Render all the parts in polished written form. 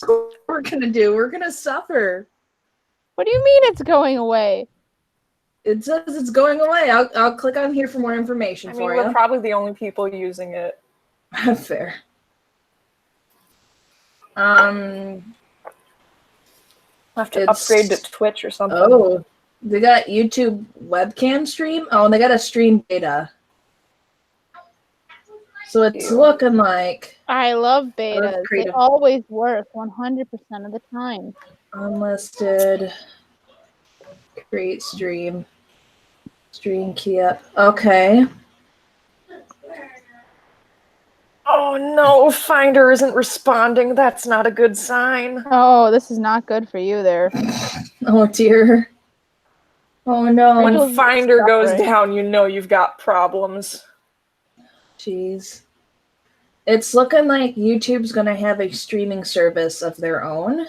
what we're gonna do. We're gonna suffer. What do you mean it's going away? It says it's going away. I'll click on here for more information for you. We're probably the only people using it. Fair. I'll have to upgrade to Twitch or something. Oh, they got YouTube webcam stream? Oh, and they got a stream beta. So it's looking like... I love betas. They always work 100% of the time. Unlisted. Create stream. Stream key up. Okay. Oh no, Finder isn't responding. That's not a good sign. Oh, this is not good for you there. Oh dear. Oh no. When Finder goes down, you know you've got problems. Jeez. It's looking like YouTube's gonna have a streaming service of their own.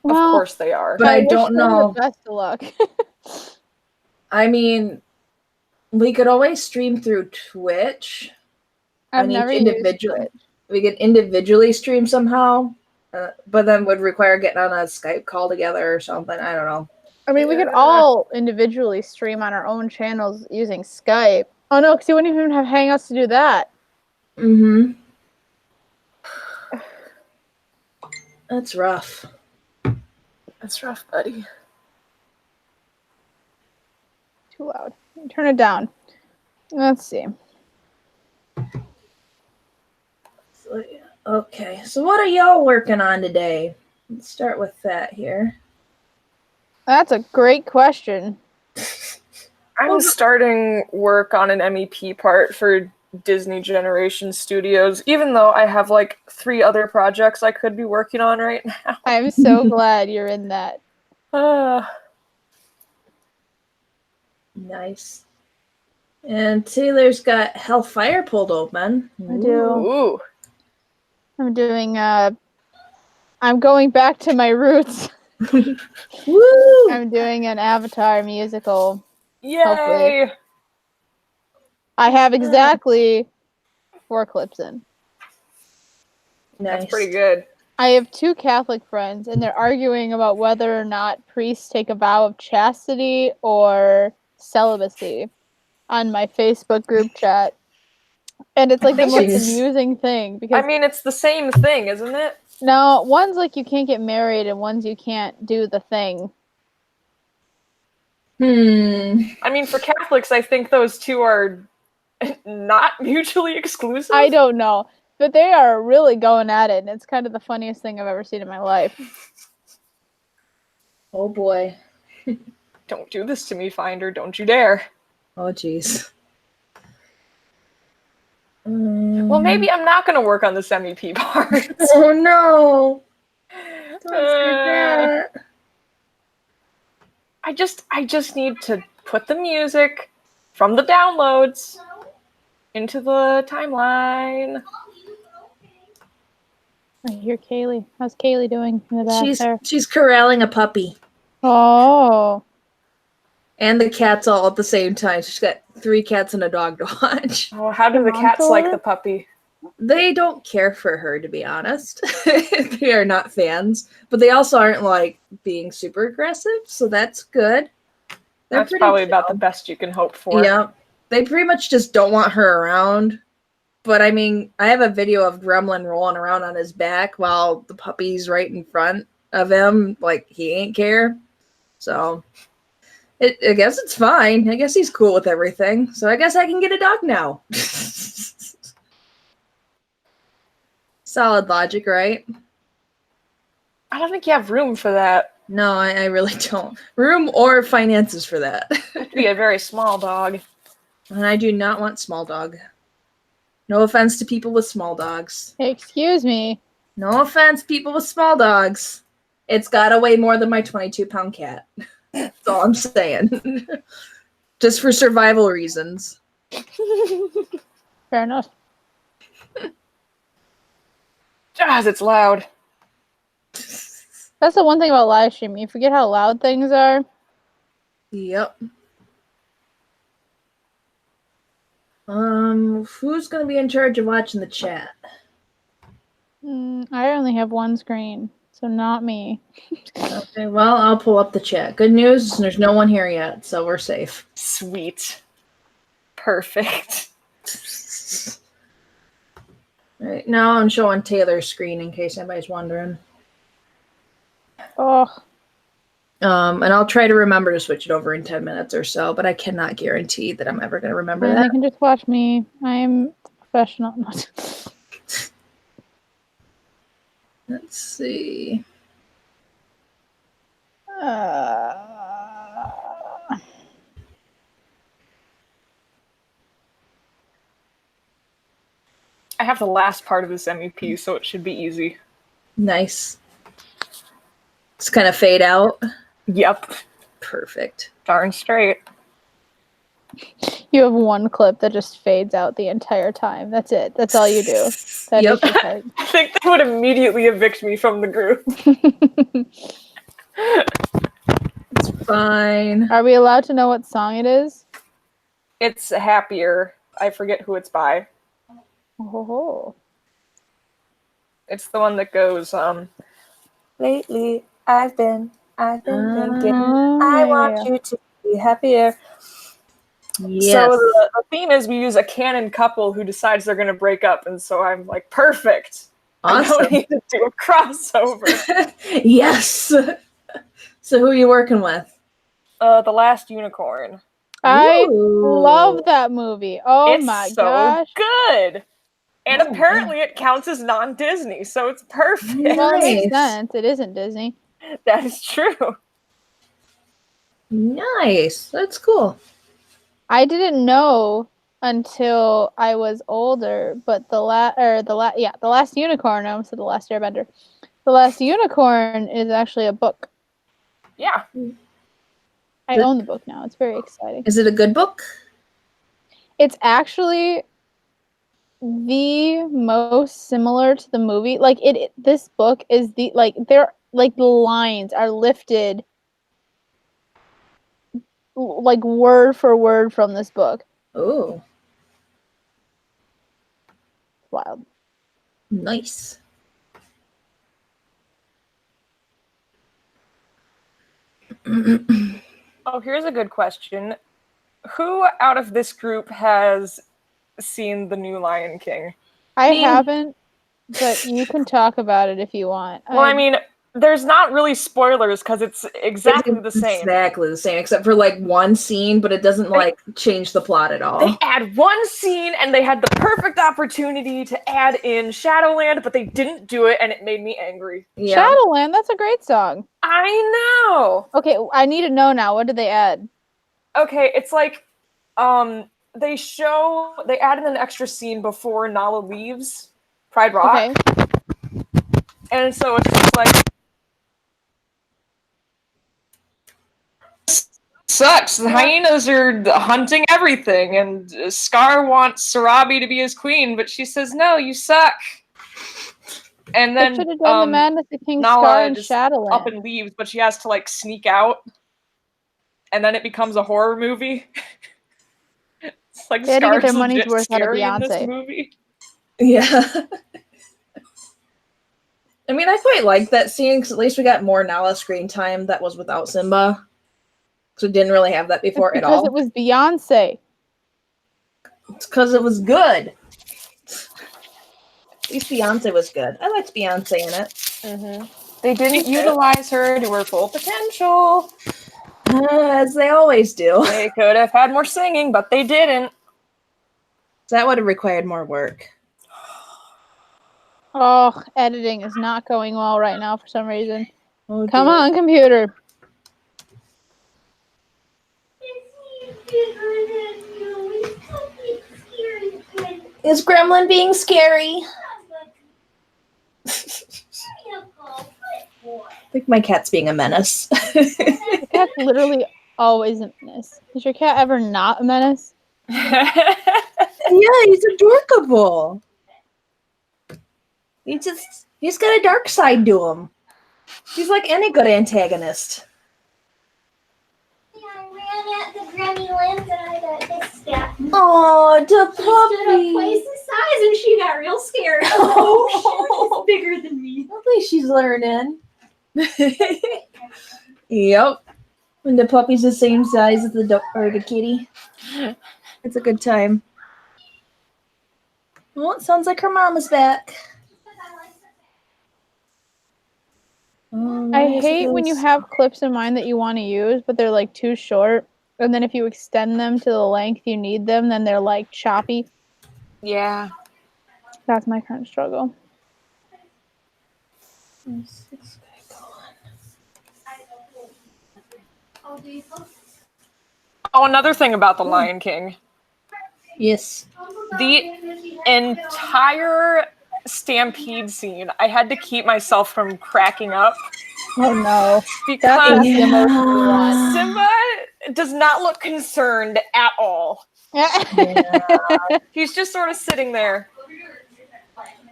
Well, of course they are. But I don't know. Best of luck. I mean, we could always stream through Twitch. I've never used Twitch. We could individually stream somehow, but then would require getting on a Skype call together or something. I don't know. I mean, we could all individually stream on our own channels using Skype. Oh no, because you wouldn't even have Hangouts to do that. Mm-hmm. That's rough. That's rough, buddy. Too loud. Turn it down. Let's see. So, yeah. Okay, so what are y'all working on today? Let's start with that here. That's a great question. I'm starting work on an MEP part for Disney Generation Studios, even though I have like 3 other projects I could be working on right now. I'm so glad you're in that. Nice. And Taylor's got Hellfire pulled open. I do. Ooh. I'm doing, I'm going back to my roots. Woo! I'm doing an Avatar musical. Yay! Hopefully. I have exactly 4 clips in. Nice. That's pretty good. I have 2 Catholic friends, and they're arguing about whether or not priests take a vow of chastity or celibacy on my Facebook group chat. And it's like the most amusing thing. Because I mean, it's the same thing, isn't it? No, one's like you can't get married, and one's you can't do the thing. I mean, for Catholics, I think those 2 are not mutually exclusive. I don't know. But they are really going at it, and it's kind of the funniest thing I've ever seen in my life. Oh boy. Don't do this to me, Finder. Don't you dare. Oh jeez. Well, maybe I'm not going to work on the MEP part. Oh no. Don't say that. I just need to put the music from the downloads into the timeline. I hear Kaylee. How's Kaylee doing in the back there? She's corralling a puppy. Oh. And the cats all at the same time. She's got 3 cats and a dog to watch. Oh, how do the cats like the puppy? They don't care for her, to be honest. They are not fans. But they also aren't, like, being super aggressive, so that's good. That's probably about the best you can hope for. Yeah. They pretty much just don't want her around. But, I mean, I have a video of Gremlin rolling around on his back while the puppy's right in front of him. Like, he ain't care. So, I guess it's fine. I guess he's cool with everything. So, I guess I can get a dog now. Solid logic, right? I don't think you have room for that. No, I really don't. Room or finances for that. It'd be a very small dog. And I do not want small dog. No offense to people with small dogs. Excuse me. No offense, people with small dogs. It's gotta weigh more than my 22-pound cat. That's all I'm saying. Just for survival reasons. Fair enough. Jazz, it's loud. That's the one thing about live streaming. You forget how loud things are. Yep. Who's gonna be in charge of watching the chat? I only have one screen. So not me. Okay, well, I'll pull up the chat. Good news, there's no one here yet, so we're safe. Sweet. Perfect. Right, now I'm showing Taylor's screen in case anybody's wondering. Oh, And I'll try to remember to switch it over in 10 minutes or so, but I cannot guarantee that I'm ever going to remember and that. they can just watch me. I'm professional. Let's see. I have the last part of this MEP, so it should be easy. Nice. Just kind of fade out. Yep. Perfect. Darn straight. You have one clip that just fades out the entire time. That's it. That's all you do. That Yep. is your part. I think they would immediately evict me from the group. It's fine. Are we allowed to know what song it is? It's Happier. I forget who it's by. Oh. It's the one that goes, lately I've been thinking, I want you to be happier. Yes. So the theme is we use a canon couple who decides they're going to break up, and so I'm like, perfect. Awesome. I don't need to do a crossover. Yes. So who are you working with? The Last Unicorn. I Ooh. love that movie. Oh It's my so gosh. good. And Oh, apparently it counts as non-Disney, so it's perfect. Well, it makes Nice. sense. It isn't Disney. That is true. Nice. That's cool. I didn't know until I was older, but the Last Unicorn, I almost said The Last Airbender. The Last Unicorn is actually a book. Yeah. I own the book now. It's very exciting. Is it a good book? It's actually the most similar to the movie. Like this book is the the lines are lifted like word for word from this book. Oh, Wild. nice. Oh, here's a good question. Who out of this group has seen the new Lion King? I haven't, but you can talk about it if you want. Well, I mean, there's not really spoilers because it's exactly the same. Exactly the same, except for like one scene, but it doesn't like change the plot at all. They add one scene and they had the perfect opportunity to add in Shadowland, but they didn't do it and it made me angry. Yeah. Shadowland, that's a great song. I know. Okay, I need to know now. What did they add? Okay, it's like they add in an extra scene before Nala leaves Pride Rock. Okay. And so it's just like sucks. The hyenas are hunting everything, and Scar wants Sarabi to be his queen, but she says, "No, you suck." And then they should have done the Madness of King Scar Nala in just Shadowland. up and leaves, but she has to like sneak out, and then it becomes a horror movie. It's like They had to get Scar's their money's legit worth out of scary in this Beyonce. movie. Yeah. I mean, I quite like that scene because at least we got more Nala screen time that was without Simba. So we didn't really have that before at all. Because it was Beyonce. It's because it was good. At least Beyonce was good. I liked Beyonce in it. Mm-hmm. They didn't utilize her to her full potential. As they always do. They could have had more singing, but they didn't. That would have required more work. Oh, editing is not going well right now for some reason. Oh, Come dear. on, computer. Is Gremlin being scary? I think my cat's being a menace. The cat's literally always a menace. Is your cat ever not a menace? Yeah, he's adorable. He's got a dark side to him. He's like any good antagonist. Yeah, I ran at the Granny Lamb that I got this cat. Oh, the She stood up puppy. twice the size and she got real scared. Oh, she was bigger than me. At least she's learning. Yep. When the puppy's the same size as the dog or the kitty. It's a good time. Well, it sounds like her mom is back. I hate when you have clips in mind that you want to use, but they're like too short. And then if you extend them to the length you need them, then they're like choppy. Yeah. That's my current struggle. Oh, another thing about The Lion King. Yes. The entire stampede scene, I had to keep myself from cracking up. Oh no. Because the emotional one. Simba does not look concerned at all. Yeah. He's just sort of sitting there.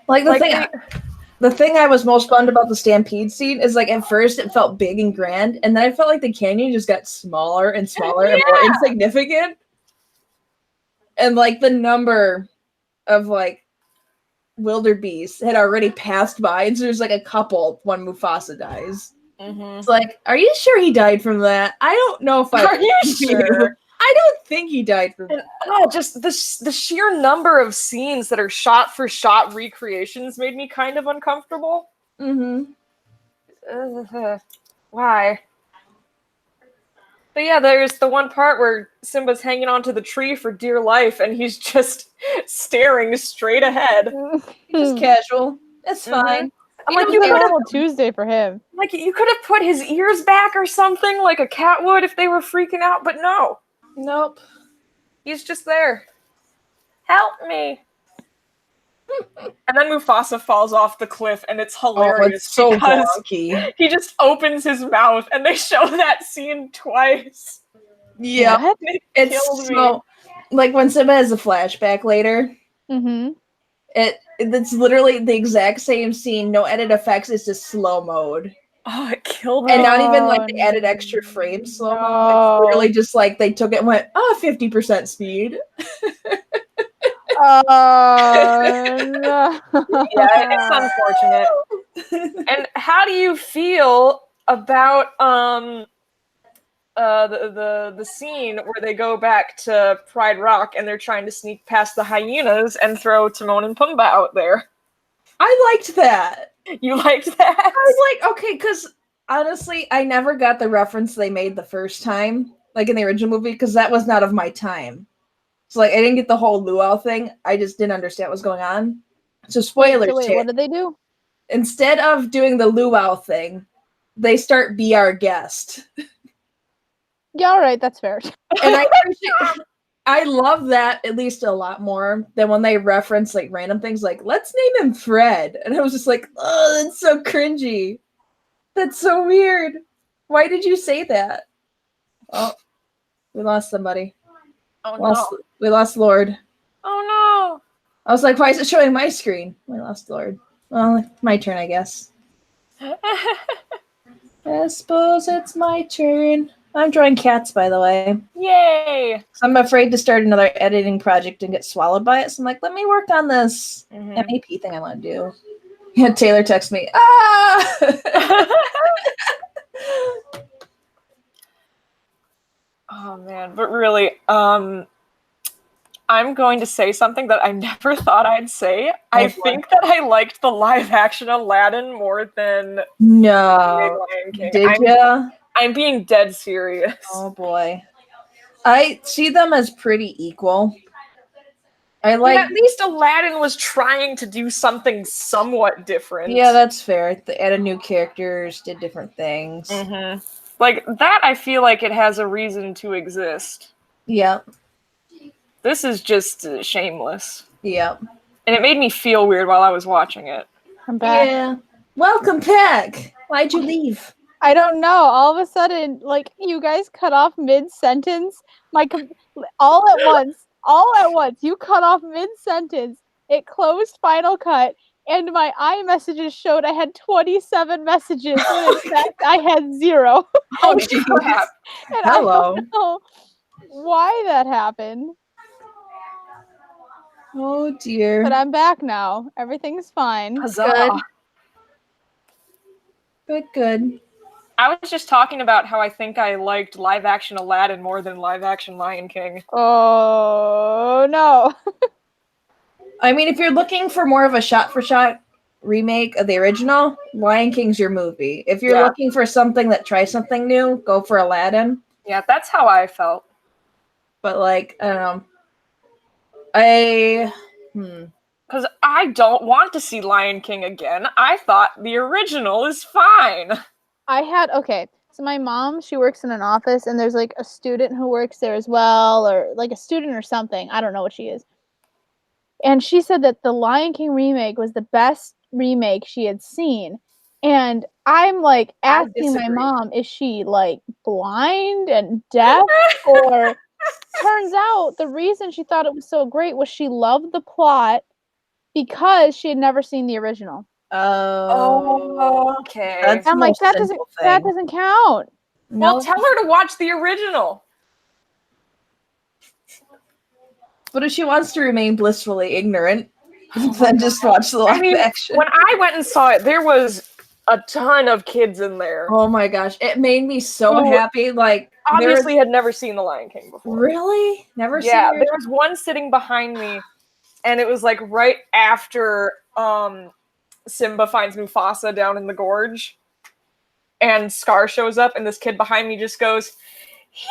Like the thing I was most fond about the stampede scene is like at first it felt big and grand, and then I felt like the canyon just got smaller and smaller and more insignificant. And like the number of like wildebeest had already passed by, and so there's like a couple when Mufasa dies. Mm-hmm. It's like, are you sure he died from that? I don't know if I. Are you sure? I don't think he died from that. Oh, just the sheer number of scenes that are shot for shot recreations made me kind of uncomfortable. Mm-hmm. Why? But yeah, there's the one part where Simba's hanging onto the tree for dear life, and he's just staring straight ahead. Just casual. It's fine. I'm like, you could have Tuesday for him. Like, you could have put his ears back or something, like a cat would if they were freaking out, but no. Nope. He's just there. Help me. And then Mufasa falls off the cliff, and it's hilarious. Oh, it's so because wonky. he just opens his mouth, and they show that scene twice. Yeah. It's so, like when Simba has a flashback later. Mm-hmm. It's literally the exact same scene, no edit effects, it's just slow mode. Oh, it killed me. And not even like they added extra frames slow mo. It's literally just like they took it and went, 50% speed. Oh no. Yeah, it's unfortunate. And how do you feel about the scene where they go back to Pride Rock and they're trying to sneak past the hyenas and throw Timon and Pumbaa out there? I liked that. You liked that? I was like, okay, because honestly, I never got the reference they made the first time, like in the original movie, because that was not of my time. So like, I didn't get the whole luau thing. I just didn't understand what was going on. So spoilers. Wait, what did they do? Instead of doing the luau thing, they start Be Our Guest. Yeah, all right, that's fair. And I love that at least a lot more than when they reference like random things like, let's name him Fred. And I was just like, oh, that's so cringy. That's so weird. Why did you say that? Oh, we lost somebody. Oh, no. We lost Lord. Oh, no. I was like, why is it showing my screen? We lost Lord. Well, my turn, I guess. I suppose it's my turn. I'm drawing cats, by the way. Yay! So I'm afraid to start another editing project and get swallowed by it. So I'm like, let me work on this MEP thing I want to do. Yeah, Taylor texts me. Oh man, but really, I'm going to say something that I never thought I'd say. I think that I liked the live-action Aladdin more than no. Lion King. Did ya? I'm being dead serious. Oh boy. I see them as pretty equal. I like at least Aladdin was trying to do something somewhat different. Yeah, that's fair. They added new characters, did different things. Like that, I feel like it has a reason to exist. Yep. This is just shameless. Yep. And it made me feel weird while I was watching it. I'm back. Yeah. Welcome back. Why'd you leave? I don't know. All of a sudden, like, you guys cut off mid-sentence. All at once. You cut off mid-sentence. It closed Final Cut, and my iMessages showed I had 27 messages, when in fact I had 0. Oh, crap. Hello. I don't know why that happened. Oh, dear. But I'm back now. Everything's fine. Huzzah. Good. I was just talking about how I think I liked live action Aladdin more than live action Lion King. Oh no. I mean, if you're looking for more of a shot-for-shot remake of the original, Lion King's your movie. If you're looking for something that tries something new, go for Aladdin. Yeah, that's how I felt. But like, I don't know. Because I don't want to see Lion King again. I thought the original is fine. So my mom, she works in an office, and there's like a student who works there as well, or like a student or something. I don't know what she is. And she said that the Lion King remake was the best remake she had seen. And I'm like asking my mom, is she like blind and deaf? Or turns out the reason she thought it was so great was she loved the plot because she had never seen the original. Oh, okay. That's I'm like, that doesn't count. Well, tell her to watch the original. But if she wants to remain blissfully ignorant, then just watch the live action. When I went and saw it, there was a ton of kids in there. Oh my gosh, it made me so happy. Like, obviously had never seen The Lion King before. Really? Never seen it? Yeah, there was one sitting behind me, and it was like right after Simba finds Mufasa down in the gorge, and Scar shows up, and this kid behind me just goes, "He's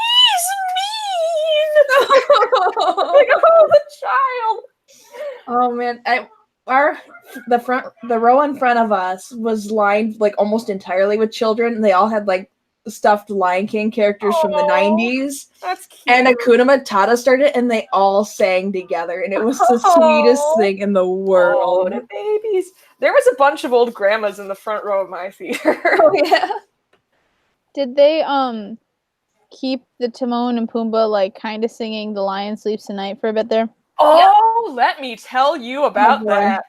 mean!" Like, oh, the child. Oh man, the row in front of us was lined like almost entirely with children, and they all had like stuffed Lion King characters from the 90s. That's cute. And Hakuna Matata started, and they all sang together, and it was the sweetest thing in the world. Oh, the babies. There was a bunch of old grandmas in the front row of my theater. Oh yeah. Did they keep the Timon and Pumbaa like kind of singing "The Lion Sleeps Tonight" for a bit there? Oh, let me tell you about that.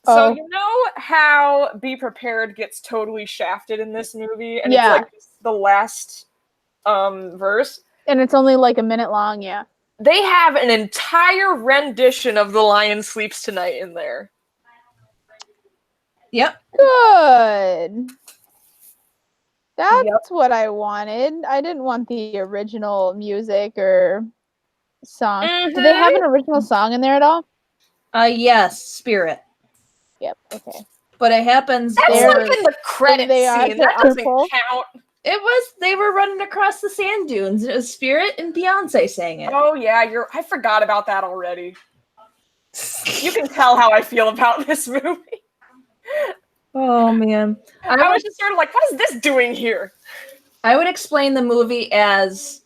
So you know how Be Prepared gets totally shafted in this movie, and it's like the last verse, and it's only like a minute long. Yeah, they have an entire rendition of "The Lion Sleeps Tonight" in there. Yep. Good. That's what I wanted. I didn't want the original music or song. Mm-hmm. Do they have an original song in there at all? Yes, Spirit. Yep. Okay. But it happens. That's like in the credits scene. That doesn't count. They were running across the sand dunes. It was Spirit and Beyonce sang it. Oh yeah, I forgot about that already. You can tell how I feel about this movie. Oh man. I was just sort of like, what is this doing here? I would explain the movie as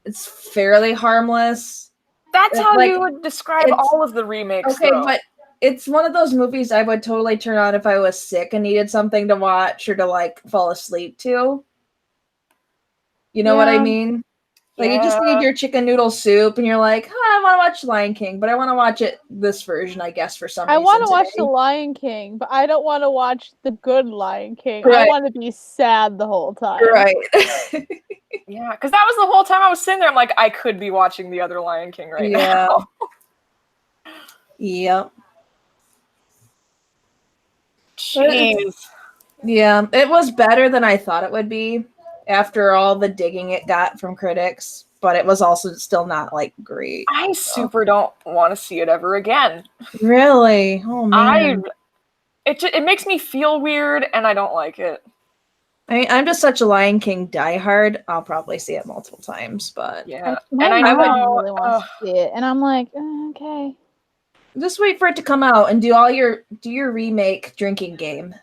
it's fairly harmless. That's how you would describe all of the remakes. Okay, but it's one of those movies I would totally turn on if I was sick and needed something to watch or to like fall asleep to. You know what I mean? Like you just need your chicken noodle soup and you're like, I want to watch Lion King, but I want to watch it this version, I guess, for some reason. I want to watch The Lion King, but I don't want to watch the good Lion King. Right. I want to be sad the whole time. Right. Yeah, because that was the whole time I was sitting there. I'm like, I could be watching the other Lion King right now. Yep. Jeez. Yeah, it was better than I thought it would be after all the digging it got from critics, but it was also still not like great. I super don't want to see it ever again. Really? Oh man. It makes me feel weird and I don't like it. I mean, I'm just such a Lion King diehard. I'll probably see it multiple times, but yeah. My mom really wants to see it, and I'm like, okay. Just wait for it to come out and do your remake drinking game.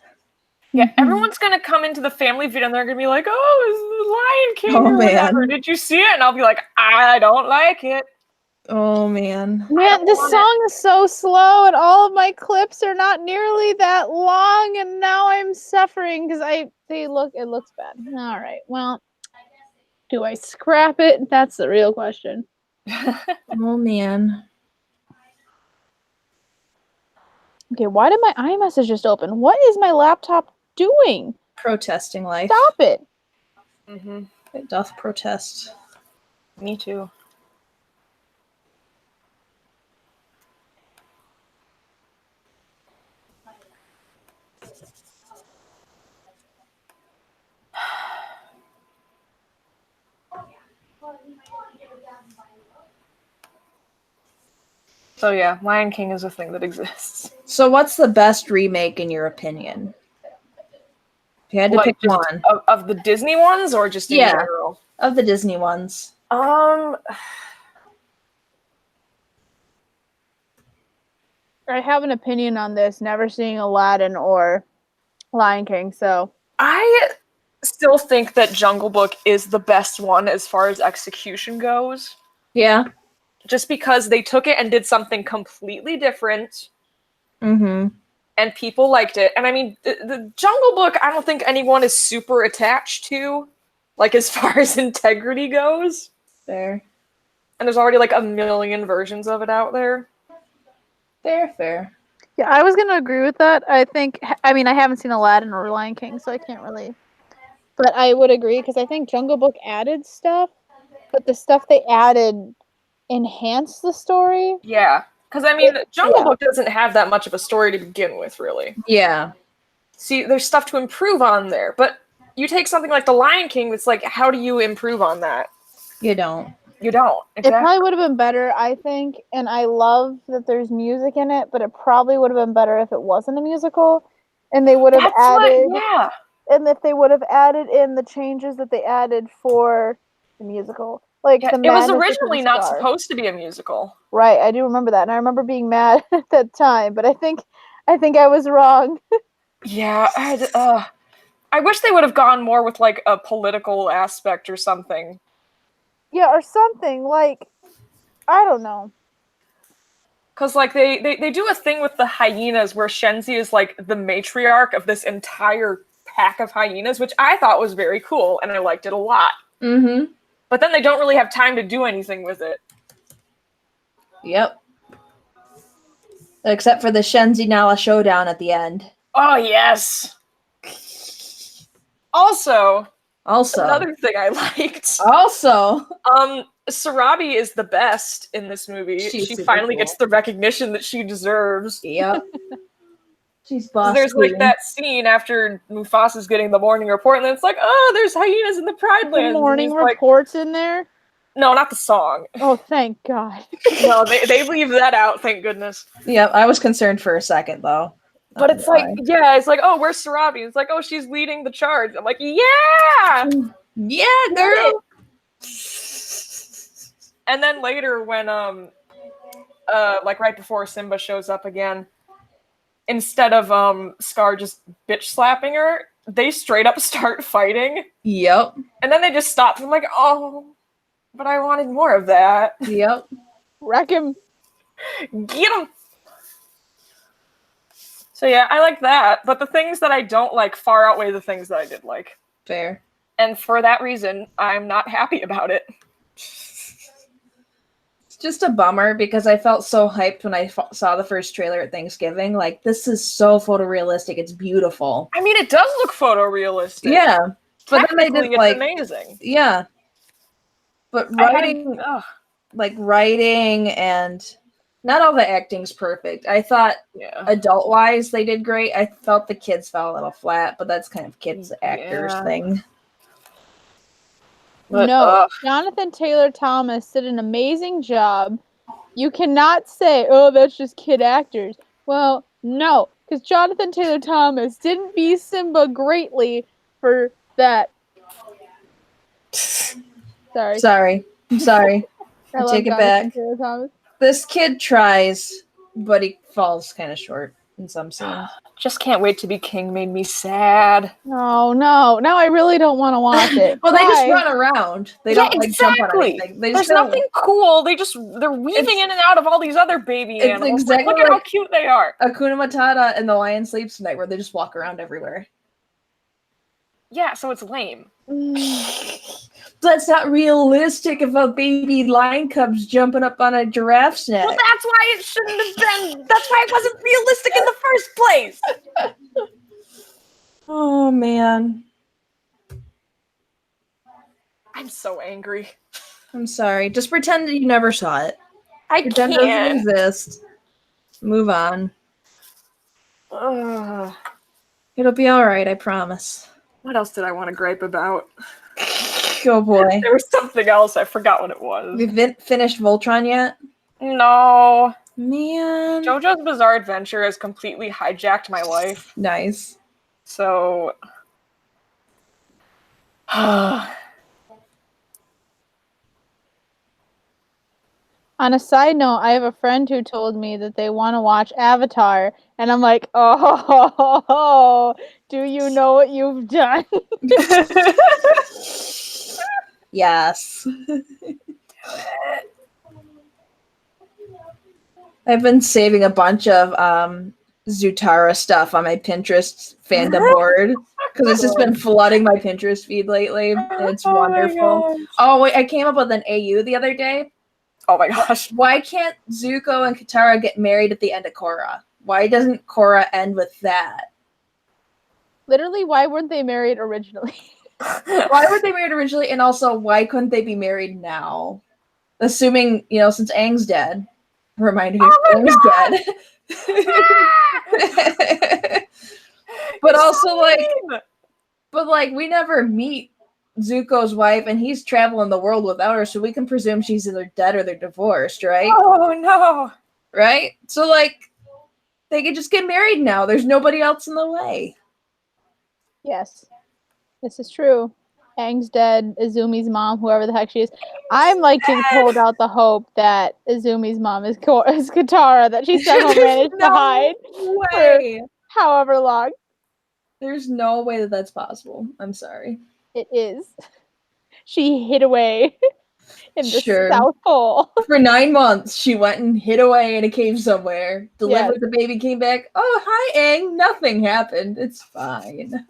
Yeah, everyone's gonna come into the family video and they're gonna be like, "Oh, it's the Lion King or whatever. Did you see it?" And I'll be like, "I don't like it." Oh man. Man, this song is so slow, and all of my clips are not nearly that long, and now I'm suffering because it looks bad. All right, well, do I scrap it? That's the real question. Oh man. Okay, why did my iMessage just open? What is my laptop doing? Protesting life. Stop it. Mm-hmm. It doth protest. Me too. So yeah, Lion King is a thing that exists. So what's the best remake in your opinion? If you had to pick just one. of the Disney ones or just in general? Of the Disney ones. I have an opinion on this, never seeing Aladdin or Lion King, so I still think that Jungle Book is the best one as far as execution goes. Yeah. Just because they took it and did something completely different. Mm-hmm. And people liked it. And I mean, the Jungle Book, I don't think anyone is super attached to, like, as far as integrity goes. Fair. And there's already, like, a million versions of it out there. Fair. yeah, I was gonna agree with that. I haven't seen Aladdin or Lion King, so I can't really. But I would agree because I think Jungle Book added stuff, but the stuff they added enhanced the story. Yeah. Because, I mean, Jungle Book doesn't have that much of a story to begin with, really. Yeah. See, there's stuff to improve on there. But you take something like The Lion King, it's like, how do you improve on that? You don't. You don't. Exactly. It probably would have been better, I think, and I love that there's music in it, but it probably would have been better if it wasn't a musical, and they would have and if they would have added in the changes that they added for the musical. Like it was originally not supposed to be a musical. Right, I do remember that, and I remember being mad at that time, but I think I was wrong. Yeah, I wish they would have gone more with like a political aspect or something. Yeah, or something, like, I don't know. Because, like, they do a thing with the hyenas where Shenzi is, like, the matriarch of this entire pack of hyenas, which I thought was very cool, and I liked it a lot. Mm-hmm. But then they don't really have time to do anything with it. Yep. Except for the Shenzi Nala showdown at the end. Oh, yes! Also, another thing I liked. Sarabi is the best in this movie. She finally gets the recognition that she deserves. Yep. She's boss. There's like that scene after Mufasa's getting the morning report, and then it's like, oh, there's hyenas in the Pride Lands. The morning report's in there? No, not the song. Oh, thank God. No, they leave that out, thank goodness. Yep, I was concerned for a second, though. But it's like, it's like, oh, where's Sarabi? It's like, oh, she's leading the charge. I'm like, yeah! Yeah, girl! And then later when, like right before Simba shows up again, instead of, Scar just bitch slapping her, they straight up start fighting. Yep. And then they just stop. I'm like, oh, but I wanted more of that. Yep. Wreck him. Get him! So yeah, I like that, but the things that I don't like far outweigh the things that I did like. Fair. And for that reason, I'm not happy about it. It's just a bummer because I felt so hyped when I saw the first trailer at Thanksgiving. Like, this is so photorealistic. It's beautiful. I mean, it does look photorealistic. Yeah. But then they did, it's like, amazing. Yeah. But writing and not all the acting's perfect. I thought adult-wise they did great. I felt the kids fell a little flat, but that's kind of kids actors thing. But, Jonathan Taylor Thomas did an amazing job. You cannot say, oh, that's just kid actors. Well, no, because Jonathan Taylor Thomas didn't beat Simba greatly for that. Sorry. I'm sorry. I take it back. This kid tries, but he falls kind of short in some scenes. Just Can't Wait to Be King made me sad. No. Now I really don't want to watch it. Well, they just run around. They don't jump on anything. There's nothing cool. They're weaving in and out of all these other baby animals. Exactly Look at how cute they are. Hakuna Matata and The Lion Sleeps Tonight, where they just walk around everywhere. Yeah, so it's lame. That's not realistic if a baby lion cub's jumping up on a giraffe's neck. Well, that's why it shouldn't have been. That's why it wasn't realistic in the first place. Oh, man. I'm so angry. I'm sorry. Just pretend that you never saw it. Pretend it doesn't exist. Move on. It'll be all right, I promise. What else did I want to gripe about? Oh, boy. There was something else. I forgot what it was. We've finished Voltron yet? No. Man. JoJo's Bizarre Adventure has completely hijacked my life. Nice. So... On a side note, I have a friend who told me that they want to watch Avatar, and I'm like, oh, do you know what you've done? Yes. I've been saving a bunch of Zutara stuff on my Pinterest fandom board because it's just been flooding my Pinterest feed lately. And it's wonderful. Oh, wait, I came up with an AU the other day. Oh my gosh. Why can't Zuko and Katara get married at the end of Korra? Why doesn't Korra end with that? Literally, why weren't they married originally? Why weren't they married originally? And also, why couldn't they be married now? Assuming, since Aang's dead. Reminding me, Aang's dead. But also, we never meet Zuko's wife, and he's traveling the world without her, so we can presume she's either dead or they're divorced, right? Oh no. Right? So, they could just get married now. There's nobody else in the way. Yes, this is true. Aang's dead. Izumi's mom, whoever the heck she is. I'm to hold out the hope that Izumi's mom is Katara, that she somehow managed to hide for however long. There's no way that that's possible. I'm sorry. It is. She hid away in the South Pole. For 9 months, she went and hid away in a cave somewhere, delivered the baby, came back. Oh, hi, Aang. Nothing happened. It's fine.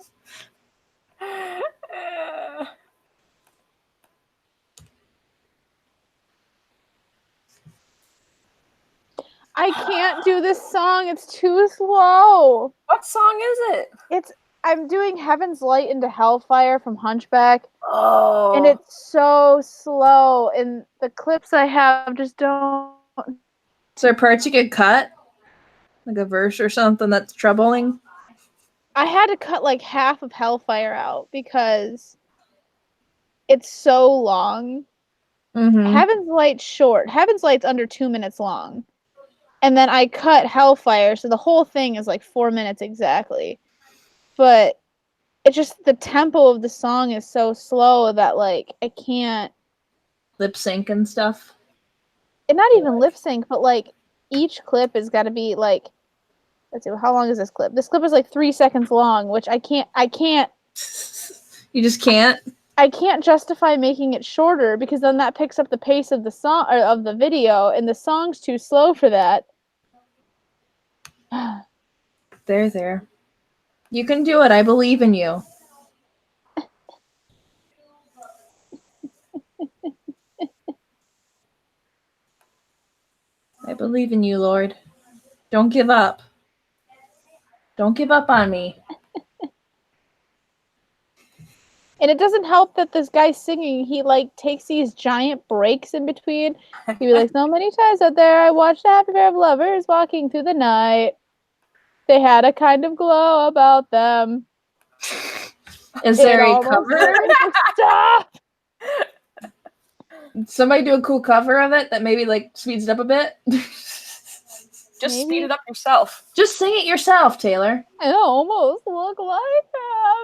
I can't do this song. It's too slow. What song is it? I'm doing Heaven's Light into Hellfire from Hunchback. Oh. And it's so slow. And the clips I have just don't. Is there parts you could cut? Like a verse or something that's troubling? I had to cut half of Hellfire out because it's so long. Mm-hmm. Heaven's Light's short. Heaven's Light's under 2 minutes long. And then I cut Hellfire, so the whole thing is 4 minutes exactly. But it's just the tempo of the song is so slow that I can't lip sync and stuff. And not even lip sync, but each clip has got to be let's see, how long is this clip? This clip is 3 seconds long, which I can't You just can't? I can't justify making it shorter because then that picks up the pace of the song or of the video, and the song's too slow for that. There. You can do it. I believe in you. I believe in you, Lord. Don't give up. Don't give up on me. And it doesn't help that this guy singing, he takes these giant breaks in between. He'd be like, so many times out there I watched a happy pair of lovers walking through the night. They had a kind of glow about them. Is there a cover? Stop! Somebody do a cool cover of it that maybe speeds it up a bit? Just speed it up yourself. Just sing it yourself, Taylor. I almost look like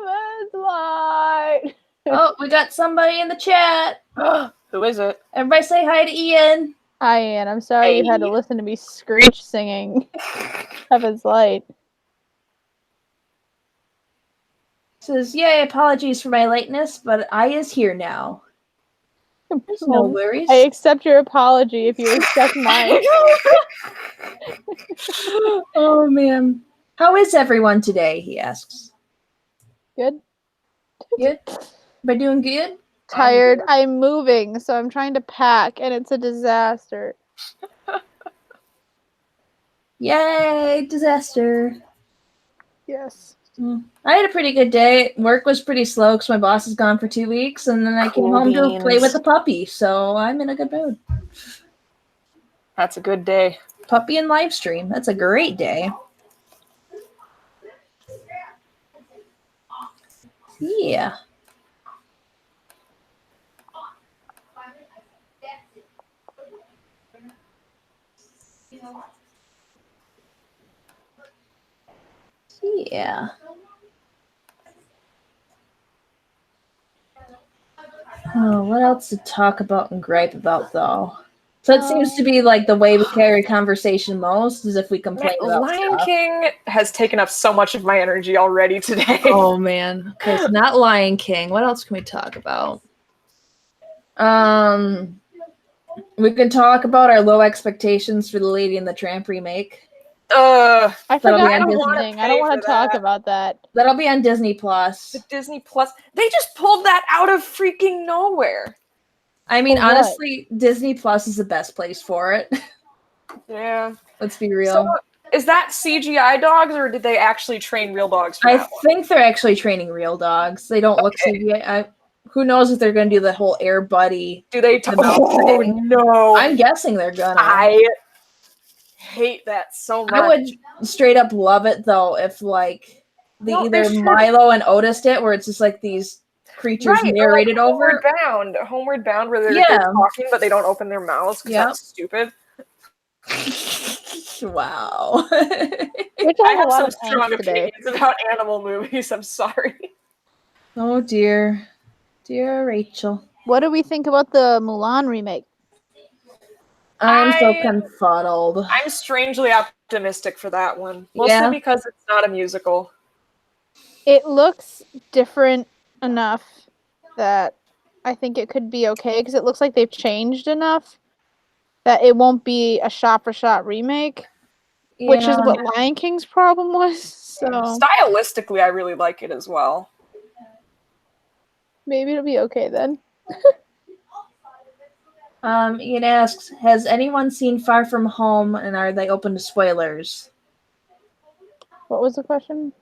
Heaven's Light. Oh, we got somebody in the chat. Who is it? Everybody say hi to Ian. Hi, Ian. I'm sorry you had to listen to me screech singing Heaven's Light. Says, yay, apologies for my lateness, but I is here now. There's no worries. I accept your apology if you accept mine. Oh, man. How is everyone today, he asks. Good. Good? By doing good? Tired. I'm moving, so I'm trying to pack, and it's a disaster. Yay, disaster. Yes. I had a pretty good day. Work was pretty slow because my boss is gone for 2 weeks, and then I came home to play with the puppy, so I'm in a good mood. That's a good day. Puppy and live stream. That's a great day. Yeah. Yeah. Oh, what else to talk about and gripe about, though? So it seems to be like the way we carry conversation most is if we complain about Lion stuff. King has taken up so much of my energy already today. Oh man. Okay, so not Lion King. What else can we talk about? We can talk about our low expectations for the Lady and the Tramp remake. I That'll be forgot on the Disney. thing. I don't want to talk about that. That'll be on Disney Plus. The Disney Plus. They just pulled that out of freaking nowhere. I mean, For what? honestly, Disney Plus is the best place for it. Yeah. Let's be real. So, is that CGI dogs, or did they actually train real dogs for I that one? think they're actually training real dogs. They don't look CGI. Who knows if they're going to do the whole Air Buddy? Do they? Oh, no! I'm guessing they're gonna. I hate that so much. I would straight up love it though if like they No, they either should. Milo and Otis did, where it's just like these creatures Right, narrated or like over. Homeward Bound, where they're Yeah. talking but they don't open their mouths because Yep. that's stupid. Wow. Which I has a have lot some of strong angst today. opinions about animal movies. I'm sorry. Oh dear. Dear Rachel. What do we think about the Mulan remake? I'm so I- confuddled. I'm strangely optimistic for that one, mostly Yeah. because it's not a musical. It looks different enough that I think it could be okay because it looks like they've changed enough that it won't be a shot-for-shot remake, which is what Lion King's problem was. So Stylistically, I really like it as well. maybe it'll be okay then. Ian asks, has anyone seen Far From Home and are they open to spoilers? What was the question?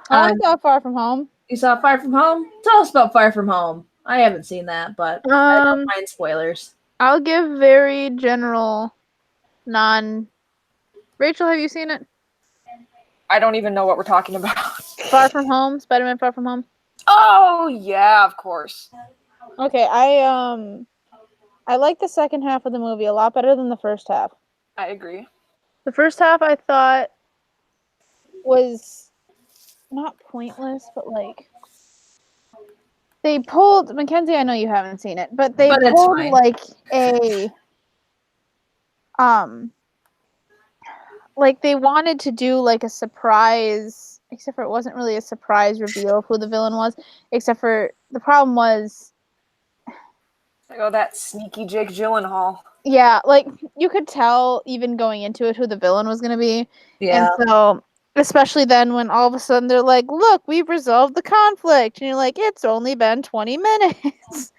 I saw Far From Home. You saw Far From Home? Tell us about Far From Home. I haven't seen that, but I don't mind spoilers. I'll give very general, Rachel, have you seen it? I don't even know what we're talking about. Far From Home, Spider-Man Far From Home. Oh yeah, of course. Okay, I like the second half of the movie a lot better than the first half. I agree. The first half I thought was not pointless, but like they pulled Mackenzie. I know you haven't seen it, but they pulled like a like they wanted to do like a surprise, except for it wasn't really a surprise reveal of who the villain was. Except for the problem was, Oh, that sneaky Jake Gyllenhaal. yeah, like you could tell even going into it who the villain was going to be. Yeah. And so, especially then when all of a sudden they're like, look, we've resolved the conflict. And you're like, it's only been 20 minutes.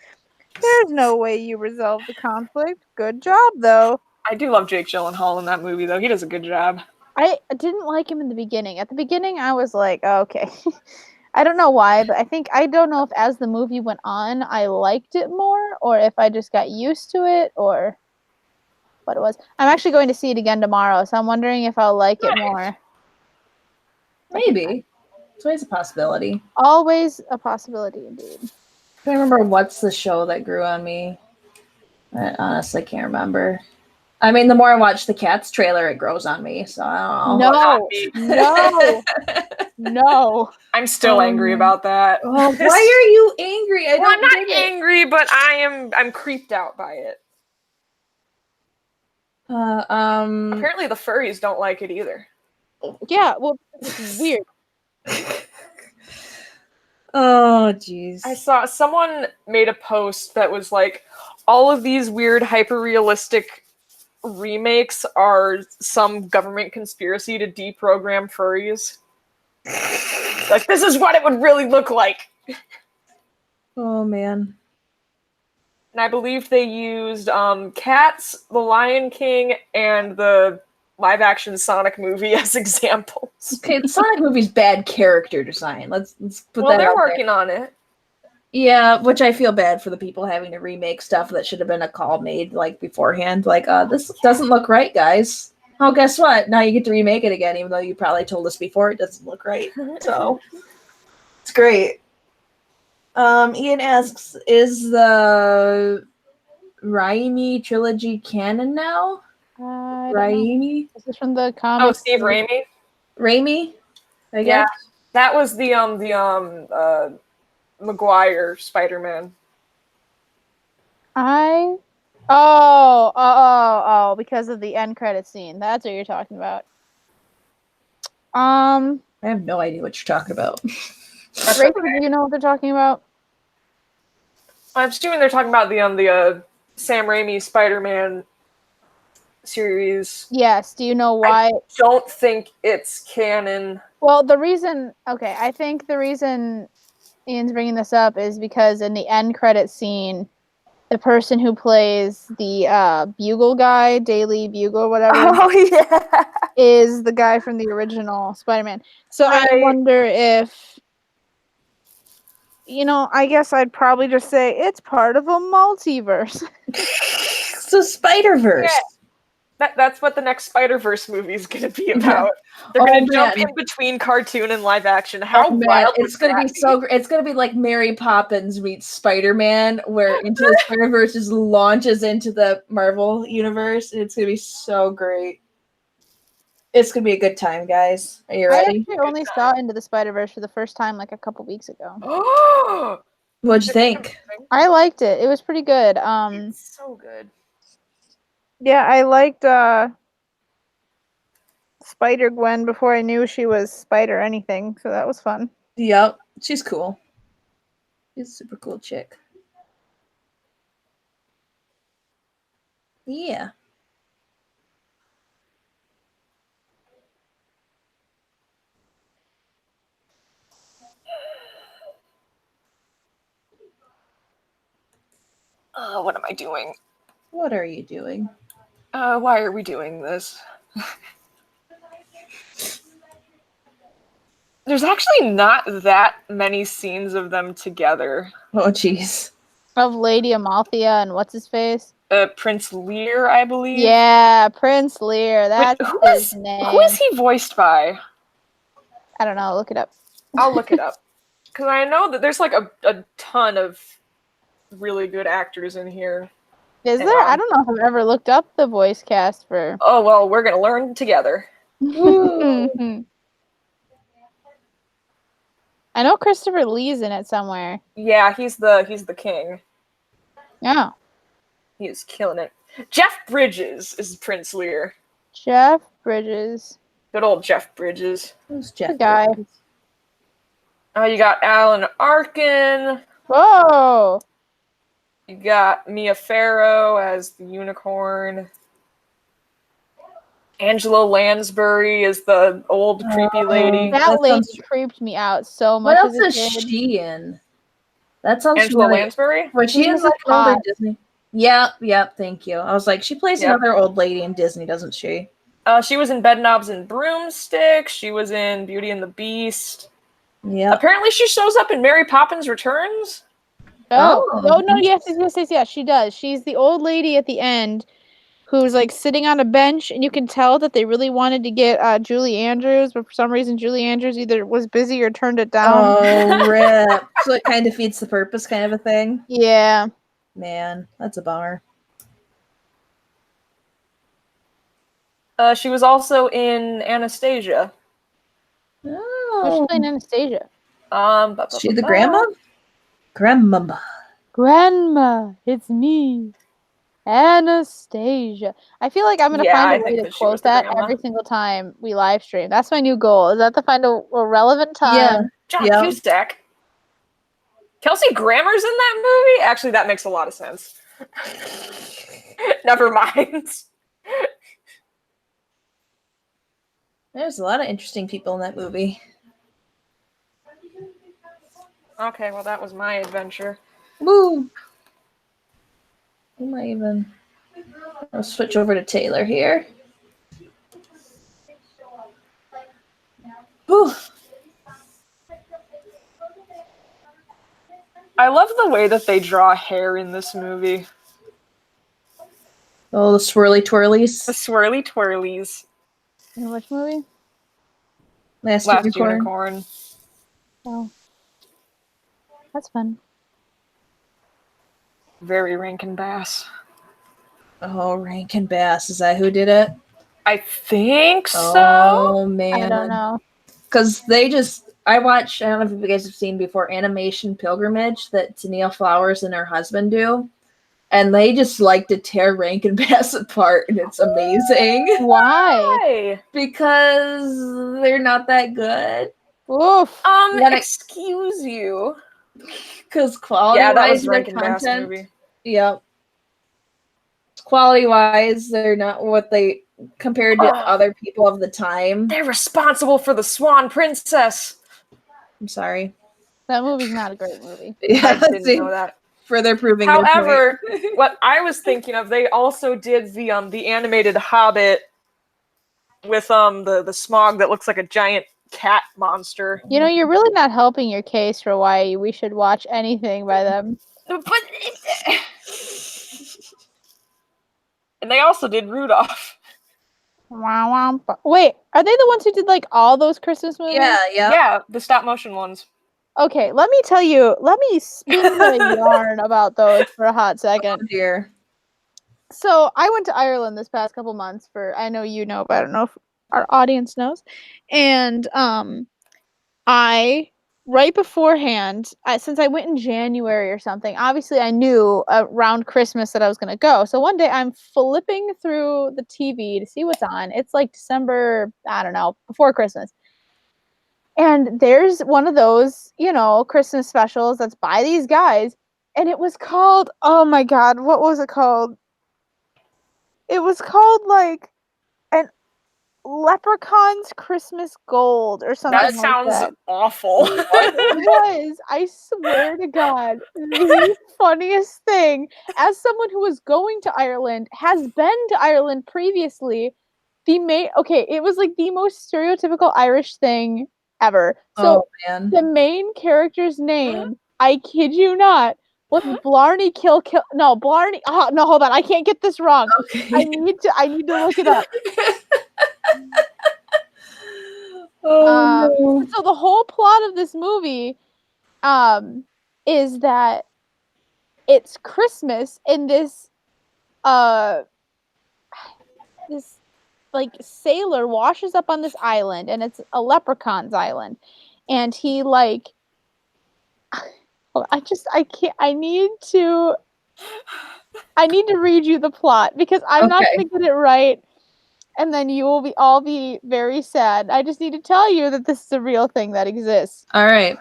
There's no way you resolved the conflict. Good job, though. I do love Jake Gyllenhaal in that movie, though. He does a good job. I didn't like him in the beginning. At the beginning, I was like, oh, okay. I don't know why, but I don't know if as the movie went on, I liked it more, or if I just got used to it, or what it was. I'm actually going to see it again tomorrow, so I'm wondering if I'll like it more. Maybe. It's always a possibility. Always a possibility, indeed. I can't remember what's the show that grew on me. I honestly can't remember. I mean, the more I watch the Cats trailer, it grows on me, so I don't know. No. I'm still angry about that. Oh, why are you angry? I'm not angry, but I'm creeped out by it. Apparently the furries don't like it either. Yeah, well, it's weird. Oh, jeez. I saw someone made a post that was like, all of these weird hyper-realistic remakes are some government conspiracy to deprogram furries. Like, this is what it would really look like. Oh, man. And I believe they used Cats, The Lion King, and the live-action Sonic movie as examples. Okay, the Sonic movie's bad character design. Let's put that out they're there. working on it. Yeah, which I feel bad for the people having to remake stuff that should have been a call made like beforehand. Like, this doesn't look right, guys. Oh, guess what? Now you get to remake it again, even though you probably told us before it doesn't look right. So it's great. Ian asks, is the Raimi trilogy canon now? I don't know. Raimi? This is from the Oh, comics. Steve Raimi. Raimi? I Yeah. guess. That was the Maguire Spider-Man. Because of the end credit scene. That's what you're talking about. I have no idea what you're talking about. Rachel, do you know what they're talking about? I'm assuming they're talking about the Sam Raimi Spider-Man series. Yes. Do you know why? I don't think it's canon. Well, I think the reason Ian's bringing this up is because in the end credit scene, the person who plays the Bugle guy, Daily Bugle, whatever, Oh yeah. is the guy from the original Spider-Man. So I Right. wonder if, I guess I'd probably just say it's part of a multiverse. It's a Spider-Verse. Yeah. That's what the next Spider-Verse movie is going to be about. Yeah. They're going to jump man. in between cartoon and live action. How man, wild it's going to be so great. It's going to be like Mary Poppins meets Spider-Man, where Into the Spider-Verse just launches into the Marvel universe. It's going to be so great. It's going to be a good time, guys. Are you I ready? actually only saw Into the Spider-Verse for the first time like a couple weeks ago. Oh, What'd you think? I liked it. It was pretty good. it's so good. Yeah, I liked Spider-Gwen before I knew she was Spider anything, so that was fun. Yep. She's cool. She's a super cool chick. Yeah. What am I doing? What are you doing? Why are we doing this? There's actually not that many scenes of them together. Oh, jeez. Of Lady Amalthea and what's his face? Prince Lear, I believe. Yeah, Prince Lear. That's his name. Who is he voiced by? I don't know. Look it up. I'll look it up. Because I know that there's like a ton of really good actors in here. Is there? I don't know if I've ever looked up the voice cast for. Oh, well, we're going to learn together. I know Christopher Lee's in it somewhere. Yeah, he's the king. Yeah. He is killing it. Jeff Bridges is Prince Lear. Jeff Bridges. Good old Jeff Bridges. Who's Jeff? The guy. You got Alan Arkin. Whoa! You got Mia Farrow as the unicorn. Angela Lansbury is the old creepy lady. That lady creeped me out so much. What else is she in? That sounds Angela familiar. Lansbury? Was she in She's like an older hot. Disney? Yep, thank you. I was like, she plays another old lady in Disney, doesn't she? She was in Bedknobs and Broomsticks. She was in Beauty and the Beast. Yeah. Apparently she shows up in Mary Poppins Returns. Oh, no, yes, she does. She's the old lady at the end who's like sitting on a bench, and you can tell that they really wanted to get Julie Andrews, but for some reason Julie Andrews either was busy or turned it down. Oh, rip. So it kind of defeats the purpose kind of a thing? Yeah. Man, that's a bummer. She was also in Anastasia. Who's she playing Anastasia? She the grandma? Grandma, it's me, Anastasia. I feel like I'm gonna find a way to quote that every single time we live stream. That's my new goal. Is that to find a relevant time? Yeah. John Cusack. Kelsey Grammer's in that movie? Actually, that makes a lot of sense. Never mind. There's a lot of interesting people in that movie. Okay, well, that was my adventure. Woo! I'll switch over to Taylor here. Whew. I love the way that they draw hair in this movie. Oh, the swirly twirlies. The swirly twirlies. In which movie? Last Unicorn. Oh. That's fun. Very Rankin Bass. Oh, Rankin Bass. Is that who did it? I think so. Oh, man. I don't know. Because I watch, I don't know if you guys have seen before, Animation Pilgrimage that Tennille Flowers and her husband do. And they just like to tear Rankin Bass apart, and it's amazing. Why? Hey. Because they're not that good. Oof. Excuse you. Because quality Yeah, that wise, was their Rankin Bass content. movie. Yep. Quality wise, they're not what they compared to other people of the time. They're responsible for the Swan Princess. I'm sorry. That movie's not a great movie. Yeah, I didn't know that. Further proving their However, point. what I was thinking of, they also did the animated Hobbit with the Smog that looks like a giant cat monster. You know, you're really not helping your case for why we should watch anything by them. But and they also did Rudolph. Wait, are they the ones who did like all those Christmas movies? Yeah, yeah. Yeah, the stop motion ones. Okay, let me spin a yarn about those for a hot second. Oh dear. So I went to Ireland this past couple months I know you know, but I don't know if our audience knows. And I right beforehand, since I went in January or something, obviously I knew around Christmas that I was going to go. So one day I'm flipping through the TV to see what's on. It's like December, I don't know, before Christmas. And there's one of those, Christmas specials that's by these guys. And it was called, oh my God, what was it called? It was called like an Leprechaun's Christmas Gold or something That sounds like that. awful. It was, I swear to God, the funniest thing. As someone who was going to Ireland, has been to Ireland previously, it was like the most stereotypical Irish thing ever. So man. the main character's name, I kid you not, was Blarney Blarney. Oh, no, hold on, I can't get this wrong. Okay. I need to look it up. No. So the whole plot of this movie is that it's Christmas and this like sailor washes up on this island, and it's a leprechaun's island, and he like I need to read you the plot because I'm not going to get it right, and then you will all be very sad. I just need to tell you that this is a real thing that exists. All right.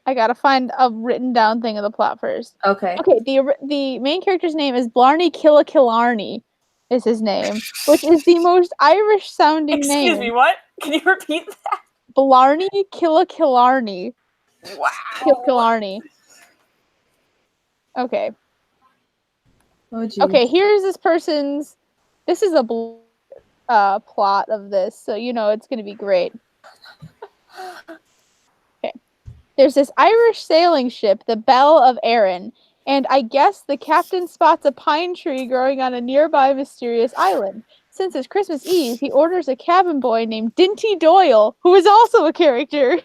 I gotta find a written down thing of the plot first. Okay. Okay, the main character's name is Blarney Killarney, is his name, which is the most Irish sounding name. Excuse me, what? Can you repeat that? Blarney Killarney. Wow. Killarney. Okay. Oh, geez. Okay, here's this person's. This is a plot of this, so it's gonna be great. Okay. There's this Irish sailing ship, the Belle of Erin, and I guess the captain spots a pine tree growing on a nearby mysterious island. Since it's Christmas Eve, he orders a cabin boy named Dinty Doyle, who is also a character,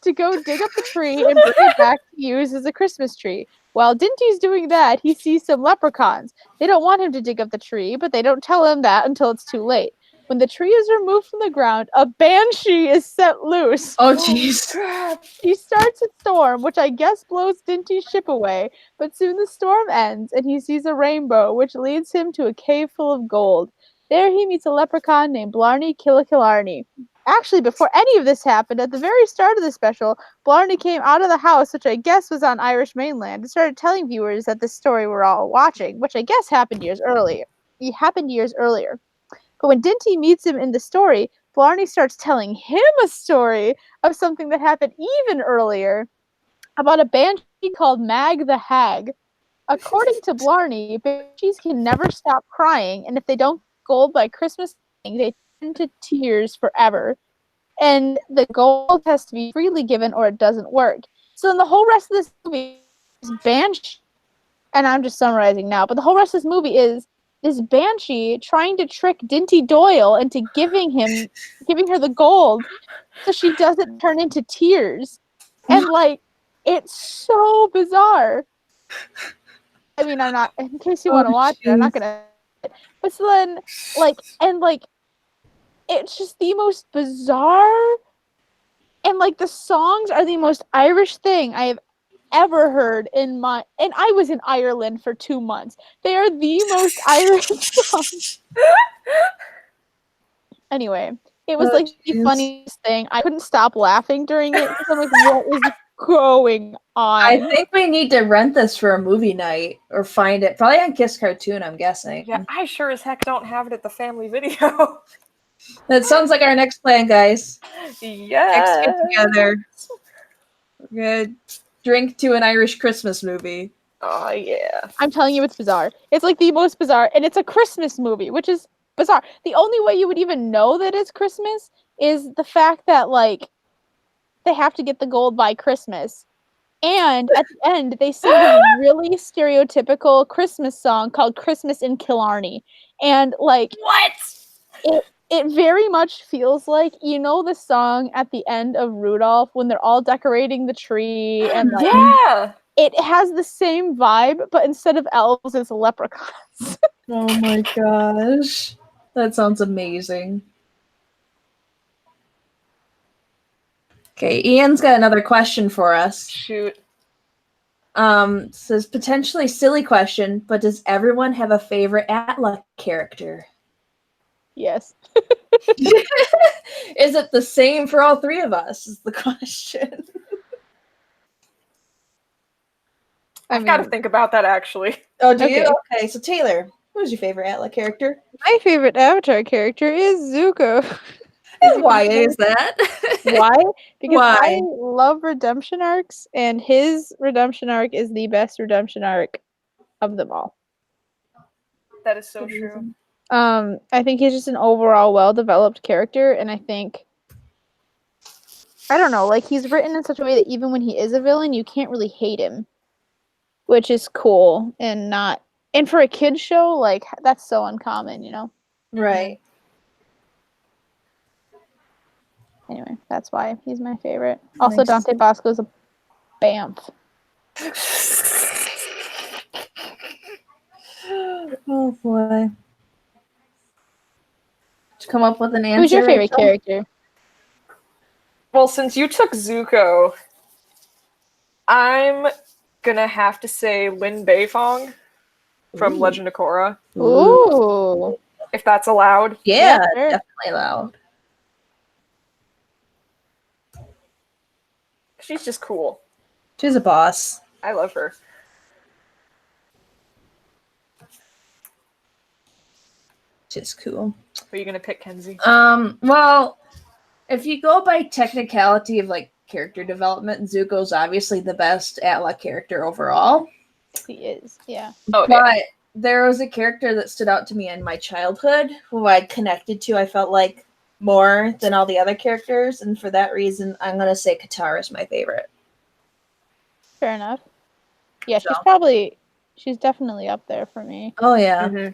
to go dig up the tree and bring it back to use as a Christmas tree. While Dinty's doing that, he sees some leprechauns. They don't want him to dig up the tree, but they don't tell him that until it's too late. When the tree is removed from the ground, a banshee is set loose. Oh, jeez. He starts a storm, which I guess blows Dinty's ship away, but soon the storm ends, and he sees a rainbow, which leads him to a cave full of gold. There he meets a leprechaun named Blarney Killarney. Actually, before any of this happened, at the very start of the special, Blarney came out of the house, which I guess was on Irish mainland, and started telling viewers that this story we're all watching, which I guess happened years earlier. But when Dinty meets him in the story, Blarney starts telling him a story of something that happened even earlier, about a banshee called Mag the Hag. According to Blarney, banshees can never stop crying, and if they don't gold by Christmas, they turn to tears forever. And the gold has to be freely given or it doesn't work. So in the whole rest of this movie is banshee, and I'm just summarizing now, but the whole rest of this movie is this banshee trying to trick Dinty Doyle into giving her the gold so she doesn't turn into tears. And it's so bizarre. I mean, I'm not, in case you want to watch it, I'm not gonna. But so then, it's just the most bizarre, and the songs are the most Irish thing I have ever heard and I was in Ireland for 2 months. They are the most Irish songs. Anyway, it was the funniest thing. I couldn't stop laughing during it because I'm like, what is going on? I think we need to rent this for a movie night or find it. Probably on Kiss Cartoon, I'm guessing. Yeah, I sure as heck don't have it at the family video. That sounds like our next plan, guys. Yeah. Let's get together. We're gonna drink to an Irish Christmas movie. Oh, yeah. I'm telling you, it's bizarre. It's the most bizarre, and it's a Christmas movie, which is bizarre. The only way you would even know that it's Christmas is the fact that they have to get the gold by Christmas. And at the end, they sing this really stereotypical Christmas song called Christmas in Killarney. And what? It very much feels like, the song at the end of Rudolph when they're all decorating the tree and yeah. It has the same vibe, but instead of elves, it's leprechauns. Oh my gosh. That sounds amazing. Okay, Ian's got another question for us. Shoot. Says potentially silly question, but does everyone have a favorite Atla character? Yes. Is it the same for all three of us? Is the question. I've got to think about that, actually. Oh, do you? Okay, so Taylor, who's your favorite Atla character? My favorite Avatar character is Zuko. Why is that? Why? Because I love redemption arcs, and his redemption arc is the best redemption arc of them all. That is so true. I think he's just an overall well-developed character, and I think, I don't know, he's written in such a way that even when he is a villain, you can't really hate him, which is cool, and for a kid's show, that's so uncommon, Right. Anyway, that's why he's my favorite. Also, Dante Bosco's a BAMF. Oh boy. Did you come up with an answer? Who's your favorite character? Well, since you took Zuko, I'm gonna have to say Lin Beifong from Legend of Korra. Ooh. If that's allowed. Yeah, sure. Definitely allowed. She's just cool. She's a boss. I love her. She's cool. Who are you gonna pick, Kenzie? Well, if you go by technicality of character development, Zuko's obviously the best Atla character overall. He is, yeah. Oh, but there was a character that stood out to me in my childhood who I connected to, I felt like, more than all the other characters, and for that reason, I'm gonna say Katara's my favorite. Fair enough. Yeah, she's definitely up there for me. Oh yeah. Mm-hmm.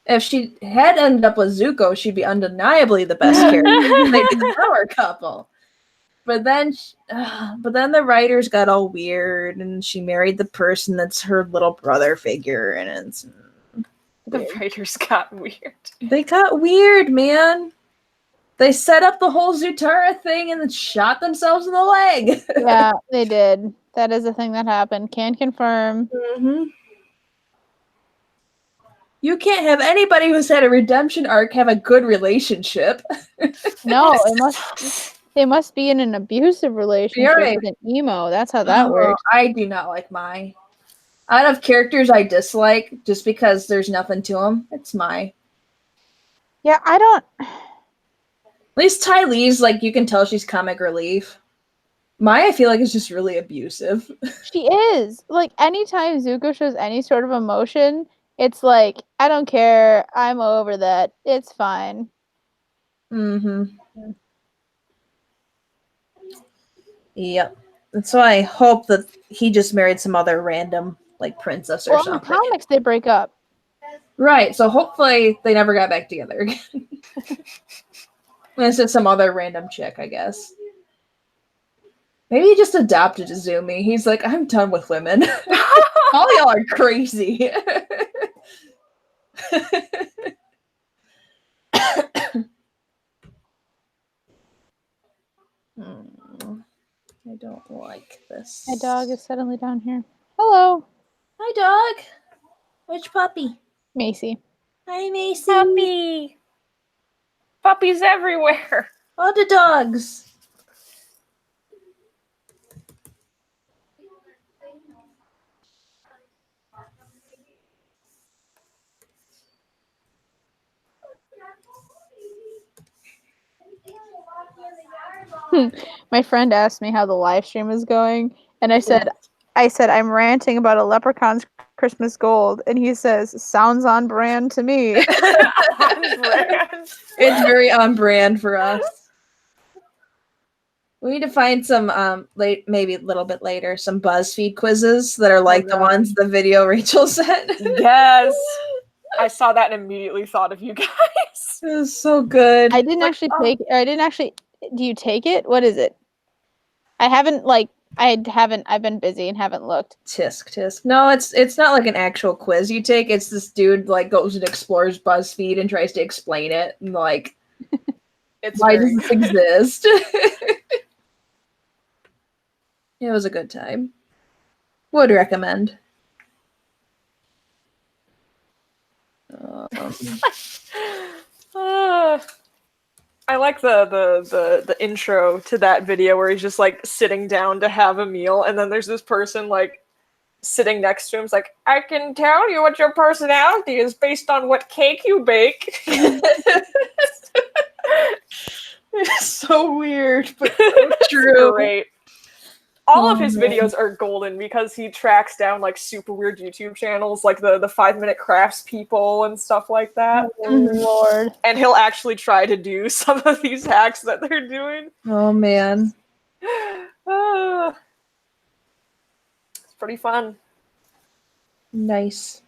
If she had ended up with Zuko, she'd be undeniably the best character. They'd be a power couple. But then the writers got all weird, and she married the person that's her little brother figure, and it's the writers got weird. They got weird, man. They set up the whole Zutara thing and then shot themselves in the leg. Yeah, they did. That is a thing that happened. Can confirm. Mm-hmm. You can't have anybody who's had a redemption arc have a good relationship. No, they must be in an abusive relationship with an emo. That's how that works. I do not like Mai. Out of characters I dislike, just because there's nothing to them, it's Mai. Yeah, I don't... At least Ty Lee's, you can tell she's comic relief. Mai, I feel like, is just really abusive. She is. Anytime Zuko shows any sort of emotion, it's I don't care. I'm over that. It's fine. Mm-hmm. Yep. And so I hope that he just married some other random, princess or something. In the comics, they break up. Right. So hopefully they never got back together again. It's just some other random chick, I guess. Maybe he just adopted Izumi. He's like, I'm done with women. All y'all are crazy. I don't like this. My dog is suddenly down here. Hello, Hi, dog. Which puppy? Macy. Hi, Macy. Puppy! Puppies everywhere! All the dogs. My friend asked me how the live stream is going, and I said, I'm ranting about a leprechaun's Christmas gold, and he says, sounds on brand to me. On brand. It's very on brand for us. We need to find some maybe a little bit later, some BuzzFeed quizzes that are like the ones the video Rachel sent. Yes. I saw that and immediately thought of you guys. It was so good. I didn't actually take. I didn't actually. Do you take it? What is it? I haven't like. I haven't. I've been busy and haven't looked. Tisk. No, it's not like an actual quiz you take. It's this dude like goes and explores BuzzFeed and tries to explain it and like, why does this exist? It was a good time. Would recommend. I like the intro to that video where he's just like sitting down to have a meal, and then there's this person like sitting next to him. It's like, I can tell you what your personality is based on what cake you bake. It's so weird, but so true. Great. All of his videos are golden because he tracks down like super weird YouTube channels, like the 5-minute crafts people and stuff like that. Oh, Lord. And he'll actually try to do some of these hacks that they're doing. Oh man. It's pretty fun. Nice.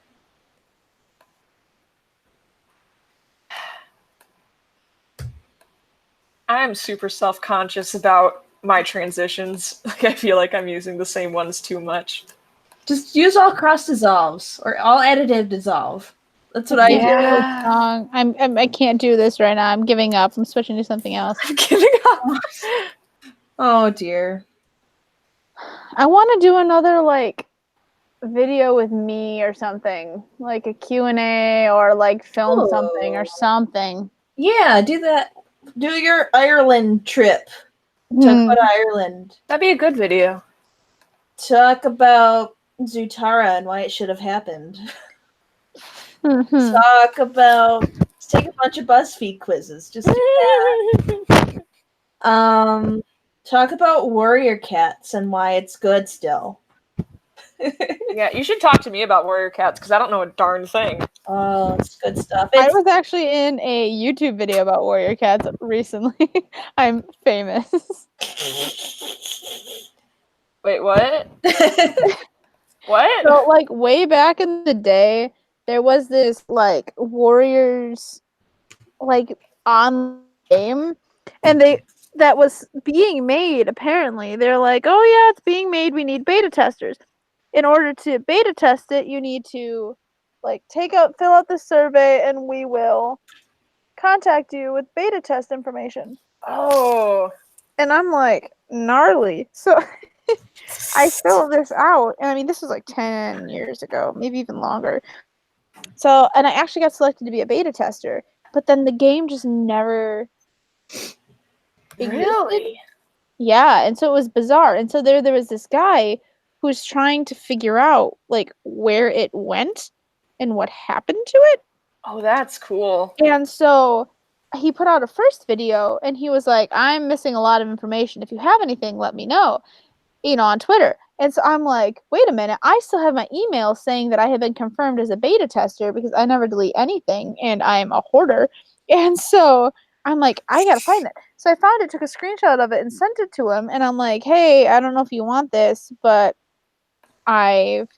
I'm super self-conscious about my transitions. Like, I feel like I'm using the same ones too much. Just use all cross dissolves or all additive dissolve. That's what I do. I can't do this right now. I'm giving up. I'm switching to something else. I'm giving up. Oh dear. I want to do another like video with me or something, like a Q&A or like film something or something. Yeah, do that. Do your Ireland trip. Talk about Ireland. That'd be a good video. Talk about Zutara and why it should have happened. Talk about. Let's take a bunch of BuzzFeed quizzes. Just do that. Talk about warrior cats and why it's good still. Yeah, you should talk to me about warrior cats because I don't know a darn thing. Oh, it's good stuff. I was actually in a YouTube video about warrior cats recently. I'm famous. Wait, what? What? So, like, way back in the day, there was this, like, warriors, like, on game, and that was being made, apparently. They're like, oh, yeah, it's being made. We need beta testers. In order to beta test it, you need to, like, fill out the survey, and we will contact you with beta test information. Oh. And I'm like, gnarly. So I filled this out, and I mean, this was like 10 years ago, maybe even longer. So, and I actually got selected to be a beta tester, but then the game just never Really? Yeah, and so it was bizarre. And so there was this guy who was trying to figure out like where it went and what happened to it. Oh, that's cool. And so he put out a first video, and he was like, I'm missing a lot of information. If you have anything, let me know, on Twitter. And so I'm like, wait a minute, I still have my email saying that I have been confirmed as a beta tester because I never delete anything, and I am a hoarder. And so I'm like, I gotta find it. So I found it, took a screenshot of it, and sent it to him. And I'm like, hey, I don't know if you want this, but I've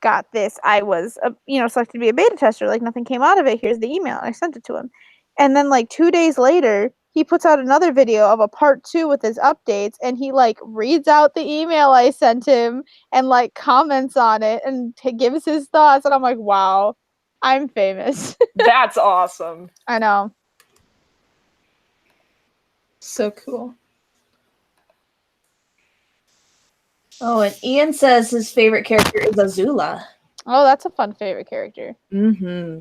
got this. I was, selected to be a beta tester. Like, nothing came out of it. Here's the email. I sent it to him. And then, like, 2 days later, he puts out another video of a part 2 with his updates, and he like reads out the email I sent him and like comments on it and gives his thoughts, and I'm like, wow, I'm famous. That's awesome. I know. So cool. Oh, and Ian says his favorite character is Azula. Oh, that's a fun favorite character. Mm-hmm.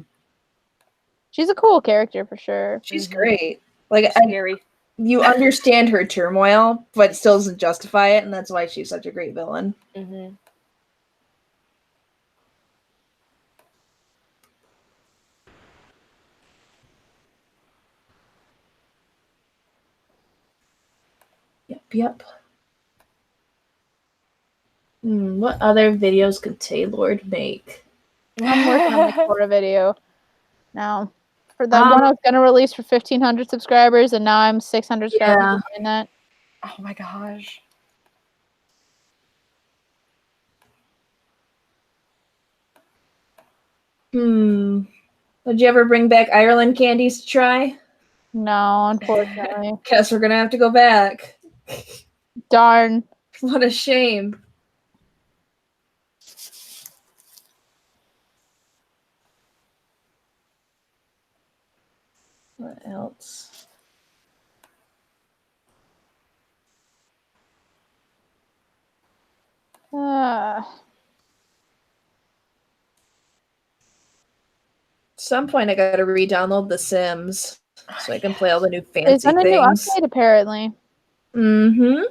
She's a cool character for sure. She's great. Like, Scary. you understand her turmoil, but it still doesn't justify it, and that's why she's such a great villain. Mm-hmm. Yep. What other videos could Taylor make? I'm working on my Korra video now. For that one I was gonna release for 1,500 subscribers, and now I'm 600 subscribers behind that. Oh my gosh. Did you ever bring back Ireland candies to try? No, unfortunately. Guess we're gonna have to go back. Darn. What a shame. What else? At some point, I gotta re-download The Sims so I can play all the new fancy There's been a new things. update, apparently. Mm-hmm.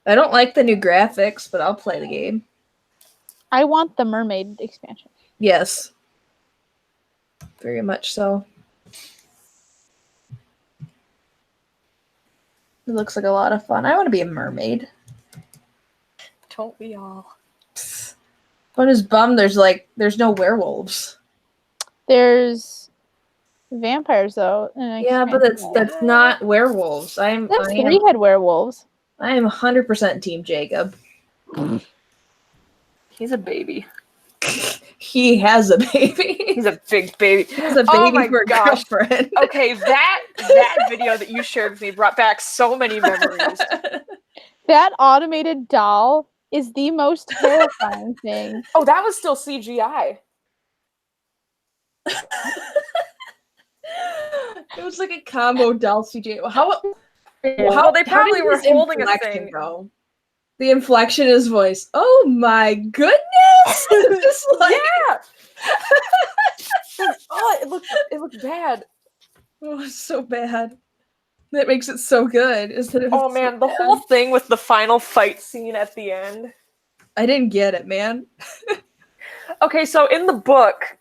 I don't like the new graphics, but I'll play the game. I want the mermaid expansion. Yes. Very much so. It looks like a lot of fun. I want to be a mermaid. Don't we all? I'm just bummed there's no werewolves. There's vampires though. Yeah, but that's not werewolves. There's 3-head werewolves. I am 100% Team Jacob. He's a baby. He has a baby. He's a big baby. He has a baby for a girlfriend. Okay, that video that you shared with me brought back so many memories. That automated doll is the most terrifying thing. Oh, that was still CGI. It was like a combo doll CGI. How they probably were holding a thing. Go? The inflection in his voice. Oh my goodness! Just like, yeah. It looked bad. Oh, it's so bad. That makes it so good. Oh man, the whole thing with the final fight scene at the end. I didn't get it, man. Okay, so in the book,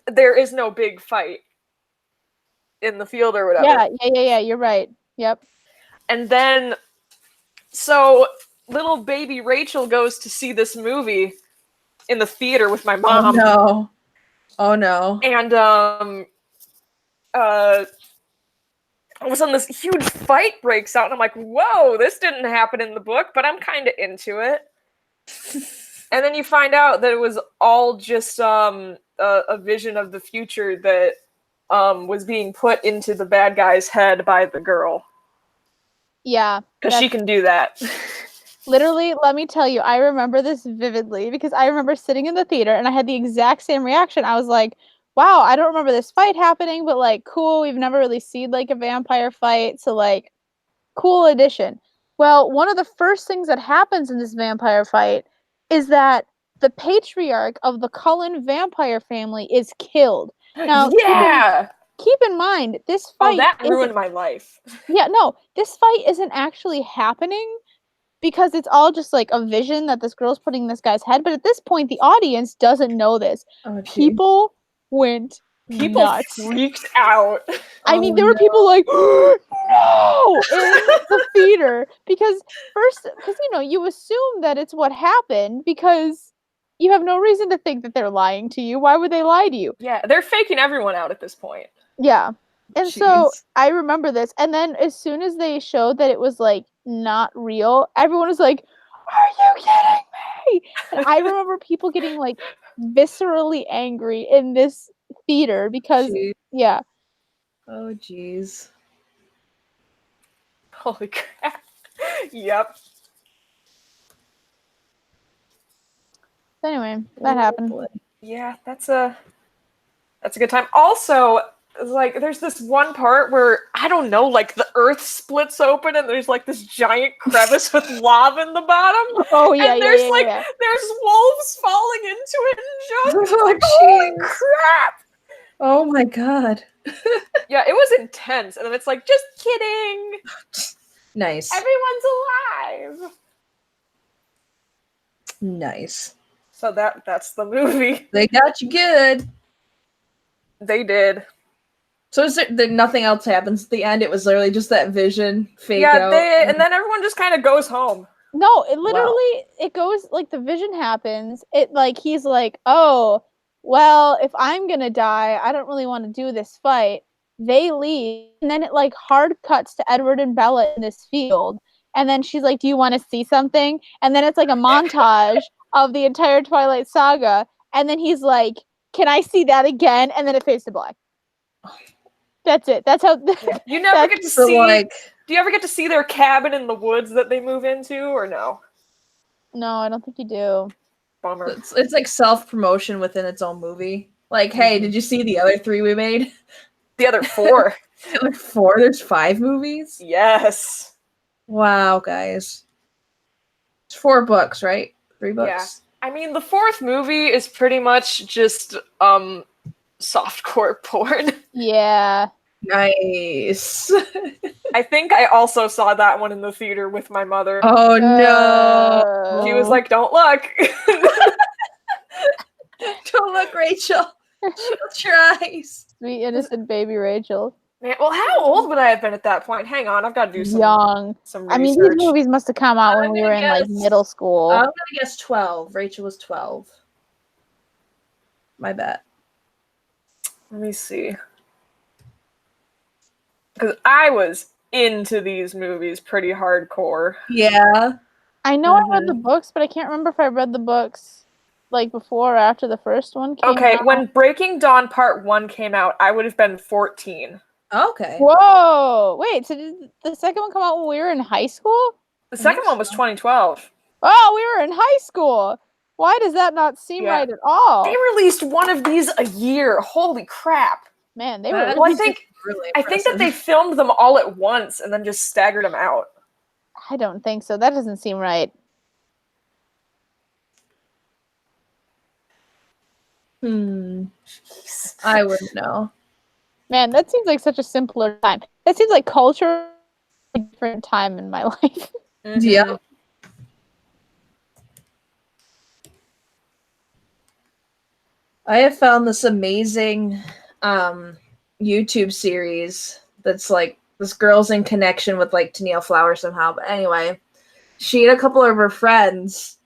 there is no big fight in the field or whatever. Yeah, you're right. Yep. And then, so little baby Rachel goes to see this movie in the theater with my mom. Oh no. And all of a sudden this huge fight breaks out, and I'm like, whoa, this didn't happen in the book, but I'm kind of into it. And then you find out that it was all just a vision of the future that was being put into the bad guy's head by the girl. Yeah. Because she can do that. Literally, let me tell you, I remember this vividly because I remember sitting in the theater and I had the exact same reaction. I was like, wow, I don't remember this fight happening, but like, cool, we've never really seen like a vampire fight, so like, cool addition. Well, one of the first things that happens in this vampire fight is that the patriarch of the Cullen vampire family is killed. Now, keep in mind, this fight... Oh, that ruined my life. Yeah, no, this fight isn't actually happening because it's all just like a vision that this girl's putting in this guy's head. But at this point, the audience doesn't know this. Oh, people went nuts. Freaked out. I mean, there were people like, no, in the theater because you assume that it's what happened because you have no reason to think that they're lying to you. Why would they lie to you? Yeah, they're faking everyone out at this point. Yeah. And so I remember this. And then as soon as they showed that it was like not real, everyone was like, are you kidding me? And I remember people getting like viscerally angry in this theater because Oh, jeez. Holy crap. Yep. Anyway, that happened. Boy. Yeah, that's a good time. Also, like, there's this one part where, I don't know, like, the earth splits open and there's, like, this giant crevice with lava in the bottom. Oh yeah, And yeah, there's, yeah, like, yeah. there's wolves falling into it and just, Oh, like, holy jeez. crap! Oh my god. Yeah, it was intense. And then it's like, just kidding! Nice. Everyone's alive! Nice. So that's the movie. They got you good. They did. So is there nothing else happens at the end? It was literally just that vision fake out. And then everyone just kind of goes home. No, it literally it goes like the vision happens. It like he's like, oh, well, if I'm gonna die, I don't really want to do this fight. They leave, and then it like hard cuts to Edward and Bella in this field, and then she's like, "Do you want to see something?" And then it's like a montage of the entire Twilight Saga, and then he's like, "Can I see that again?" And then it fades to black. That's it. That's how. You never get to So, see. like, Do you ever get to see their cabin in the woods that they move into, or no? No, I don't think you do. Bummer. it's like self-promotion within its own movie. Like, hey, did you see the other 3 we made? The other 4. The other 4? There's 5 movies? Yes. Wow, guys. It's 4 books, right? 3 books? I mean, the 4th movie is pretty much just softcore porn. Yeah. Nice. I think I also saw that one in the theater with my mother. Oh no. She was like, "Don't look." Don't look, Rachel. She'll try. Sweet innocent baby Rachel. Man, well, how old would I have been at that point? Hang on, I've got to do some Young. research. I mean, these movies must have come out when I'm we gonna were in like guess- middle school. I'm gonna guess 12. Rachel was 12. My bet. Let me see. Because I was into these movies pretty hardcore. Yeah. I know I read the books, but I can't remember if I read the books like before or after the first one came Okay, out. when Breaking Dawn Part 1 came out, I would have been 14. Okay. Whoa! Wait, so did the second one come out when we were in high school? The second one was 2012. Oh, we were in high school! Why does that not seem Yeah. right at all? They released one of these a year. Holy crap. Man, they That were. Well, is really I think that impressive. they filmed them all at once and then just staggered them out. I don't think so. That doesn't seem right. I wouldn't know. Man, that seems like such a simpler time. That seems like culture a different time in my life. Yeah. I have found this amazing YouTube series that's like this girl's in connection with like Tennille Flower somehow. But anyway, she and a couple of her friends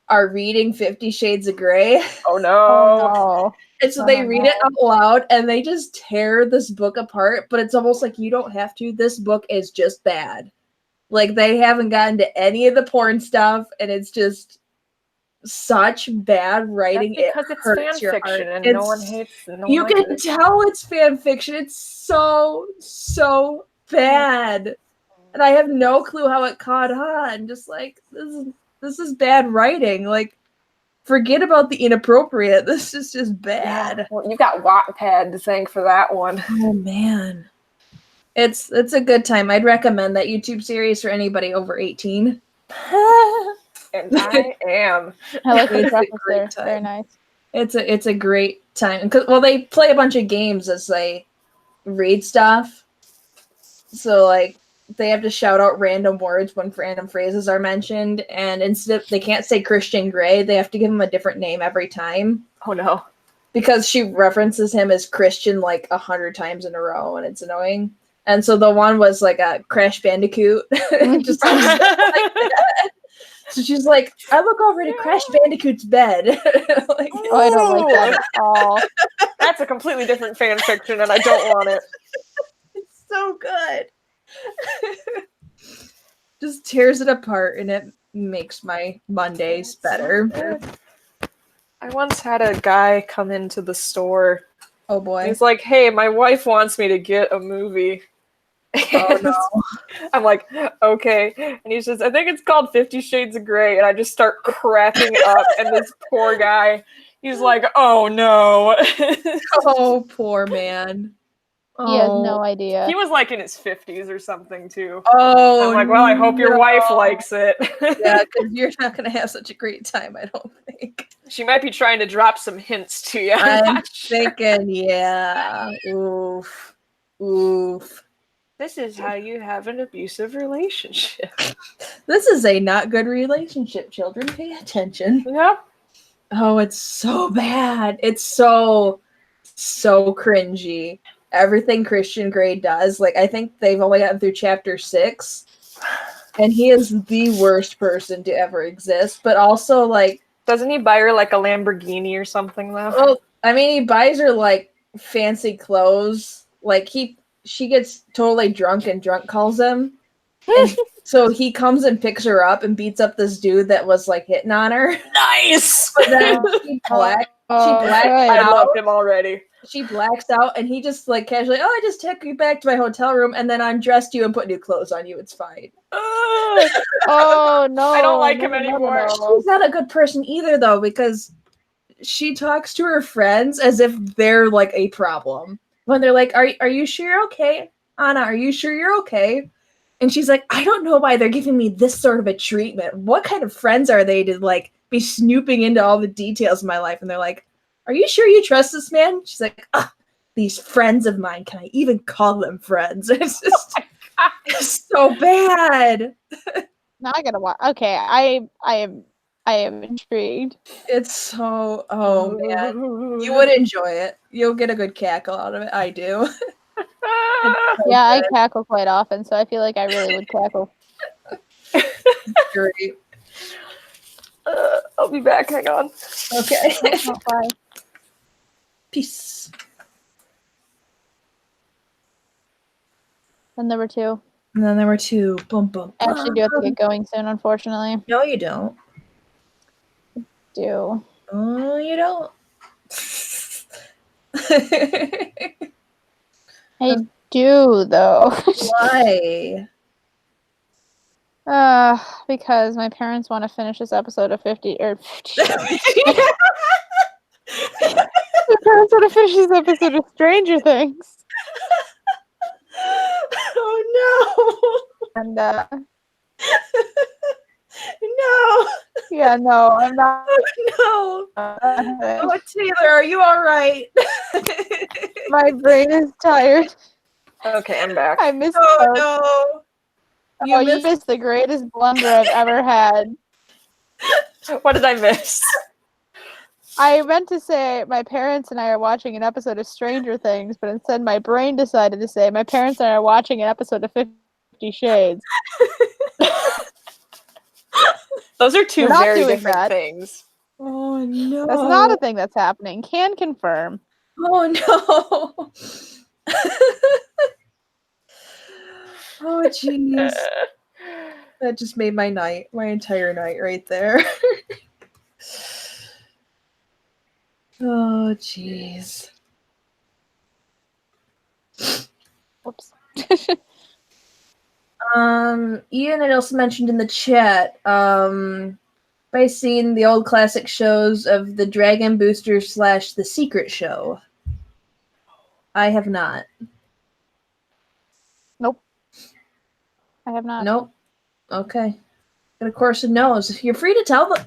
are reading 50 Shades of Grey. Oh no. Oh no. And so they read it out loud and they just tear this book apart. But it's almost like you don't have to. This book is just bad. Like they haven't gotten to any of the porn stuff and it's just such bad writing. That's because it it's hurts your fan heart. fiction and It's- no one hates it. you can tell it's fan fiction. It's so bad, and I have no clue how it caught on. Just like this is bad writing. Like, forget about the inappropriate. This is just bad. Yeah. Well, you got Wattpad to thank for that one. Oh man, it's a good time. I'd recommend that YouTube series for anybody over 18. And I am. I like the It's a graphics great there. time. Very nice. It's a great time. Well, they play a bunch of games as they read stuff. So like they have to shout out random words when random phrases are mentioned, and instead they can't say Christian Grey, they have to give him a different name every time Oh no. because she references him as Christian like 100 times in a row, and it's annoying. And so the one was like a Crash Bandicoot, just like that. So she's like, I look over to Crash Bandicoot's bed. Like, Oh, I don't like that at all. That's a completely different fan fiction and I don't want it. it's so good. Just tears it apart and it makes my Mondays better. I once had a guy come into the store Oh boy. He's like, hey, my wife wants me to get a movie. Oh no. I'm like, okay. And he says, I think it's called 50 Shades of Grey. And I just start cracking up. And this poor guy, he's like, oh no. Oh, poor man. He has Oh. no idea. He was like in his 50s or something too. Oh, I'm like, well, I hope your no. wife likes it. Yeah, because you're not going to have such a great time, I don't think. She might be trying to drop some hints to you. I'm thinking, yeah. Oof. Oof. This is how you have an abusive relationship. This is a not good relationship, children. Pay attention. Yep. Oh, it's so bad. It's so cringy. Everything Christian Grey does, like, I think they've only gotten through chapter 6, and he is the worst person to ever exist. But also, like, Doesn't he buy her like a Lamborghini or something though? well, I mean, he buys her like fancy clothes. Like she gets totally drunk and drunk calls him. And so he comes and picks her up and beats up this dude that was like hitting on her. Nice. But then she blacks I out. love him already. She blacks out, and he just like casually, I just took you back to my hotel room and then undressed you and put new clothes on you. It's fine. Oh no! I don't like him no, anymore. She's not a good person either, though, because she talks to her friends as if they're like a problem. When they're like, "Are you sure you're okay, Anna? Are you sure you're okay?" And she's like, "I don't know why they're giving me this sort of a treatment. What kind of friends are they to like be snooping into all the details of my life?" And they're like, "Are you sure you trust this man?" She's like, "These friends of mine. Can I even call them friends?" It's just it's so bad. Not gonna watch. Okay, I am intrigued. It's so, oh man, you would enjoy it. You'll get a good cackle out of it. I do. Yeah, I cackle quite often, so I feel like I really would cackle. Great. I'll be back. Hang on. Okay. Bye. Peace. And number 2. And then there were 2. Boom, boom. I actually do have to get going soon, unfortunately. No, you don't. Do. Oh, you don't. I do though. Why? Because my parents want to finish this episode of 50 or 50. My parents want to finish this episode of Stranger Things. Oh no. And No. yeah, no, I'm not. No. Oh, Taylor, are you all right? My brain is tired. Okay, I'm back. I missed Oh no. you missed the greatest blunder I've ever had. What did I miss? I meant to say my parents and I are watching an episode of Stranger Things, but instead my brain decided to say my parents and I are watching an episode of 50 Shades. Those are 2 We're not very doing different that. things. Oh no. That's not a thing that's happening. Can confirm. Oh no. Oh jeez. That just made my night, my entire night right there. Oh jeez. Whoops. Ian had also mentioned in the chat, by seeing the old classic shows of the Dragon Booster / The Secret Show. I have not. Nope. I have not. Nope. Okay. And of course it knows. You're free to tell them,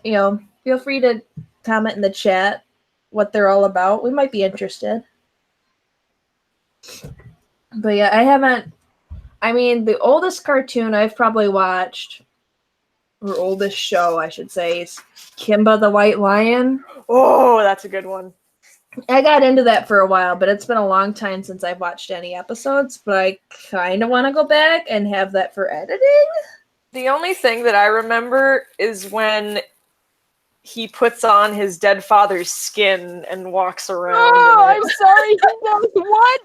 feel free to comment in the chat what they're all about. We might be interested. But yeah, I haven't. I mean, the oldest cartoon I've probably watched, or oldest show, I should say, is Kimba the White Lion. Oh, that's a good one. I got into that for a while, but it's been a long time since I've watched any episodes, but I kind of want to go back and have that for editing. The only thing that I remember is when he puts on his dead father's skin and walks around. Oh, I'm sorry. He knows what?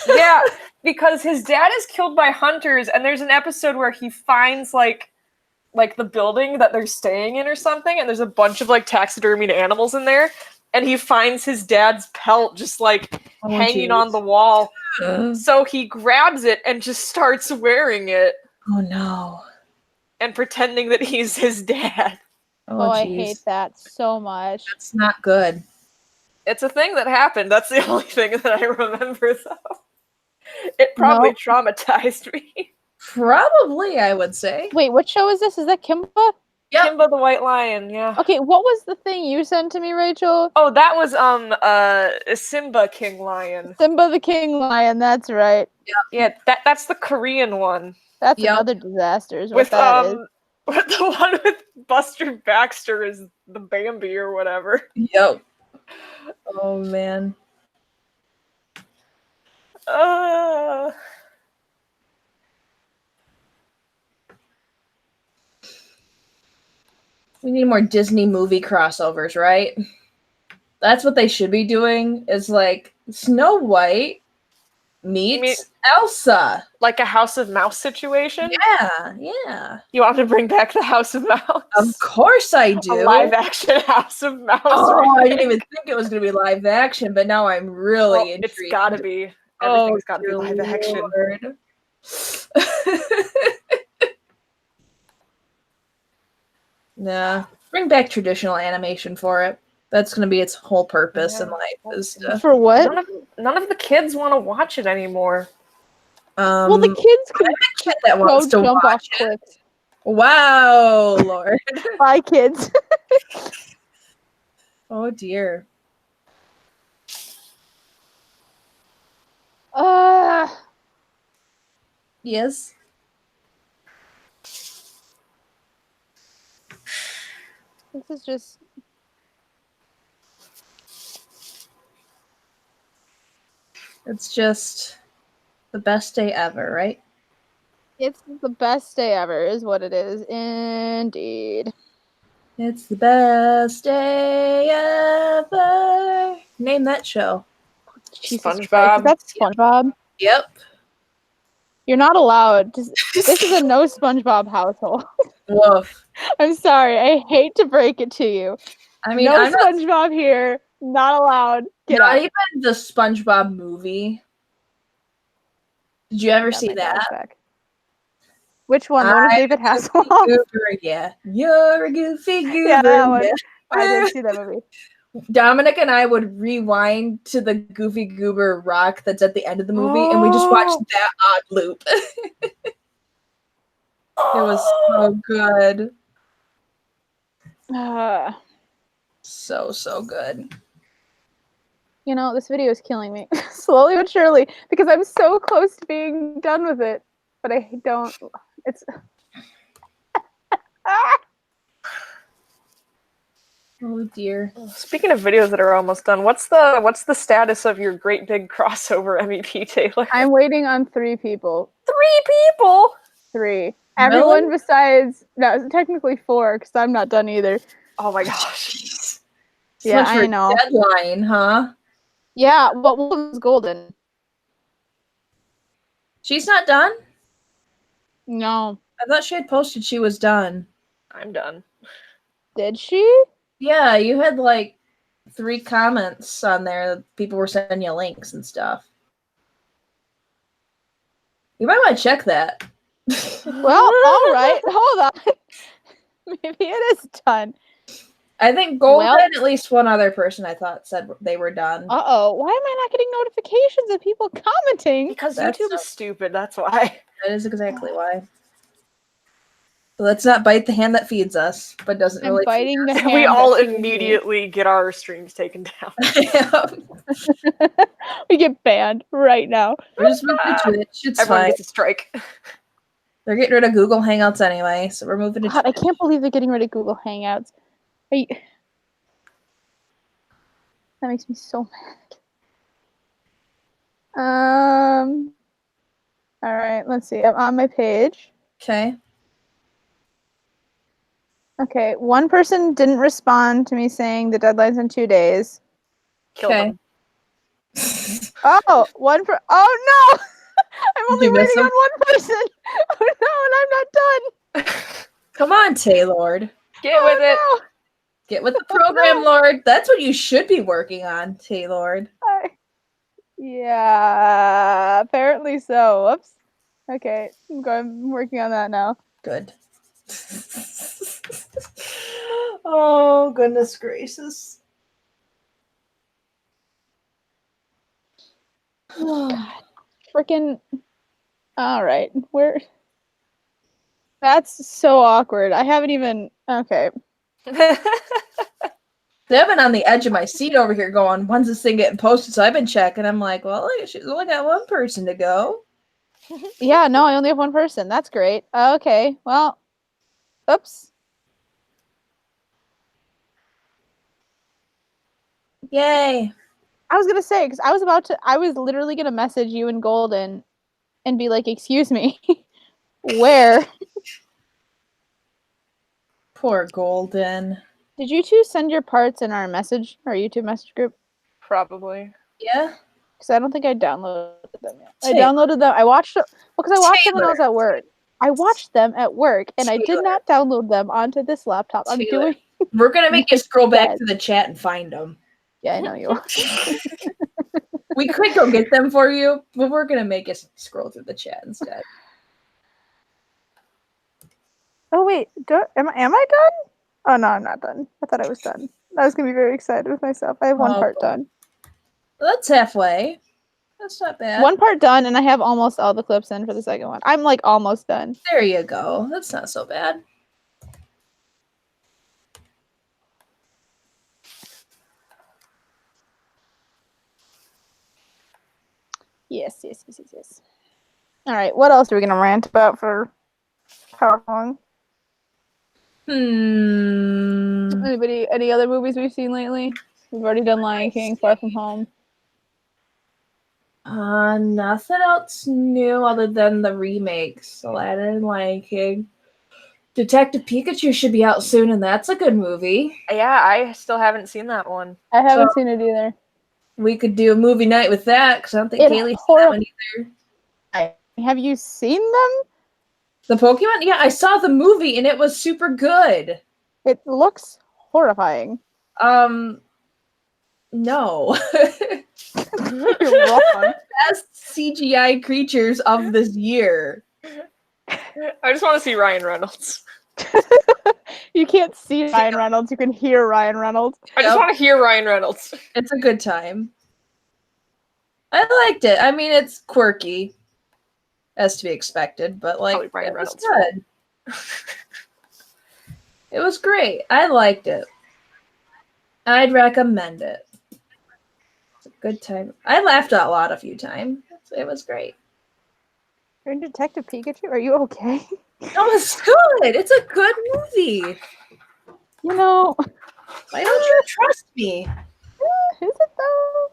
Yeah, because his dad is killed by hunters, and there's an episode where he finds like the building that they're staying in or something, and there's a bunch of like taxidermied animals in there, and he finds his dad's pelt just like hanging on the wall. So he grabs it and just starts wearing it. Oh no. And pretending that he's his dad. Oh, I hate that so much. That's not good. It's a thing that happened. That's the only thing that I remember, though. It probably traumatized me. Probably, I would say. Wait, what show is this? Is that Kimba? Yep. Kimba the White Lion, yeah. Okay, what was the thing you sent to me, Rachel? Oh, that was Simba King Lion. Simba the King Lion, that's right. Yeah, that's the Korean one. That's another disaster, is what that is. With the one with Buster Baxter is the Bambi or whatever. Yep. Oh man. We need more Disney movie crossovers, right? That's what they should be doing, is like Snow White meets Elsa. Like a House of Mouse situation? Yeah. You want to bring back the House of Mouse? Of course I do. A live action House of Mouse. Oh, I didn't even think it was going to be live action, but now I'm really intrigued. It's got to be. Everything's got to be live action. Nah. Bring back traditional animation for it. That's going to be its whole purpose in life. Is for what? None of the kids want to watch it anymore. Well, the kids can kid that wants to jump watch off cliffs. Wow, Lord. Bye, kids. Oh, dear. Yes. This is just... It's just the best day ever, right? It's the best day ever, is what it is. Indeed. It's the best day ever. Name that show. SpongeBob. That's SpongeBob. Yep. You're not allowed. This is a no SpongeBob household. Woof. I'm sorry. I hate to break it to you. I mean, no I'm SpongeBob here. Not allowed. Get not out. even the SpongeBob movie. Did you ever see that? Back. Which one? The one with David Hasselhoff? Yeah. You're a goofy goober. Yeah, that one. I did see that movie. Dominic and I would rewind to the Goofy Goober rock that's at the end of the movie, and we just watched that odd loop. It was so good. So good. You know, this video is killing me. Slowly but surely, because I'm so close to being done with it. But I don't... It's... Oh dear. Speaking of videos that are almost done, what's the status of your great big crossover, MEP Taylor? I'm waiting on 3 people. 3 people? 3. Everyone besides... No, technically 4, because I'm not done either. Oh my gosh. Yeah, I know. Deadline, huh? Yeah, but what was golden? She's not done? No. I thought she had posted she was done. I'm done. Did she? Yeah, you had like 3 comments on there. People were sending you links and stuff. You might want to check that. Well, all right. Hold on. Maybe it is done. I think Golden, at least one other person I thought said they were done. Uh-oh. Why am I not getting notifications of people commenting? Because YouTube is stupid, that's why. That is exactly why. So let's not bite the hand that feeds us, but doesn't really biting the hand we all that feeds immediately get our streams taken down. We get banned right now. We're just moving to Twitch. It's Everyone fine. gets a strike. They're getting rid of Google Hangouts anyway, so we're moving to God, Twitch. I can't believe they're getting rid of Google Hangouts. That makes me so mad. All right, let's see. I'm on my page. Okay. Okay, one person didn't respond to me saying the deadline's in 2 days. Kill them. Oh, one for. Oh no! I'm only waiting on one person. Oh no, and I'm not done. Get Come on, Taylor. with it. No. Get with the program, Lord. That's what you should be working on, Tay Lord. Yeah, apparently so. Whoops. Okay, I'm working on that now. Good. Oh, goodness gracious. Freaking. All right, That's so awkward. I haven't even. Okay. I've been on the edge of my seat over here going, when's this thing getting posted? So I've been checking. I'm like, well, she's only got one person to go. Yeah, no, I only have one person. That's great. Okay, well, oops. Yay. I was gonna say, because I was literally gonna message you and Golden and be like, excuse me, where? Poor Golden. Did you two send your parts in our YouTube message group? Probably. Yeah? Because I don't think I downloaded them yet. I Taylor. downloaded them. I watched them because I watched them when I Taylor. was at work. I watched them at work, and I did Taylor. not download them onto this laptop. I'm Taylor. doing. We're going to make you scroll back Yes. to the chat and find them. Yeah, I know you are. We could go get them for you, but we're going to make you scroll through the chat instead. Oh wait, am I done? Oh no, I'm not done. I thought I was done. I was gonna be very excited with myself. I have one part done. That's halfway. That's not bad. One part done, and I have almost all the clips in for the second one. I'm like almost done. There you go. That's not so bad. Yes. All right, what else are we gonna rant about for how long? Any other movies we've seen lately? We've already done Lion King, Far From Home. Nothing else new other than the remakes. Aladdin and Lion King. Detective Pikachu should be out soon, and that's a good movie. Yeah, I still haven't seen that one. I haven't seen it either. We could do a movie night with that, because I don't think Kaylee's seen that one either. Have you seen them? The Pokemon? Yeah, I saw the movie, and it was super good. It looks horrifying. No. You're wrong. Best CGI creatures of this year. I just want to see Ryan Reynolds. You can't see Ryan Reynolds, you can hear Ryan Reynolds. I just want to hear Ryan Reynolds. It's a good time. I liked it. I mean, it's quirky, as to be expected, but like, Ryan it was Reynolds. good. It was great. I liked it. I'd recommend it. It's a good time. I laughed out loud a few times. It was great. You're in Detective Pikachu? Are you okay? No, it's good. It's a good movie. You know, Why don't you trust me? is it though?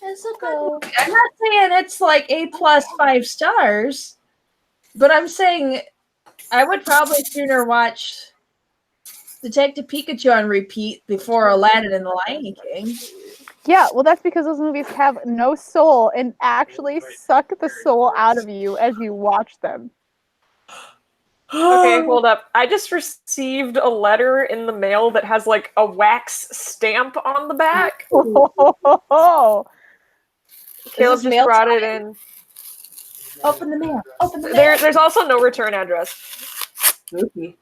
It's a good movie. I'm not saying it's like A+ 5 stars, but I'm saying I would probably sooner watch Detective Pikachu on repeat before Aladdin and the Lion King. Yeah, well, that's because those movies have no soul and actually suck the soul out of you as you watch them. Okay, hold up. I just received a letter in the mail that has like a wax stamp on the back. Oh, Caleb just brought it in. Open the mail. Open the mail. There's also no return address. Spooky.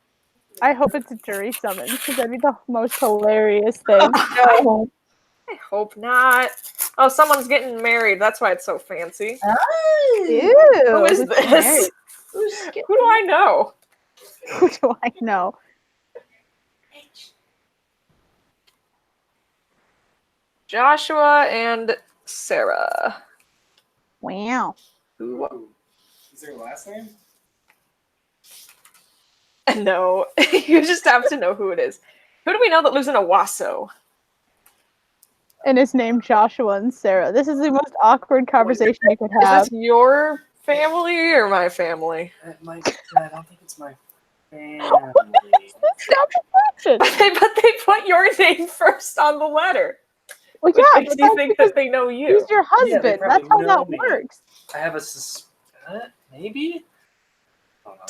I hope it's a jury summons because that'd be the most hilarious thing. No. I hope not. Oh, someone's getting married. That's why it's so fancy. Oh. Ew. Who is this? Who do I know? Who do I know? Joshua and Sarah. Wow. Who? Is there a last name? No. You just have to know who it is. Who do we know that lives in Owasso? And it's named Joshua and Sarah. This is the most awkward conversation you could have. Is this your family or my family? I don't think it's my family. Stop the question. But they put your name first on the letter. Well, Which yeah, makes but me that's think because that they know you. he's your Yeah, they husband. That's probably how know that me. works. I have a maybe? I don't know.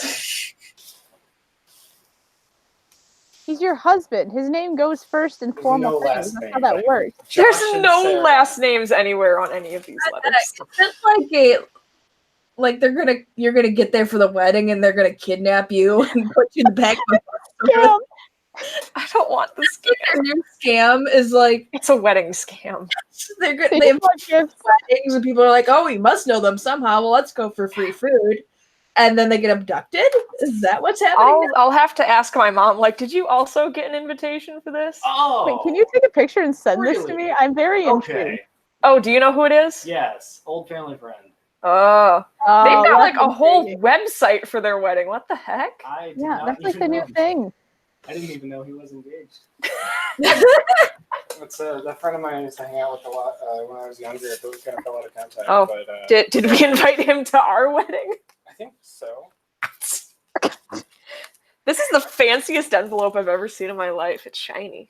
He's your husband. His name goes first in There's formal no things. last That's name, how that right? works. There's Josh and no Sarah. last names anywhere on any of these letters. It's like you're gonna get there for the wedding and they're gonna kidnap you and put you in the back of the Scam. I don't want the scam. Their new scam is like It's a wedding scam. they They have want gifts. weddings and people are like, oh, we must know them somehow. Well, let's go for free food. And then they get abducted? Is that what's happening? I'll have to ask my mom, like, did you also get an invitation for this? Oh. Wait, can you take a picture and send this to really? me? I'm very intrigued. Okay. Oh, do you know who it is? Yes. Old family friend. Oh. Oh, They've got like that's a whole intriguing. website for their wedding. What the heck? I did Yeah, not that's like even the new know. thing. I didn't even know he was engaged. It's a friend of mine I used to hang out with a lot when I was younger, but we kind of fell out of contact. Oh, but, Did we invite him to our wedding? I think so. This is the fanciest envelope I've ever seen in my life. It's shiny.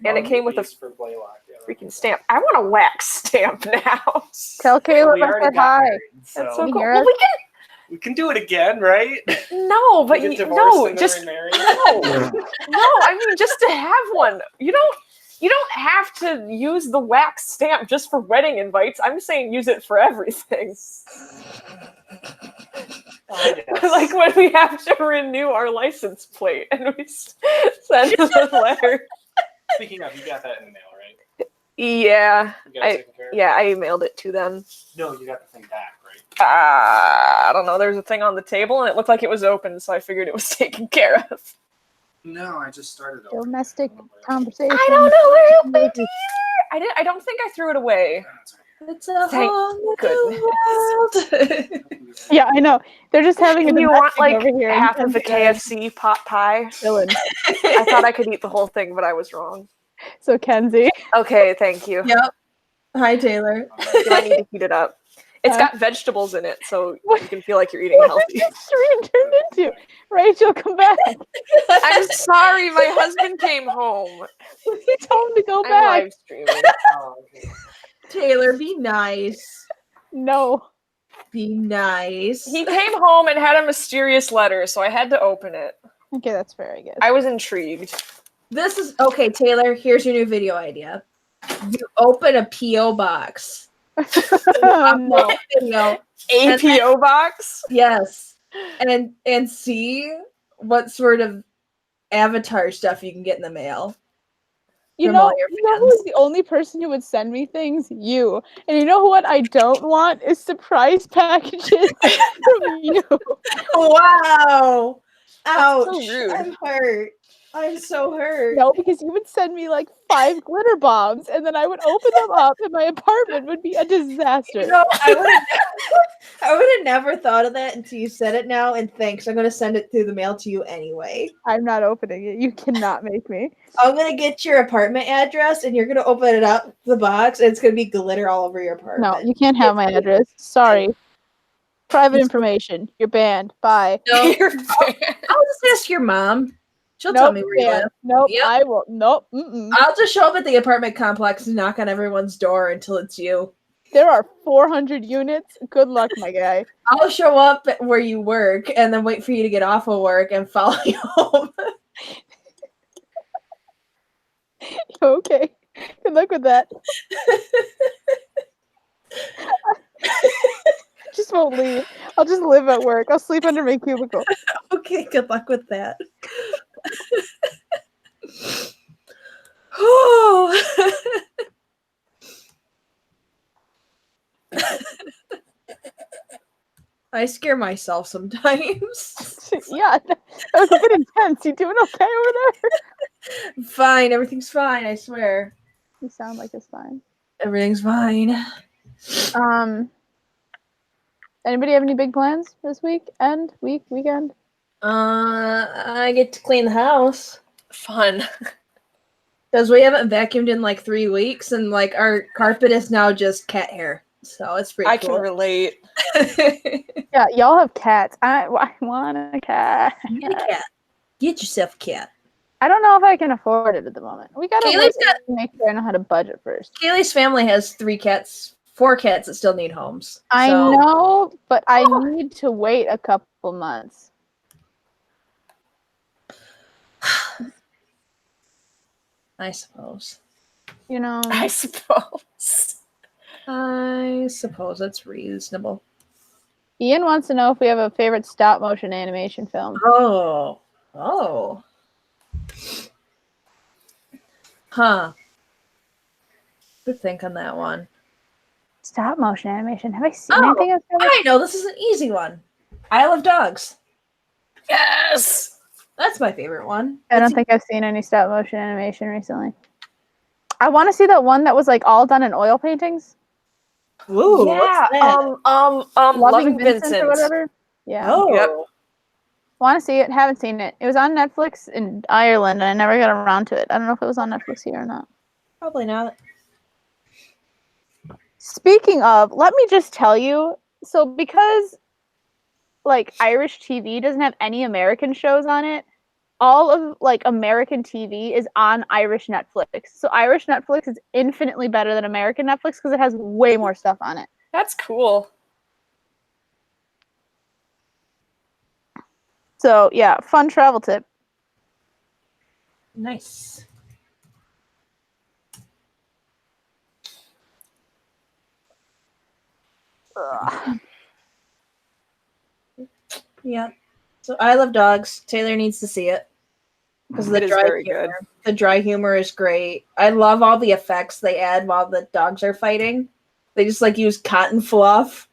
Yeah. And it came with a for Blaylock. Yeah, freaking stamp. I want a wax stamp now. Tell Caleb We I already said got hi. married, That's so so You cool. hear Well, us? we we can do it again, right? can no, but We get divorced no, and then just remarry. no. I mean just to have one. You don't have to use the wax stamp just for wedding invites. I'm saying use it for everything. Yes. Like when we have to renew our license plate and we send the letter. Speaking of, you got that in the mail, right? Yeah, You got it taken care of? yeah, I emailed it to them. No, you got the thing back, right? I don't know. There's a thing on the table and it looked like it was open, so I figured it was taken care of. No, I just started over. Domestic conversation. I don't know where it went, dear. I don't think I threw it away. It's a Thank whole goodness. new world. Yeah, I know. They're just having a You want domestic like over here. half of the KFC pot pie? Villain. I thought I could eat the whole thing, but I was wrong. So Kenzie. Okay, thank you. Yep. Hi, Taylor. Do I need to heat it up? It's got vegetables in it, so you can feel like you're eating What healthy. did this stream turn into? Rachel, come back. I'm sorry, my husband came home. You told him to go I'm back. live streaming. Oh, okay. Taylor, be nice. No. Be nice. He came home and had a mysterious letter, so I had to open it. Okay, that's very good. I was intrigued. This is okay, Taylor. Here's your new video idea. You open a PO box. No. Video, APO box? yes, and see what sort of avatar stuff you can get in the mail. You From know, all your you know fans. who's the only person who would send me things? You. And you know what I don't want is surprise packages from you. Wow! Ouch! so rude. I'm hurt. I'm so hurt. No, because you would send me like 5 glitter bombs, and then I would open them up, and my apartment would be a disaster. You know, I would have never thought of that until you said it now. And thanks. I'm gonna send it through the mail to you anyway. I'm not opening it. You cannot make me. I'm gonna get your apartment address, and you're gonna open it up, the box, and it's gonna be glitter all over your apartment. No, you can't have my address. Sorry. Private information. You're banned. Bye. No, You're I'll just ask your mom. She'll Nope, tell me where you banned. live. Nope, Yep. I will. Nope. Mm-mm. I'll just show up at the apartment complex and knock on everyone's door until it's you. There are 400 units. Good luck, my guy. I'll show up at where you work and then wait for you to get off of work and follow you home. Okay. Good luck with that. Just won't leave. I'll just live at work. I'll sleep under my cubicle. Okay, good luck with that. Oh. I scare myself sometimes. Yeah, that was a bit intense. You doing okay over there? Fine, everything's fine, I swear. You sound like it's fine. Everything's fine. Anybody have any big plans this weekend? I get to clean the house. fun. Because we haven't vacuumed in like 3 weeks, and like our carpet is now just cat hair. So it's pretty I cool. can relate. Yeah, y'all have cats. I want a cat. Get a cat. Get yourself a cat. I don't know if I can afford it at the moment. We gotta Kaylee's make sure I know how to budget first. Kaylee's family has 4 cats that still need homes. I So- know, but I need to wait a couple months. I suppose. You know, I suppose. I suppose that's reasonable. Ian wants to know if we have a favorite stop motion animation film. Oh. Oh. Huh. Good think on that one. Stop motion animation. Have I seen Oh, anything else? I know this is an easy one. I Love Dogs. Yes. That's my favorite one. I don't think I've seen any stop motion animation recently. I want to see that one that was like all done in oil paintings. Ooh, Yeah. what's that? Loving Vincent or whatever. Yeah. Oh. Yep. Want to see it? Haven't seen it. It was on Netflix in Ireland, and I never got around to it. I don't know if it was on Netflix here or not. Probably not. Speaking of, let me just tell you. So because like Irish TV doesn't have any American shows on it, all of like American TV is on Irish Netflix. So Irish Netflix is infinitely better than American Netflix because it has way more stuff on it. That's cool. So yeah, fun travel tip. Nice. Ugh. Yeah. So I Love Dogs. Taylor needs to see it. Because It is very good. The dry humor is great. I love all the effects they add while the dogs are fighting. They just like use cotton fluff.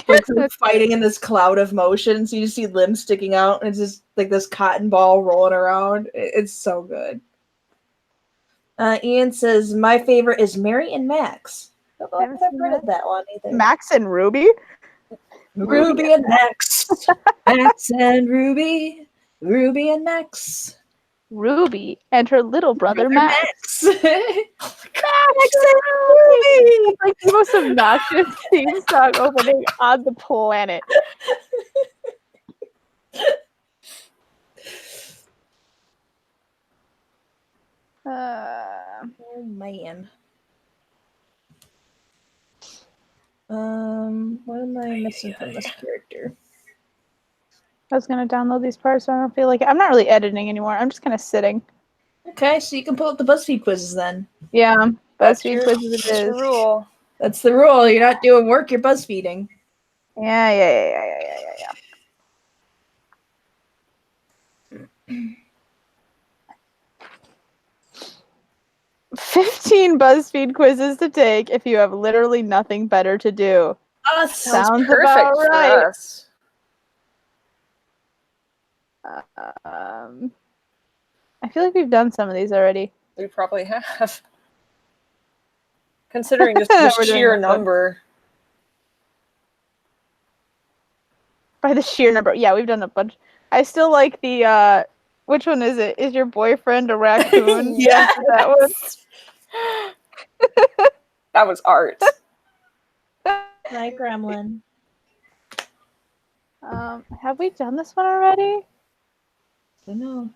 Like they're fighting in this cloud of motion. So you just see limbs sticking out and it's just like this cotton ball rolling around. It's so good. Ian says, my favorite is Mary and Max. I don't know if I've heard of that one either. Max and Ruby? Ruby and Max. Max and Ruby. Ruby and Max. Ruby and her little brother Max. Max. Max and Ruby! It's like the most obnoxious theme song opening on the planet. Oh man. What am I missing from this character? I was gonna download these parts, so I don't feel like it. I'm not really editing anymore. I'm just kind of sitting. Okay, so you can pull up the BuzzFeed quizzes then. Yeah, That's BuzzFeed your- quizzes it that's is. your rule. That's the rule. You're not doing work, you're BuzzFeeding. Yeah. 15 BuzzFeed quizzes to take if you have literally nothing better to do. Oh, Sounds Perfect about for right. us. I feel like we've done some of these already. We probably have. Considering just We're the doing sheer this one. number. By the sheer number. Yeah, we've done a bunch. I still like the, which one is it? Is your boyfriend a raccoon? Yes. That one. That was art. Hi, Gremlin. Have we done this one already? I don't know.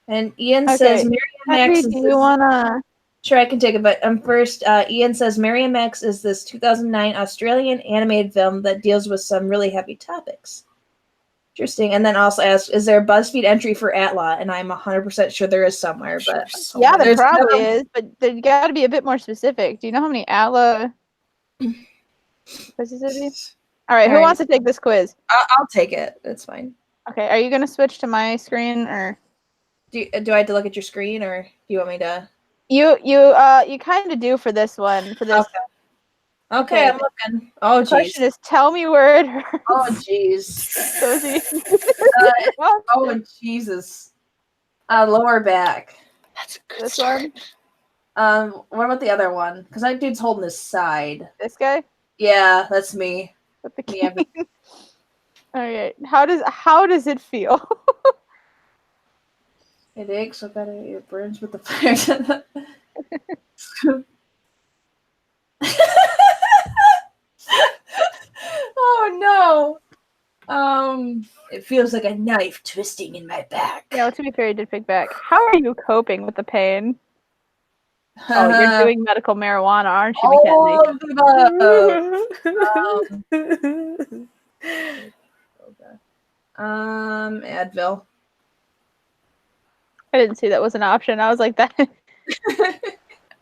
And Ian Okay. says, Mary and Henry, Max do is you wanna? Sure, I can take it, but first, Ian says, Mary and Max is this 2009 Australian animated film that deals with some really heavy topics. Interesting. And then also asks, is there a BuzzFeed entry for Atla? And I'm 100% sure there is somewhere, but Yeah, there there's probably no- is, but there got to be a bit more specific. Do you know how many Atla quizzes it is? All right, who All right. wants to take this quiz? I'll take it. It's fine. Okay, are you gonna switch to my screen or Do I have to look at your screen, or do you want me to? you kind of do for this one for this. Okay, I'm looking. Oh, The question jeez. is, tell me where it hurts. Oh, jeez. So it's easy. Oh, Jesus. Lower back. That's a good This start. one, What about the other one? Because that dude's holding his side. this guy Yeah, that's me. with the Yeah, cane. All right, how does it feel? It aches so bad it burns with the fire. Oh no! It feels like a knife twisting in my back. Yeah, well, to be fair, you did pick back. How are you coping with the pain? Oh, you're doing medical marijuana, aren't you, all Mackenzie? of the above. Advil. I didn't see that was an option. I was like, that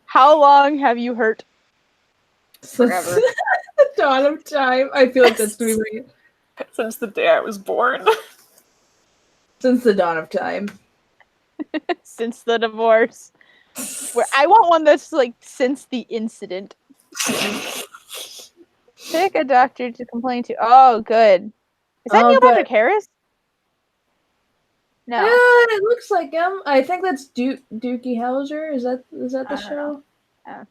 How long have you hurt? Since Forever. the dawn of time. I feel like that's gonna be Since the day I was born. since the dawn of time. Since the divorce. Where I want one that's like since the incident. Pick a doctor to complain to. Oh, good. Is that Oh, Neil good. Patrick Harris? No. Yeah, it looks like him. I think that's Dookie Howser. Is that the I don't show? I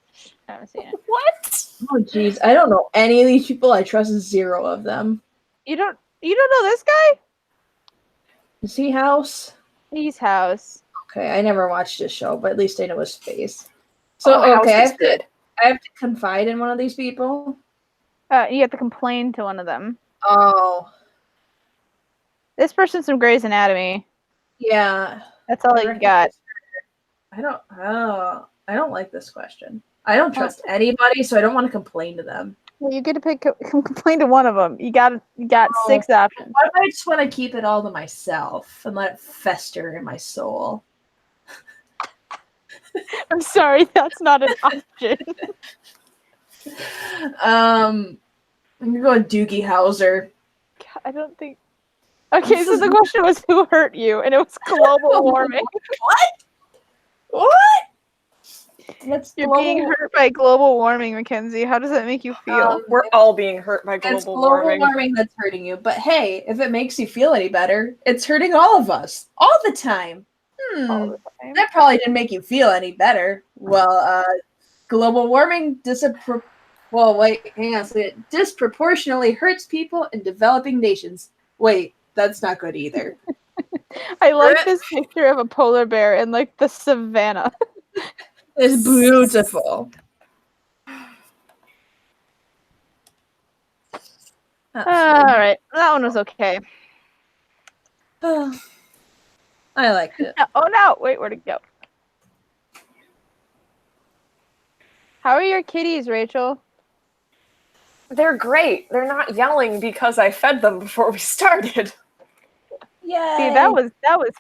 haven't seen it. What? Oh jeez, I don't know any of these people. I trust zero of them. You don't know this guy? Is he House? He's House. Okay, I never watched his show, but at least I know his face. So House okay, is good. I have to confide in one of these people. You have to complain to one of them. Oh, This person's from Grey's Anatomy. yeah. That's all I got. I don't like this question. I don't trust anybody, so I don't want to complain to them. Well, you get to complain to one of them. You got 6 options. What if I just want to keep it all to myself and let it fester in my soul? I'm sorry, that's not an option. I'm gonna go with Doogie Howser. God, I don't think. Okay, so the question was who hurt you, and it was global warming. What? That's You're being hurt by global warming, Mackenzie. How does that make you feel? We're all being hurt by It's global global warming. that's hurting you. But hey, if it makes you feel any better, it's hurting all of us all the time. All the time. That probably didn't make you feel any better. Well, global warming disproportionately hurts people in developing nations. Wait, that's not good either. I like this picture of a polar bear in like the savannah. It's beautiful. All right, that one was okay. I liked it. Oh no! Wait, where'd it go? How are your kitties, Rachel? They're great. They're not yelling because I fed them before we started. Yay! See, that was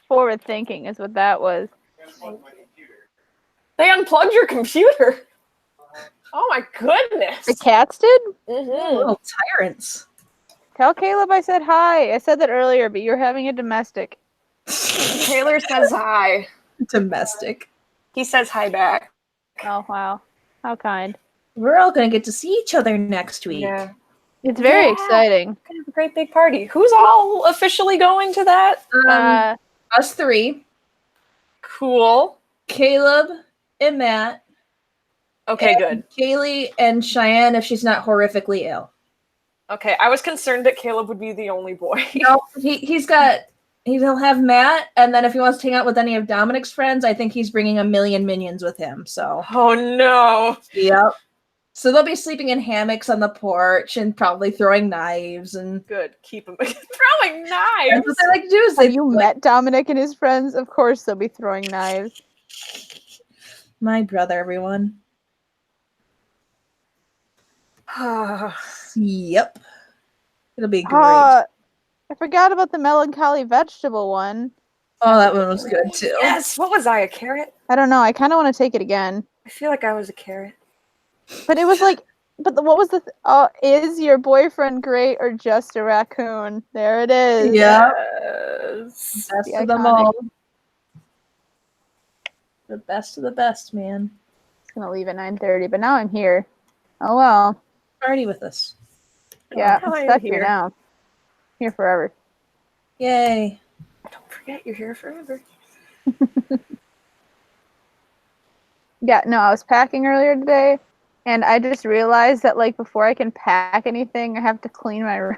forward thinking, is what that was. They unplugged your computer. Oh my goodness. The cats did? Mm-hmm. little tyrants. Tell Caleb I said hi. I said that earlier, but you're having a domestic. Taylor says hi. Domestic. He says hi back. Oh wow, how kind. We're all gonna get to see each other next week. Yeah. It's very Yeah. exciting. Gonna have a great big party. Who's all officially going to that? Us three. Cool. Caleb and Matt. Okay, and good. Kaylee and Cheyenne if she's not horrifically ill. Okay, I was concerned that Caleb would be the only boy. No, he'll have Matt, and then if he wants to hang out with any of Dominic's friends, I think he's bringing 1,000,000 minions with him. So Oh no. yep. So they'll be sleeping in hammocks on the porch and probably throwing knives and Good. Keep him throwing knives. that's what they like to do. Is Have you met Dominic and his friends? Of course they'll be throwing knives. my brother, everyone. Yep. It'll be great. I forgot about the melancholy vegetable one. Oh, that one was good too. Yes. What was I? A carrot? I don't know. I kind of want to take it again. I feel like I was a carrot. But it was like, what was the? Is your boyfriend great or just a raccoon? There it is. Yeah. Yes. Best The of them iconic. all. The best of the best, man. It's gonna leave at 9:30, but now I'm here. Oh well. Party with us. Yeah, Oh, I'm I'm stuck here. here now. Here forever. Yay. Don't forget, you're here forever. Yeah, no, I was packing earlier today, and I just realized that like before I can pack anything, I have to clean my room.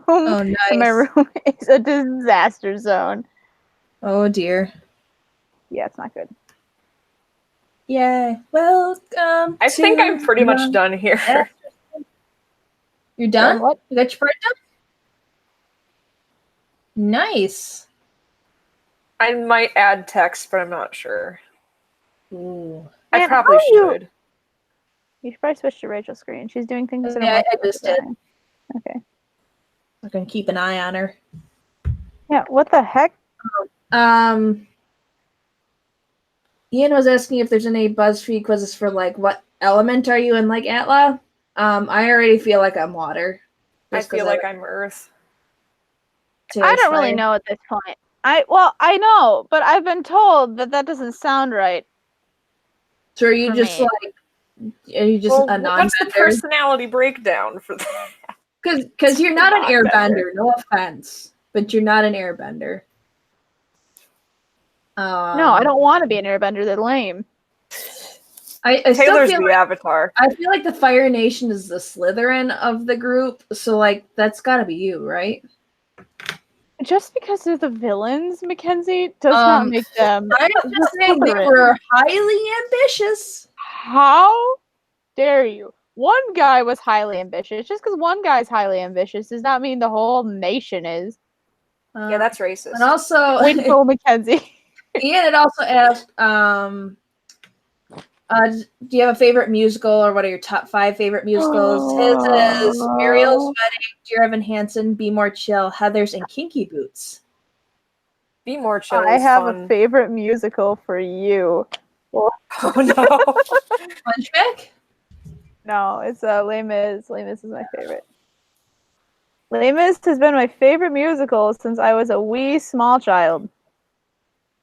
Oh, nice. And my room is a disaster zone. Oh, dear. Yeah, it's not good. Yay. Welcome. I think I'm pretty much done here. You're done? What? You got your part done? Nice. I might add text, but I'm not sure. Ooh. I Man, probably how you- should. You should probably switch to Rachel's screen. She's doing things that Yeah, are more I just did. fun. Okay. We're going to keep an eye on her. Yeah, what the heck? Ian was asking if there's any BuzzFeed quizzes for like what element are you in, like Atla? I already feel like I'm water. I just 'cause feel like I'm Earth. I don't really fire. know at this point. I know, but I've been told that that doesn't sound right. So are you for just me. like, are you just Well, a what's the non-bender? personality breakdown for that? Because you're not an Non-bender. airbender, no offense, but you're not an airbender. No, I don't want to be an airbender. They're lame. I still Taylor's feel the like, Avatar. I feel like the Fire Nation is the Slytherin of the group, so like that's got to be you, right? Just because they're the villains, Mackenzie, does not make them. I'm just saying they Slytherin. were highly ambitious. How dare you? One guy was highly ambitious. Just because one guy's highly ambitious does not mean the whole nation is. Yeah, that's racist. And also, Winfrey Mackenzie. Ian had also asked, do you have a favorite musical, or what are your top 5 favorite musicals? His is Muriel's Wedding, Dear Evan Hansen, Be More Chill, Heathers, and Kinky Boots. Be More Chill. I have fun. a favorite musical for you. Oh no. Hunchback? No, it's Les Mis. Les Mis is my favorite. Les Mis has been my favorite musical since I was a wee small child.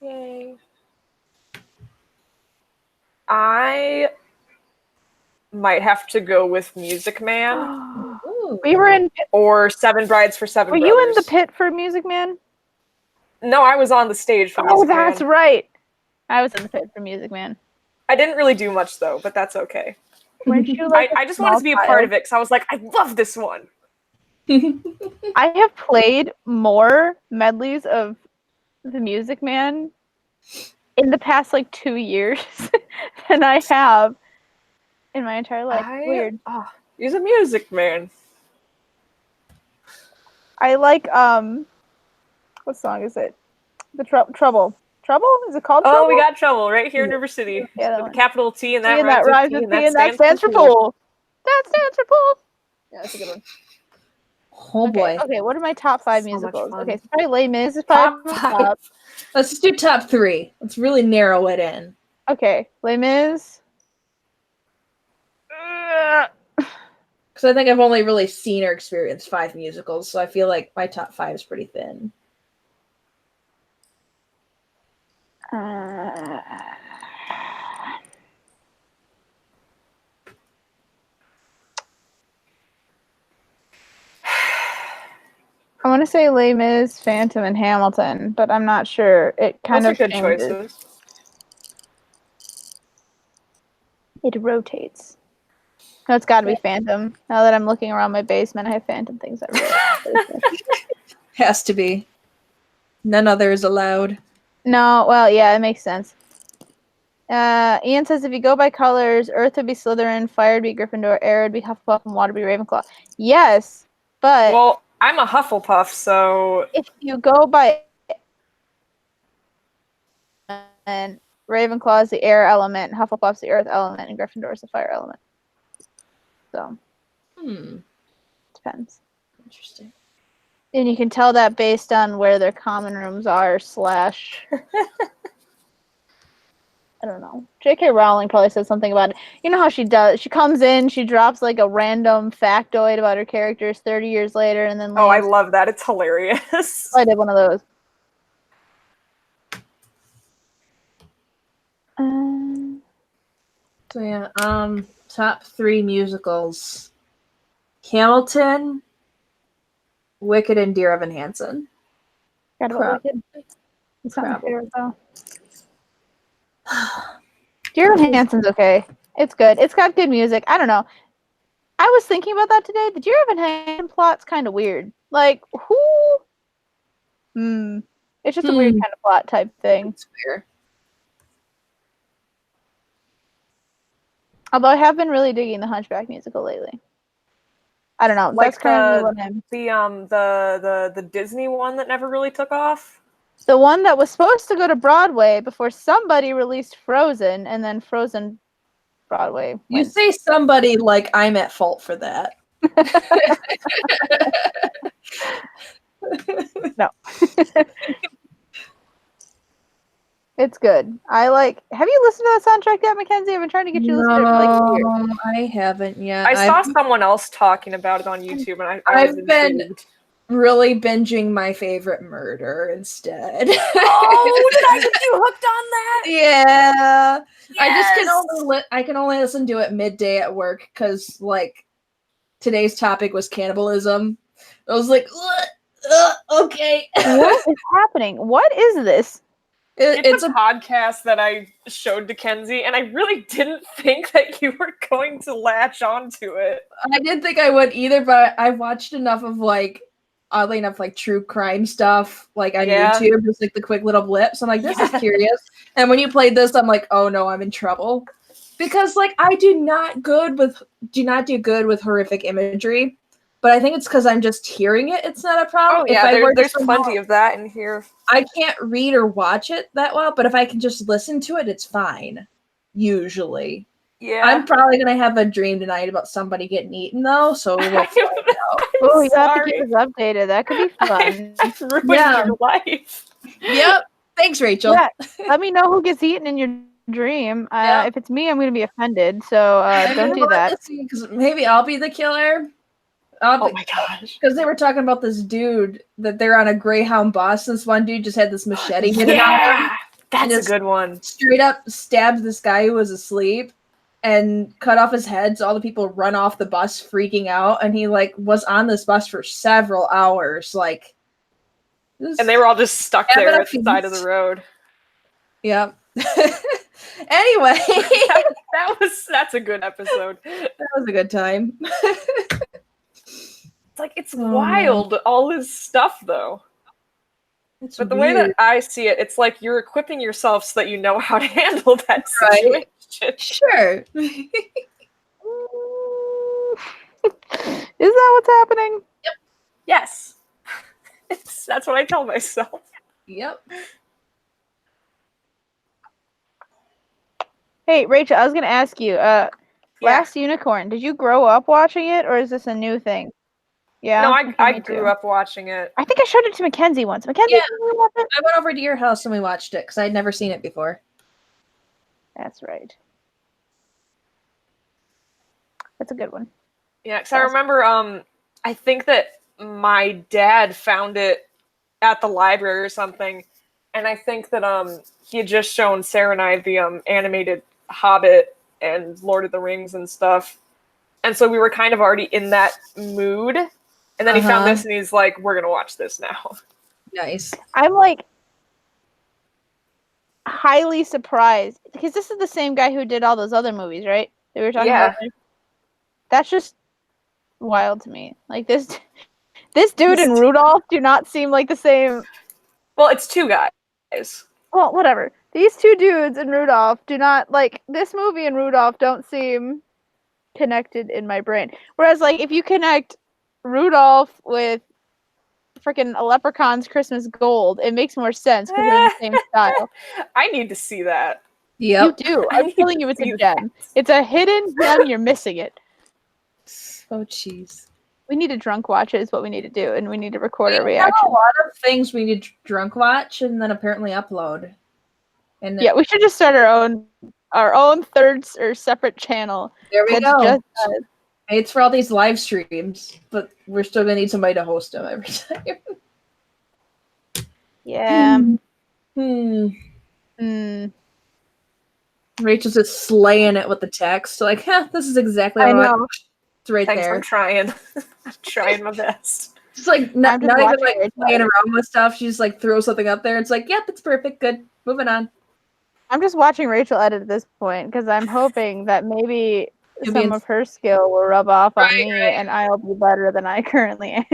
Yay. I might have to go with Music Man We were in. or Seven Brides for Seven Were Brothers. you in the pit for Music Man? No, I was on the stage for Oh, Music that's Man. right. I was in the pit for Music Man. I didn't really do much though, but that's okay. Weren't you like I just wanted to be a part of it because I was like, I love this one. I have played more medleys of the Music Man in the past like 2 years than I have in my entire life. Weird. He's a Music Man. I like what song is it? The Trouble. Trouble? Is it called Trouble? Oh, we got Trouble right here in River City. Yeah, that With one. a capital T and that T and that rhymes with P and that stands for pool. That stands for pool. Yeah, that's a good one. Oh boy. Okay, what are my top 5 So much musicals? fun. Okay, so probably Les Mis is Top probably 5. Let's just do top 3. Let's really narrow it in. Okay, Les Mis. Because I think I've only really seen or experienced 5 musicals, so I feel like my top 5 is pretty thin. I want to say Les Mis, Phantom, and Hamilton, but I'm not sure. It kind Those of are good changes. choices. It rotates. No, it's got to be Phantom. Now that I'm looking around my basement, I have Phantom things everywhere. Has to be. None other is allowed. No, well, yeah, it makes sense. Ian says if you go by colors, Earth would be Slytherin, Fire would be Gryffindor, Air would be Hufflepuff, and Water would be Ravenclaw. Yes, but Well, I'm a Hufflepuff, so if you go by and Ravenclaw is the air element, Hufflepuff's the earth element, and Gryffindor is the fire element. So depends. Interesting. And you can tell that based on where their common rooms are / I don't know. J.K. Rowling probably said something about it. You know how she does? She comes in, she drops like a random factoid about her characters 30 years later, and then oh, I leaves. love that. It's hilarious. I did one of those. So yeah, top 3 musicals: Hamilton, Wicked, and Dear Evan Hansen. Forgot about Wicked. It's not my Crap. favorite though. Dear Evan Hansen's okay. It's good. It's got good music. I don't know. I was thinking about that today. The Dear Evan Hansen plot's kind of weird. Like, who? It's just a weird kind of plot type thing. It's weird. Although I have been really digging the Hunchback musical lately. I don't know. Like That's currently what I'm. the Disney one that never really took off. The one that was supposed to go to Broadway before somebody released Frozen, and then Frozen Broadway. You say somebody like I'm at fault for that. No. It's good. Have you listened to that soundtrack yet, Mackenzie? I've been trying to get you to listen to it for like years. No, I haven't yet. I saw someone else talking about it on YouTube, and I was I've been intrigued. really binging My Favorite Murder instead. Oh, did I get you hooked on that? Yeah. Yes! I can only listen to it midday at work because like today's topic was cannibalism. I was like, okay. What is happening? What is this? It's a podcast that I showed to Kenzie, and I really didn't think that you were going to latch onto it. I didn't think I would either, but I watched enough of like, oddly enough, like true crime stuff, like on YouTube, just like the quick little blips. I'm like, this is curious. And when you played this, I'm like, oh no, I'm in trouble, because like I do not do good with horrific imagery. But I think it's because I'm just hearing it. It's not a problem. Oh yeah, there's plenty of that in here. I can't read or watch it that well, but if I can just listen to it, it's fine. Usually. Yeah. I'm probably going to have a dream tonight about somebody getting eaten, though, so we'll find out. Oh, you have to keep us updated. That could be fun. I've ruined your life. Yep. Thanks, Rachel. Yeah. Let me know who gets eaten in your dream. If it's me, I'm going to be offended, so don't do that. Because maybe I'll be the killer. Oh my gosh. Because they were talking about this dude that they're on a Greyhound bus. This one dude just had this machete hidden on him. That's a good one. Straight up stabbed this guy who was asleep and cut off his head, so all the people run off the bus freaking out, and he like was on this bus for several hours. Like, and they were all just stuck there at the side of the road. Yep. Anyway. That's a good episode. That was a good time. It's wild, all this stuff, though. But the way that I see it, it's like you're equipping yourself so that you know how to handle that situation. Right. Sure. Is that what's happening? Yep. Yes. That's what I tell myself. Yep. Hey, Rachel, I was going to ask you, Last Unicorn, did you grow up watching it, or is this a new thing? Yeah. No, I grew up watching it. I think I showed it to Mackenzie once. Mackenzie, yeah, I went over to your house and we watched it because I'd never seen it before. That's right. That's a good one. Yeah, because I remember, I think that my dad found it at the library or something, and I think that he had just shown Sarah and I the animated Hobbit and Lord of the Rings and stuff, and so we were kind of already in that mood. And then he found this, and he's like, "We're gonna watch this now." Nice. I'm like highly surprised because this is the same guy who did all those other movies, right? That we were talking about. That's just wild to me. Like this dude and Rudolph do not seem like the same. Well, it's two guys. Well, whatever. These two dudes and Rudolph do not like this movie and Rudolph don't seem connected in my brain. Whereas, like, if you connect Rudolph with freaking a Leprechaun's Christmas Gold, it makes more sense because they're in the same style. I need to see that. Yep. You do. I'm telling you, it's a gem. It's a hidden gem. You're missing it. Oh, jeez. We need to drunk watch it is what we need to do, and we need to record a reaction. Have a lot of things we need to drunk watch and then apparently upload. And yeah, we should just start our own third or separate channel. There we go. It's for all these live streams, but we're still gonna need somebody to host them every time. Yeah. Rachel's just slaying it with the text. Like, this is exactly what I know. It's right there. I'm trying. I'm trying my best. It's like not even like playing around with stuff. She just like throws something up there. It's like, yep, it's perfect. Good. Moving on. I'm just watching Rachel edit at this point because I'm hoping that maybe some of her skill will rub off on me and I'll be better than I currently am.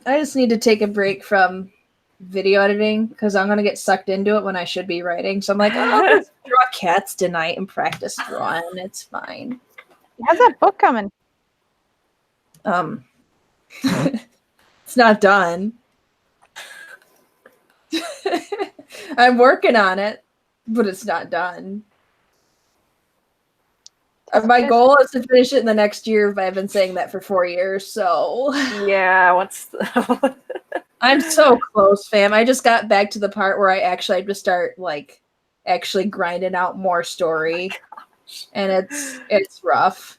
I just need to take a break from video editing because I'm going to get sucked into it when I should be writing. So I'm like, I'll just draw cats tonight and practice drawing. It's fine. How's that book coming? It's not done. I'm working on it, but it's not done. My goal is to finish it in the next year, but I've been saying that for 4 years, so... Yeah, what's the... I'm so close, fam. I just got back to the part where I actually have to start like actually grinding out more story, and it's rough.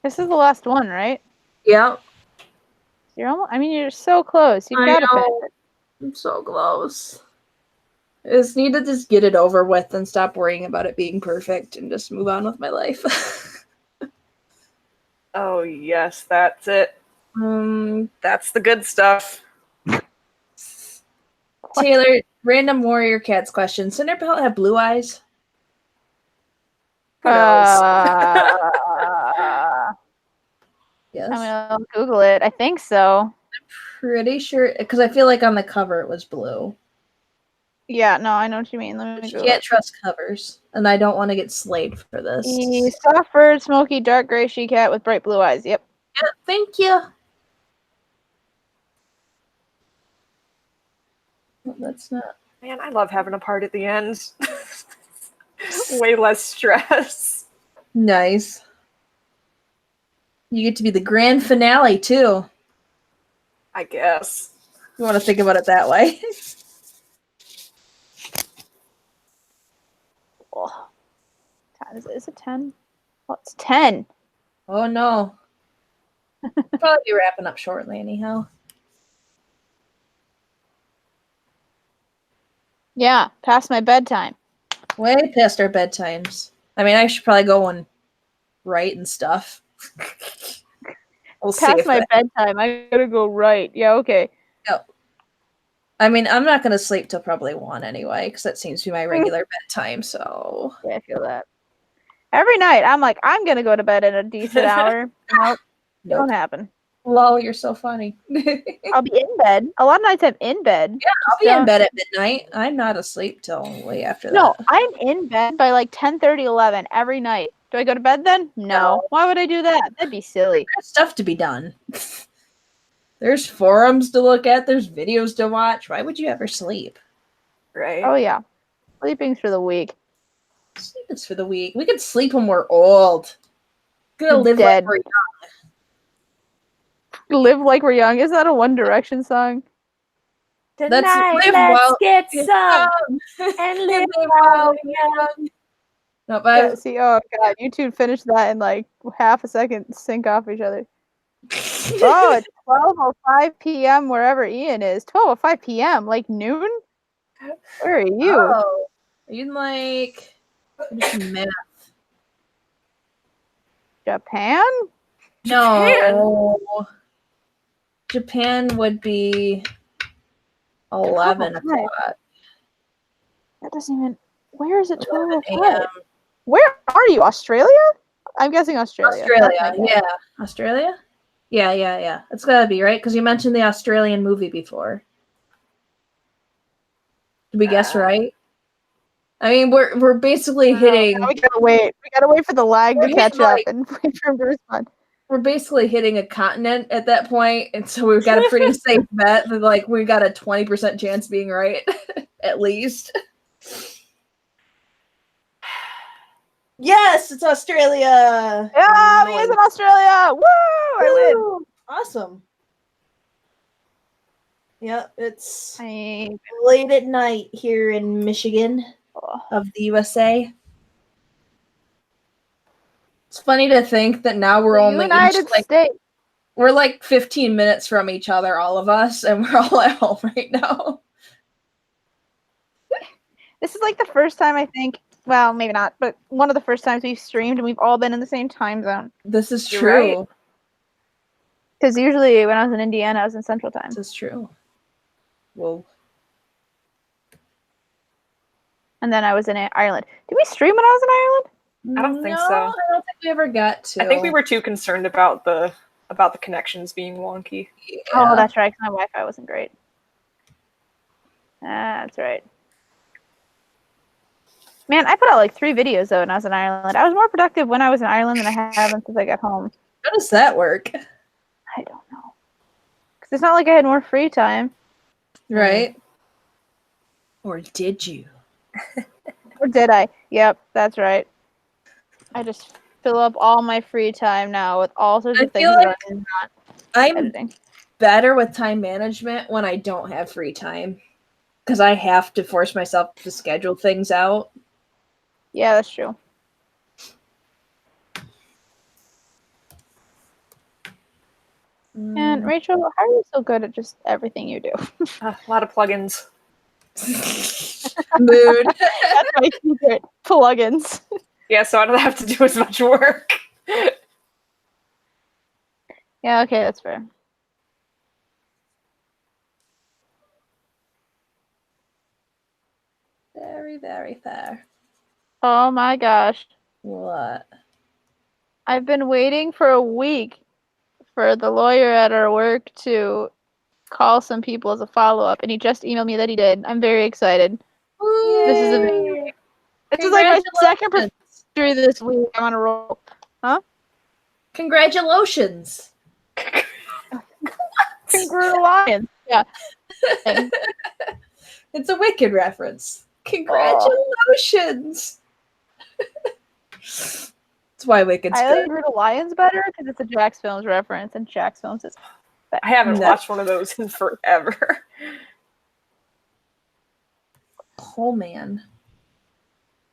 This is the last one, right? Yep, You're almost. I mean, you're so close. You've I got to finish know. it. I'm so close. I just need to just get it over with and stop worrying about it being perfect and just move on with my life. Oh yes, that's it. That's the good stuff. Taylor, random warrior cats question. Cinderbelt have blue eyes? Who knows? Yes. I'm gonna Google it. I think so. Pretty sure, because I feel like on the cover it was blue. Yeah, no, I know what you mean. Let me You Google can't it. trust covers, and I don't want to get slayed for this. Soft bird, smoky, dark gray she cat with bright blue eyes. Yep. Yeah, thank you. Well, that's not. Man, I love having a part at the end. Way less stress. Nice. You get to be the grand finale, too. I guess. You want to think about it that way. Oh. Is it 10? Well, it's 10. Oh, no. Probably be wrapping up shortly, anyhow. Yeah, past my bedtime. Way past our bedtimes. I mean, I should probably go and write and stuff. We'll see Past if my that... bedtime. I gotta go right. Yeah, okay. I mean, I'm not going to sleep till probably 1 anyway, because that seems to be my regular bedtime, so... Yeah, I feel that. Every night, I'm like, I'm gonna go to bed at a decent hour. Nope. Don't happen. Lol, you're so funny. I'll be in bed. A lot of nights I'm in bed. Yeah, I'll be in bed at midnight. I'm not asleep till way after that. No, I'm in bed by like 10:30, 11 every night. Do I go to bed then? No. Why would I do that? That'd be silly. There's stuff to be done. There's forums to look at. There's videos to watch. Why would you ever sleep? Right? Oh yeah. Sleeping's for the weak. Sleep is for the weak. We could sleep when we're old. Gonna live Dead. like we're Live like we're young. Is that a One Direction song? Let's live let's while get we're some young. and Live live while while we're young. young. No, but Yeah, see, oh god, you two finished that in like half a second, sync off each other. Oh, it's 12:05 p.m. wherever Ian is. 12:05 p.m. Like noon? Where are you? Oh, are you in like math? Japan? No. Japan would be 11 o'clock. That doesn't even. Where is it? 11 12:05. a.m. Where are you? Australia? I'm guessing Australia. Australia, yeah. Australia? Yeah. It's gotta be, right? Because you mentioned the Australian movie before. Did we guess right? I mean, we're basically hitting. We gotta wait. We gotta wait for the lag to We're catch hitting, up like- and wait for him to respond. We're basically hitting a continent at that point, and so we've got a pretty safe bet that like we got a 20% chance being right, at least. Yes, it's Australia. Yeah, he is in Australia. Woo! I win. Woo! Awesome. Yeah, it's I- late at night here in Michigan of the USA. It's funny to think that now we're The only United each, like, States. we're like 15 minutes from each other, all of us, and we're all at home right now. This is like the first time I think. Well, maybe not, but one of the first times we've streamed and we've all been in the same time zone. This is You're true. right. Because usually when I was in Indiana, I was in Central Time. This is true. Whoa. And then I was in Ireland. Did we stream when I was in Ireland? I don't think No, so. I don't think we ever got to. I think we were too concerned about the connections being wonky. Yeah. Oh, that's right. 'Cause my Wi-Fi wasn't great. That's right. Man, I put out like 3 videos though when I was in Ireland. I was more productive when I was in Ireland than I have since I got home. How does that work? I don't know. Because it's not like I had more free time. Right? Or did you? Or did I? Yep, that's right. I just fill up all my free time now with all sorts I of things feel that like I'm not I'm editing. better with time management when I don't have free time. Because I have to force myself to schedule things out. Yeah, that's true. And Rachel, how are you so good at just everything you do? A lot of plugins. Mood. That's my secret. Plugins. Yeah, so I don't have to do as much work. Yeah, okay, that's fair. Very, very fair. Oh my gosh. What? I've been waiting for a week for the lawyer at our work to call some people as a follow-up, and he just emailed me that he did. I'm very excited. This is amazing. This is like my second procedure this week. I'm on a roll. Huh? Congratulations. Congratulations. Yeah. It's a Wicked reference. Congratulations. That's why Wicked's I good. like Brutal Lions better because it's a Jax Films reference, and Jax Films is I haven't No. watched one of those in forever. Oh man.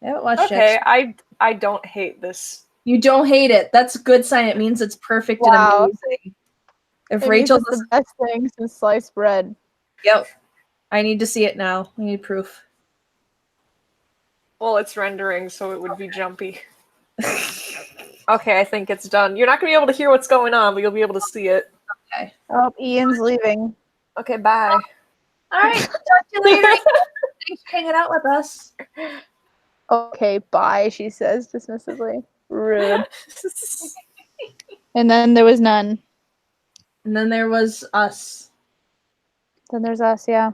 I haven't watched Okay, Jackson. I don't hate this. You don't hate it. That's a good sign. It means it's perfect Wow. and amazing. If it Rachel means it's the best thing since sliced bread. Yep. I need to see it now. I need proof. Well, it's rendering, so it would be jumpy. Okay, I think it's done. You're not going to be able to hear what's going on, but you'll be able to see it. Okay. Oh, Ian's leaving. Okay, bye. All right. Talk to you later. Thanks for hanging out with us. Okay, bye, she says dismissively. Rude. And then there was none. And then there was us. Then there's us, yeah.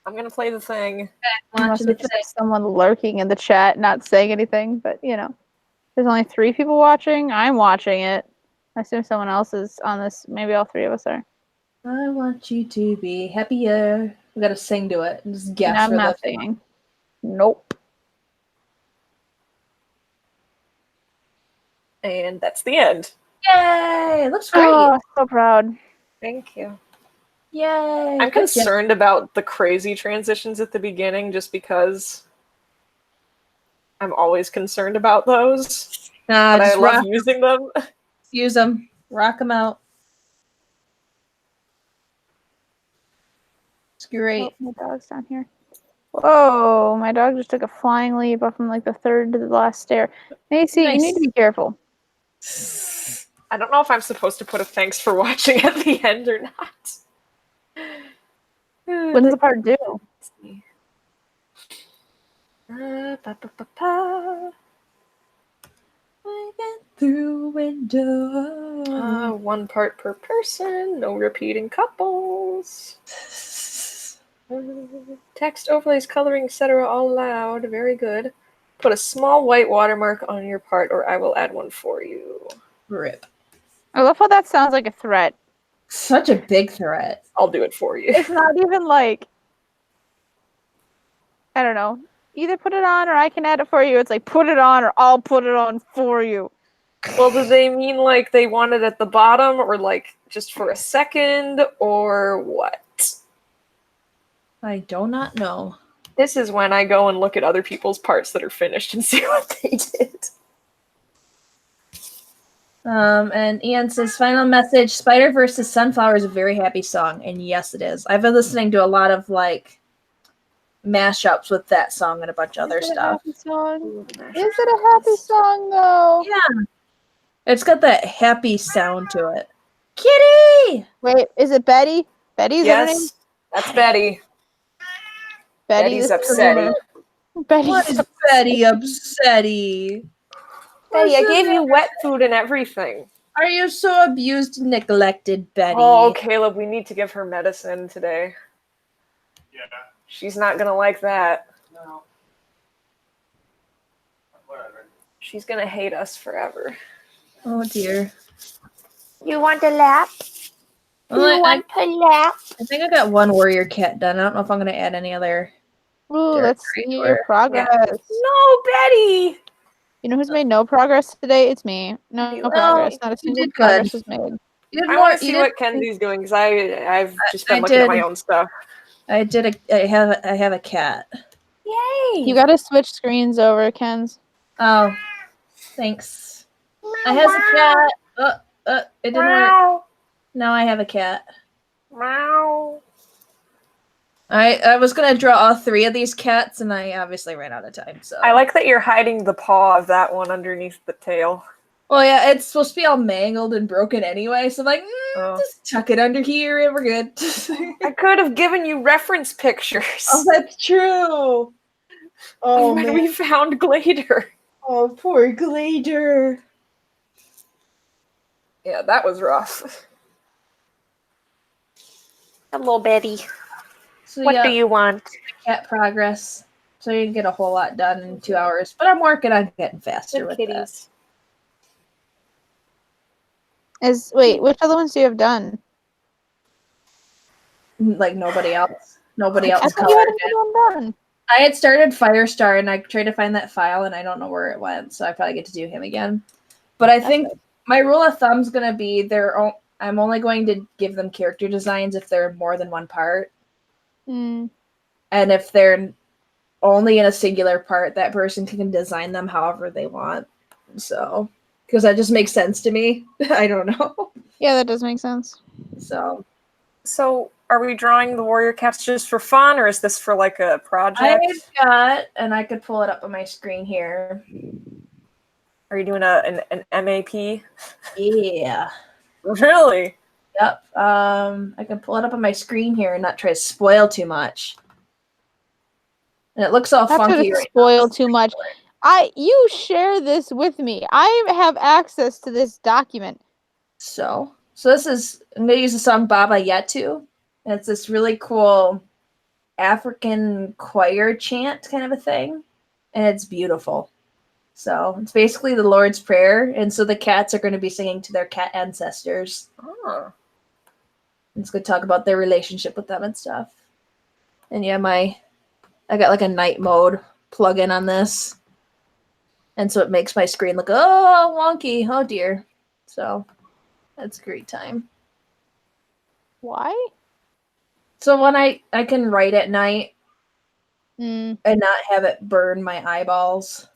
I'm going to play the thing. Unless Watching the it's just someone lurking in the chat, not saying anything, but you know. There's only 3 people watching. I'm watching it. I assume someone else is on this. Maybe all 3 of us are. I want you to be happier. We gotta sing to it and just guess. And I'm for not the singing. Nope. And that's the end. Yay! It looks great. Oh, so proud. Thank you. Yay! I'm Good job. concerned about the crazy transitions at the beginning just because I'm always concerned about those. Nah, But I just love using them. use them. Rock them out. It's great. Oh, my dog's down here. Whoa, my dog just took a flying leap up from like the 3rd to the last stair. Macy, Nice. you need to be careful. I don't know if I'm supposed to put a thanks for watching at the end or not. When's the part due? I get through window. 1 part per person, no repeating couples. Text overlays, coloring, etc. all allowed. Very good. Put a small white watermark on your part or I will add one for you. Rip. I love how that sounds like a threat. Such a big threat. I'll do it for you. It's not even like, I don't know, either put it on or I can add it for you. It's like, put it on or I'll put it on for you. Well, do they mean like they want it at the bottom or like just for a second or what? I do not know. This is when I go and look at other people's parts that are finished and see what they did. And Ian says, final message, Spider versus Sunflower is a very happy song. And yes, it is. I've been listening to a lot of like mashups with that song and a bunch of other stuff. Is it a happy song though? Yeah. It's got that happy sound to it. Kitty! Wait, is it Betty? Betty's her name? Yes, that's Betty. Betty's Betty's upsetty. What is Betty upsetty? Betty, I gave you wet food and everything. Are you so abused and neglected, Betty? Oh, Caleb, we need to give her medicine today. Yeah. She's not gonna like that. No. Whatever. She's gonna hate us forever. Oh dear. You want a lap? Well, You want a lap? I think I got one warrior cat done. I don't know if I'm going to add any other. Ooh, They're let's great see for your it. progress. No, Betty! You know who's made no progress today? It's me. No Well, progress. Not a you single did progress good. was made. You did I more. want to You see did, what Kenzie's doing because I've just been I looking at did. my own stuff. I have a cat. Yay! You gotta switch screens over, Ken's. Oh, thanks. I has a cat. It didn't work. Meow. Now I have a cat. Meow. I was gonna draw all 3 of these cats, and I obviously ran out of time. So I like that you're hiding the paw of that one underneath the tail. Well, yeah, it's supposed to be all mangled and broken anyway, so I'm like, Oh. just tuck it under here and we're good. I could have given you reference pictures. Oh, that's true. Oh, when man. we found Glader. Oh, poor Glader. Yeah, that was rough. Hello, Betty. So, What yeah, do you want? cat progress. So you can get a whole lot done in 2 hours, but I'm working on getting faster with kitties. Wait, which other ones do you have done? that. Like nobody else. Nobody I else thought you had colored it. another one done. I had started Firestar and I tried to find that file and I don't know where it went, so I probably get to do him again. But I think my rule of thumb is going to be I'm only going to give them character designs if they're more than one part. Mm. And if they're only in a singular part, that person can design them however they want. So, because that just makes sense to me. I don't know. Yeah, that does make sense. So, are we drawing the warrior cats just for fun, or is this for like a project? I've got, and I could pull it up on my screen here. Are you doing an MAP? Yeah. Really? Yep. I can pull it up on my screen here and not try to spoil too much. And it looks all Not funky to right spoil now. too much. You share this with me. I have access to this document. So this is, I'm going to use the song Baba Yetu. And it's this really cool African choir chant kind of a thing. And it's beautiful. So it's basically the Lord's Prayer. And so the cats are going to be singing to their cat ancestors. Oh. It's going to talk about their relationship with them and stuff. And yeah, I got like a night mode plug-in on this. And so it makes my screen look, oh, wonky. Oh, dear. So that's a great time. Why? So when I can write at night Mm. and not have it burn my eyeballs.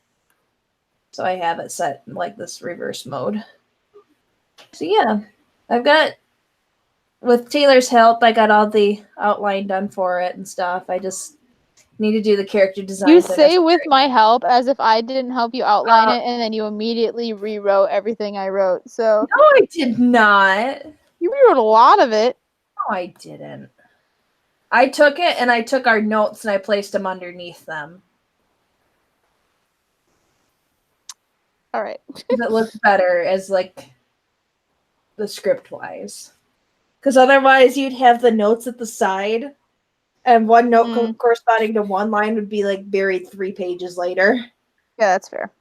So I have it set in like this reverse mode. So yeah, with Taylor's help, I got all the outline done for it and stuff. I just need to do the character design. You say with my help as if I didn't help you outline it, and then you immediately rewrote everything I wrote. So No, I did not. you rewrote a lot of it. No, I didn't. I took it and I took our notes and I placed them underneath them. All right. It looks better as like the script wise. Because otherwise you'd have the notes at the side and one note corresponding to one line would be like buried 3 pages later. Yeah, that's fair.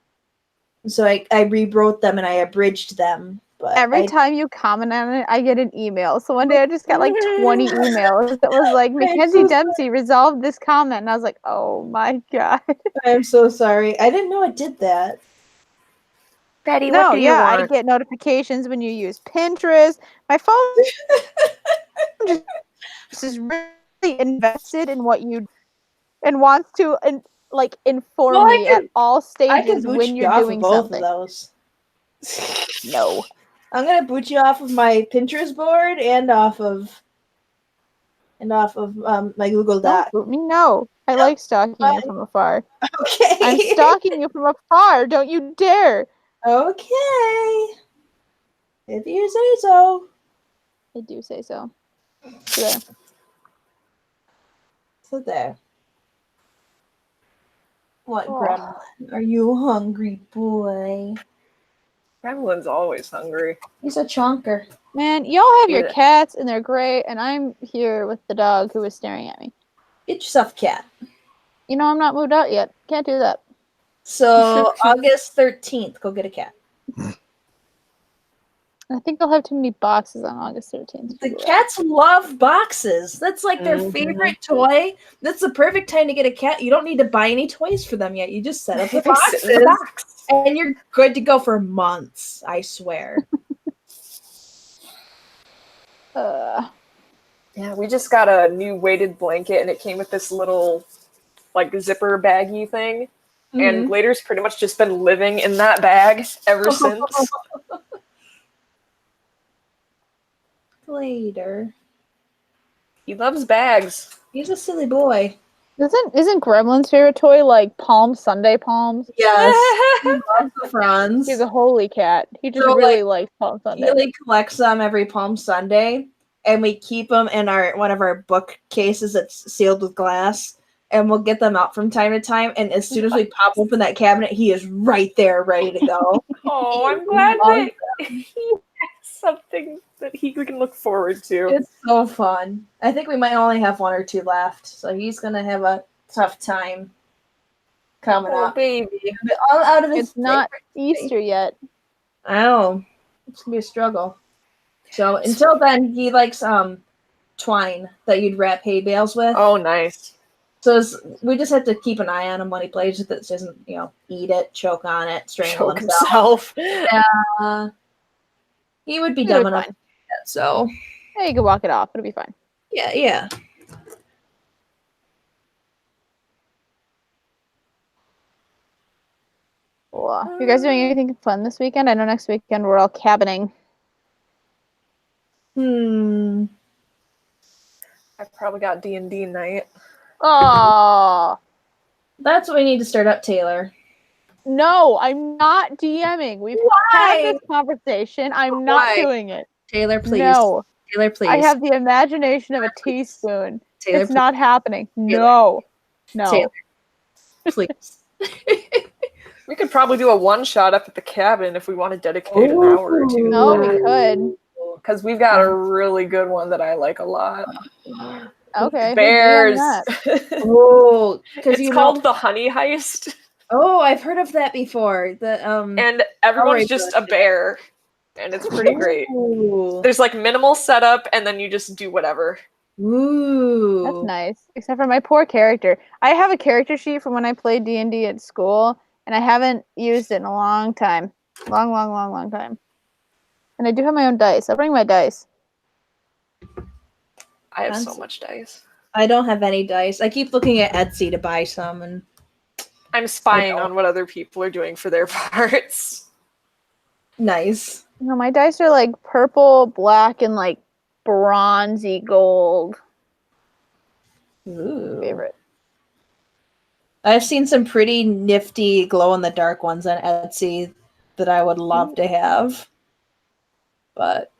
So I rewrote them and I abridged them. But Every time you comment on it, I get an email. So one day I just got like 20 emails that was like, Mackenzie Dempsey resolved this comment. And I was like, oh my God. I'm so sorry. I didn't know it did that. Betty, No, what do you I want? get notifications when you use Pinterest. My phone just is really invested in what you and wants to inform me at all stages when you're doing both something. of those. No. I'm gonna boot you off of my Pinterest board and off of my Google Doc. Don't boot me. No. I like stalking you from afar. Okay. I'm stalking you from afar. Don't you dare. Okay. If you say so. I do say so. So there. So there. What, Gremlin? Are you hungry, boy? Gremlin's always hungry. He's a chonker. Man, y'all have your cats and they're great, and I'm here with the dog who is staring at me. Get yourself a cat. You know I'm not moved out yet. Can't do that. So August 13th, go get a cat. I think I'll have too many boxes on August 13th. The cats love boxes. That's like their favorite toy. That's the perfect time to get a cat. You don't need to buy any toys for them yet. You just set up the boxes, and you're good to go for months, I swear. Yeah, we just got a new weighted blanket, and it came with this little, like, zipper baggy thing. And Glader's pretty much just been living in that bag ever since. Glader. He loves bags. He's a silly boy. Isn't Gremlin's favorite toy like Palm Sunday Palms? Yes. He loves the fronds. He's a holy cat. He just So, really likes Palm Sunday. He collects them every Palm Sunday, and we keep them in one of our bookcases that's sealed with glass, and we'll get them out from time to time. And as soon as we pop open that cabinet, he is right there, ready to go. Oh, I'm glad that he has something that he can look forward to. It's so fun. I think we might only have 1 or 2 left, so he's gonna have a tough time coming up. Baby. All out of his It's not favorite Easter yet. I know. It's gonna be a struggle. So until then, he likes twine that you'd wrap hay bales with. Oh, nice. So we just have to keep an eye on him when he plays with it, so he doesn't, eat it, choke on it, strangle himself. He would be dumb enough. So Yeah, you can walk it off. It'll be fine. yeah. Cool. You guys doing anything fun this weekend? I know next weekend we're all cabining. I probably got D&D night. Oh That's what we need to start up, Taylor. no, I'm not DMing. We've had this conversation. I'm not doing it. Taylor, please. No. Taylor, please. I have the imagination of a teaspoon. Taylor, It's not happening. No. Taylor, please. We could probably do a one-shot up at the cabin if we want to dedicate an hour or two. No, we could. Because we've got a really good one that I like a lot. Okay. Bears. Oh, because It's called the Honey Heist. Oh, I've heard of that before. And everyone's just a bear. And it's pretty great. There's like minimal setup, and then you just do whatever. Ooh. That's nice. Except for my poor character. I have a character sheet from when I played D&D at school, and I haven't used it in a long time. Long time. And I do have my own dice. I'll bring my dice. I have so much dice. I don't have any dice. I keep looking at Etsy to buy some, and I'm spying on what other people are doing for their parts. Nice. No, my dice are like purple, black, and like bronzy gold. Ooh. Favorite. I've seen some pretty nifty glow-in-the-dark ones on Etsy that I would love to have. But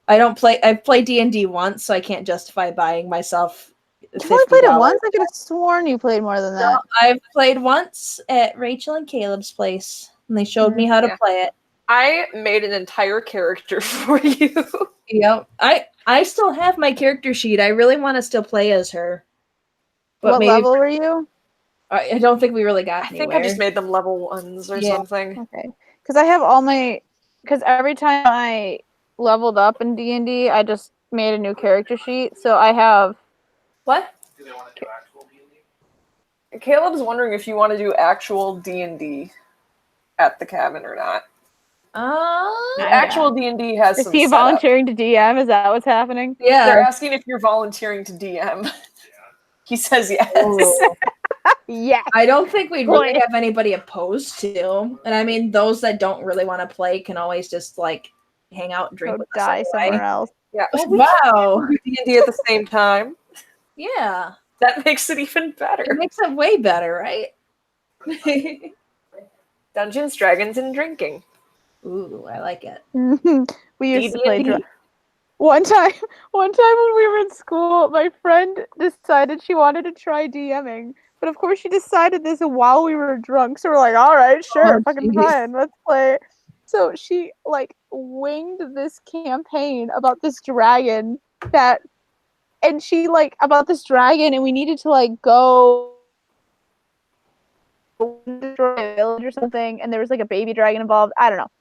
I don't play. I've played D&D once, so I can't justify buying myself You only played it once? I could have sworn you played more than that. No, I've played once at Rachel and Caleb's place, and they showed me how to play it. I made an entire character for you. Yep. I still have my character sheet. I really want to still play as her. But what level were you? I don't think we really got anywhere. I think I just made them level 1s or something. Okay. Because I have all my... Because every time I leveled up in D&D, I just made a new character sheet. So I have... What? Do they want to do actual D&D? Caleb's wondering if you want to do actual D&D at the cabin or not. Actual D&D has some Is he volunteering to DM? Is that what's happening? Yeah. They're asking if you're volunteering to DM. He says yes. Yeah. I don't think we'd really have anybody opposed to. And I mean, those that don't really want to play can always just like hang out and drink with us. Die somewhere else. Yeah. Oh, wow. D&D at the same time. Yeah. That makes it even better. It makes it way better, right? Dungeons, Dragons, and drinking. Ooh, I like it. We used to play one time when we were in school, my friend decided she wanted to try DMing. But of course she decided this while we were drunk. So we're like, all right, sure, fucking fine, let's play. So she like winged this campaign about this dragon and we needed to like go destroy a village or something, and there was like a baby dragon involved. I don't know.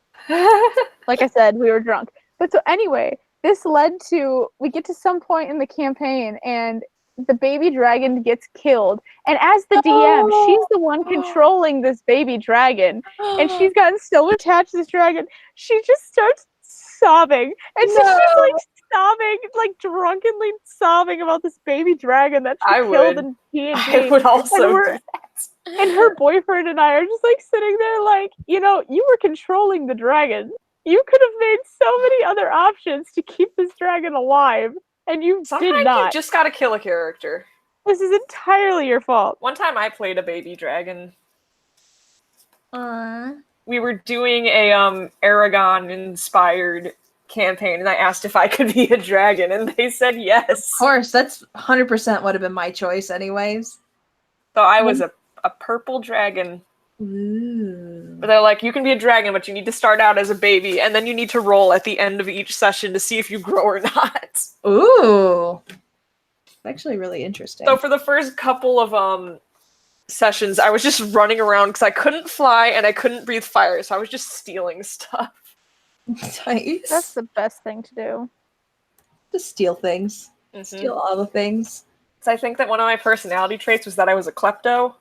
Like I said, we were drunk. But so anyway, this led to, we get to some point in the campaign and the baby dragon gets killed. And as the DM, she's the one controlling this baby dragon. And she's gotten so attached to this dragon, she just starts sobbing. And so she's like sobbing, like drunkenly sobbing about this baby dragon that she I killed would. in D&D. I would also we're- do that. And her boyfriend and I are just like sitting there like, you know, you were controlling the dragon. You could have made so many other options to keep this dragon alive, and you Sometimes did you not. just gotta kill a character. This is entirely your fault. One time I played a baby dragon. Aww. We were doing a Aragon-inspired campaign, and I asked if I could be a dragon, and they said yes. Of course, that's 100% would have been my choice anyways. So I was a purple dragon. Ooh. But they're like, you can be a dragon, but you need to start out as a baby, and then you need to roll at the end of each session to see if you grow or not. Ooh. Actually really interesting. So for the first couple of sessions, I was just running around because I couldn't fly and I couldn't breathe fire, so I was just stealing stuff. Nice. That's the best thing to do. Just steal things. Steal all the things. So I think that one of my personality traits was that I was a klepto.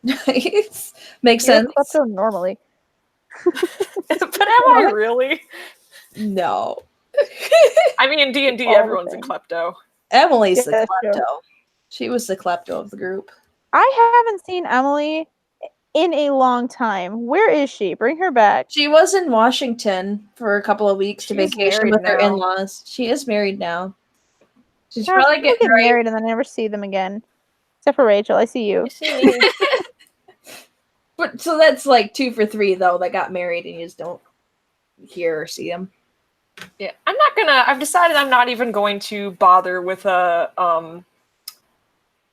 Nice. Makes You're sense. a klepto normally. But am I really? No. I mean, in D&D, All the everyone's a same. klepto. Emily's Yeah, the that's true. klepto. She was the klepto of the group. I haven't seen Emily in a long time. Where is she? Bring her back. She was in Washington for a couple of weeks to She's vacation married with her now. in-laws. She is married now. She's Yeah, probably people getting get ready. married and then I never see them again. Except for Rachel. I see you. But so that's like 2 for 3 though that got married and you just don't hear or see them. Yeah, I've decided I'm not even going to bother with a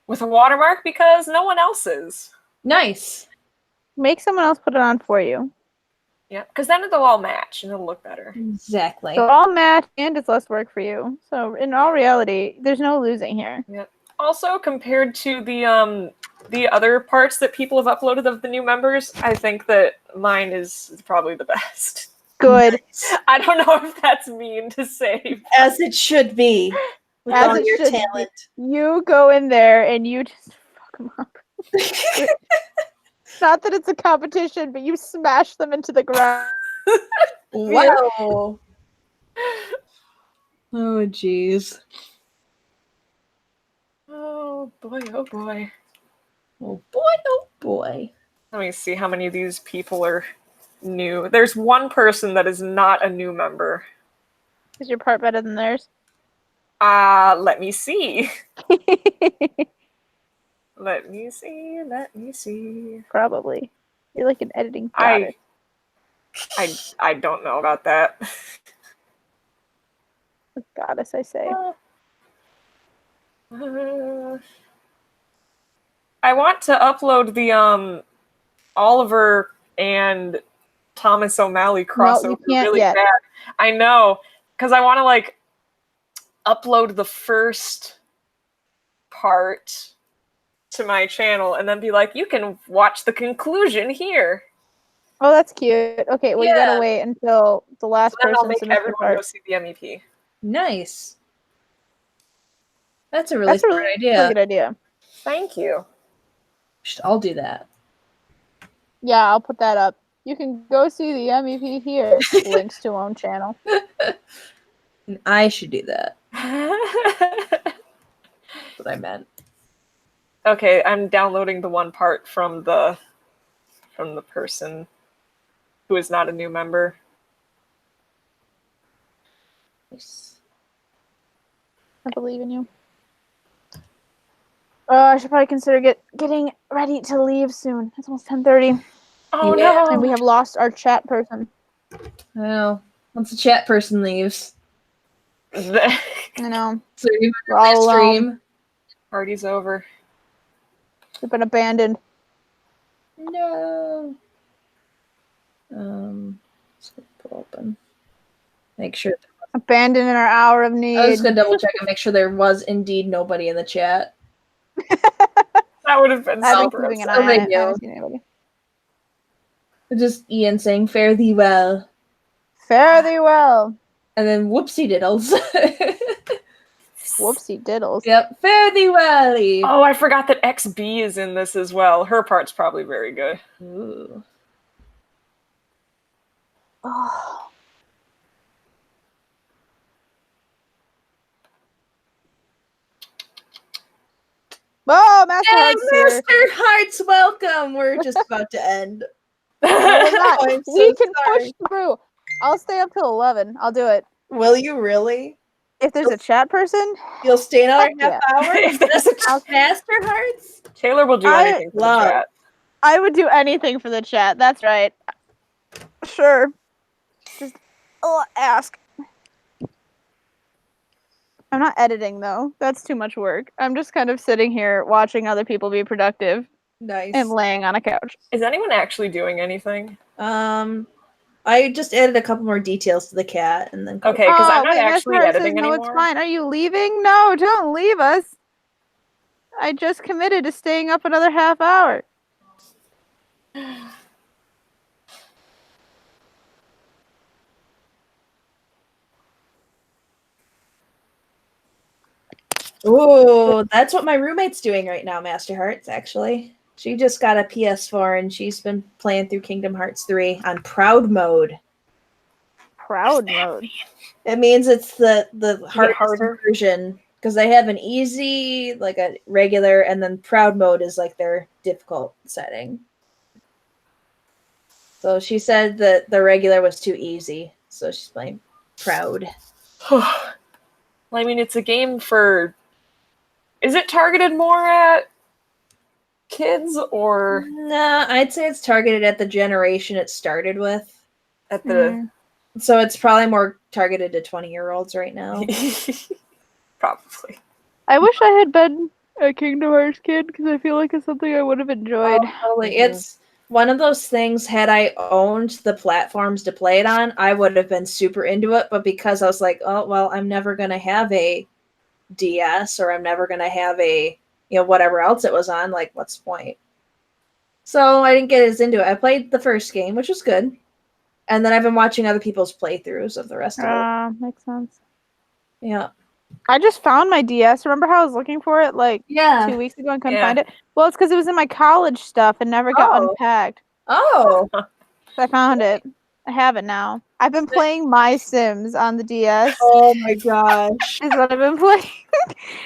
watermark because no one else is. Nice. Make someone else put it on for you. Yeah, because then it'll all match and it'll look better. Exactly. So all match and it's less work for you. So in all reality, there's no losing here. Also, compared to the other parts that people have uploaded of the new members, I think that mine is probably the best. Good. I don't know if that's mean to say. As it should be. With As all it your should be. talent. You go in there and you just fuck them up. Not that it's a competition, but you smash them into the ground. Wow. Oh jeez. Oh boy, oh boy. Oh boy, oh boy. Let me see how many of these people are new. There's one person that is not a new member. Is your part better than theirs? Let me see. Let me see. Probably. You're like an editing goddess. I don't know about that. Goddess, I say. I want to upload the Oliver and Thomas O'Malley crossover can't really yet. bad. I know, because I want to like upload the first part to my channel and then be like, you can watch the conclusion here. Oh, that's cute. Okay, well, you Yeah. gotta wait until the last So then I'll person make submits their everyone go part. see the MEP. Nice. That's a really That's a smart really idea. good idea. Thank you. I'll do that. Yeah, I'll put that up. You can go see the MEP here. Links to own channel. And I should do that. That's what I meant. Okay, I'm downloading the one part from the person who is not a new member. Nice. I believe in you. I should probably consider getting ready to leave soon. It's almost 10:30, Oh Yeah. no! and we have lost our chat person. Well, once the chat person leaves, I know. so you We're all alone. stream. Party's over. We've been abandoned. No. Let's pull open. Make sure. Abandoned in our hour of need. I was gonna double check and make sure there was indeed nobody in the chat. That would have been I've been super keeping an upsetting. eye on it. knew. I haven't seen anybody. Just Ian saying "Fare thee well," Fare thee well. and then whoopsie diddles. Whoopsie diddles. Yep, fare thee welly. Oh, I forgot that XB is in this as well. Her part's probably very good. Ooh. Oh. Oh, Master Hey, Heart's here. Master Hearts, welcome. We're just about to end. No, we're not. I'm We so can sorry. push through. I'll stay up till 11. I'll do it. Will you really? If there's a chat person, You'll stay another Heck half yeah. hour? If there's a Master Hearts? Taylor will do I anything for the love- chat. I would do anything for the chat. That's right. Sure. Just ask. I'm not editing though. That's too much work. I'm just kind of sitting here watching other people be productive Nice. and laying on a couch. Is anyone actually doing anything? I just added a couple more details to the cat and then Okay, because I'm not wait, actually Master Heart editing says, no, anymore. it's fine. Are you leaving? No, don't leave us. I just committed to staying up another half hour. Ooh, that's what my roommate's doing right now, Master Hearts, actually. She just got a PS4 and she's been playing through Kingdom Hearts 3 on proud mode. Proud mode. It means it's the hardest harder? version because they have an easy, like a regular, and then proud mode is like their difficult setting. So she said that the regular was too easy, so she's playing proud. Well, I mean, it's a game for... Is it targeted more at kids or Nah, I'd say it's targeted at the generation it started with. at the... So it's probably more targeted to 20-year-olds right now. Probably. I wish I had been a Kingdom Hearts kid because I feel like it's something I would have enjoyed. Totally. It's one of those things, had I owned the platforms to play it on, I would have been super into it. But because I was like, oh, well, I'm never going to have a DS or I'm never going to have a, whatever else it was on, like, what's the point? So I didn't get as into it. I played the first game, which was good. And then I've been watching other people's playthroughs of the rest of it. Makes sense. Yeah. I just found my DS. Remember how I was looking for it 2 weeks ago and couldn't find it? Well, it's because it was in my college stuff and never got unpacked. Oh. I found it. I have it now. I've been playing My Sims on the DS. Oh my gosh. Is what I've been playing.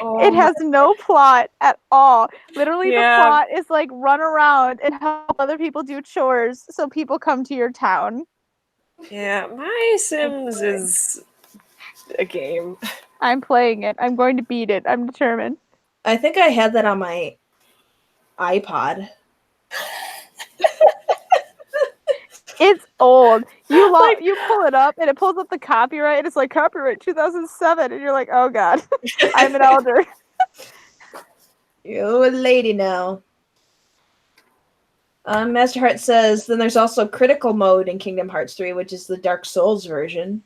It has no plot at all. Literally, the plot is like run around and help other people do chores so people come to your town. Yeah, My Sims is a game. I'm playing it. I'm going to beat it. I'm determined. I think I had that on my iPod. It's old. You pull it up and it pulls up the copyright and it's like copyright 2007 and you're like, oh god, I'm an elder. You're a lady now. Master Heart says, then there's also critical mode in Kingdom Hearts 3, which is the Dark Souls version.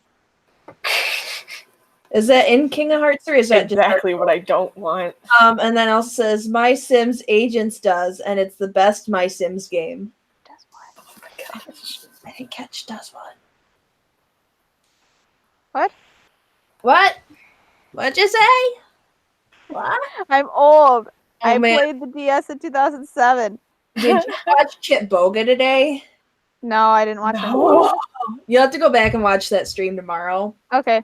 Is that in Kingdom Hearts 3? Is that exactly what I don't want? And then also says, My Sims Agents does, and it's the best My Sims game. Does what? Oh my gosh. I think Catch does one. What? What? What'd you say? What? I'm old. I man. played the DS in 2007. Did you watch Chip Boga today? No, I didn't watch No. it. You'll have to go back and watch that stream tomorrow. Okay.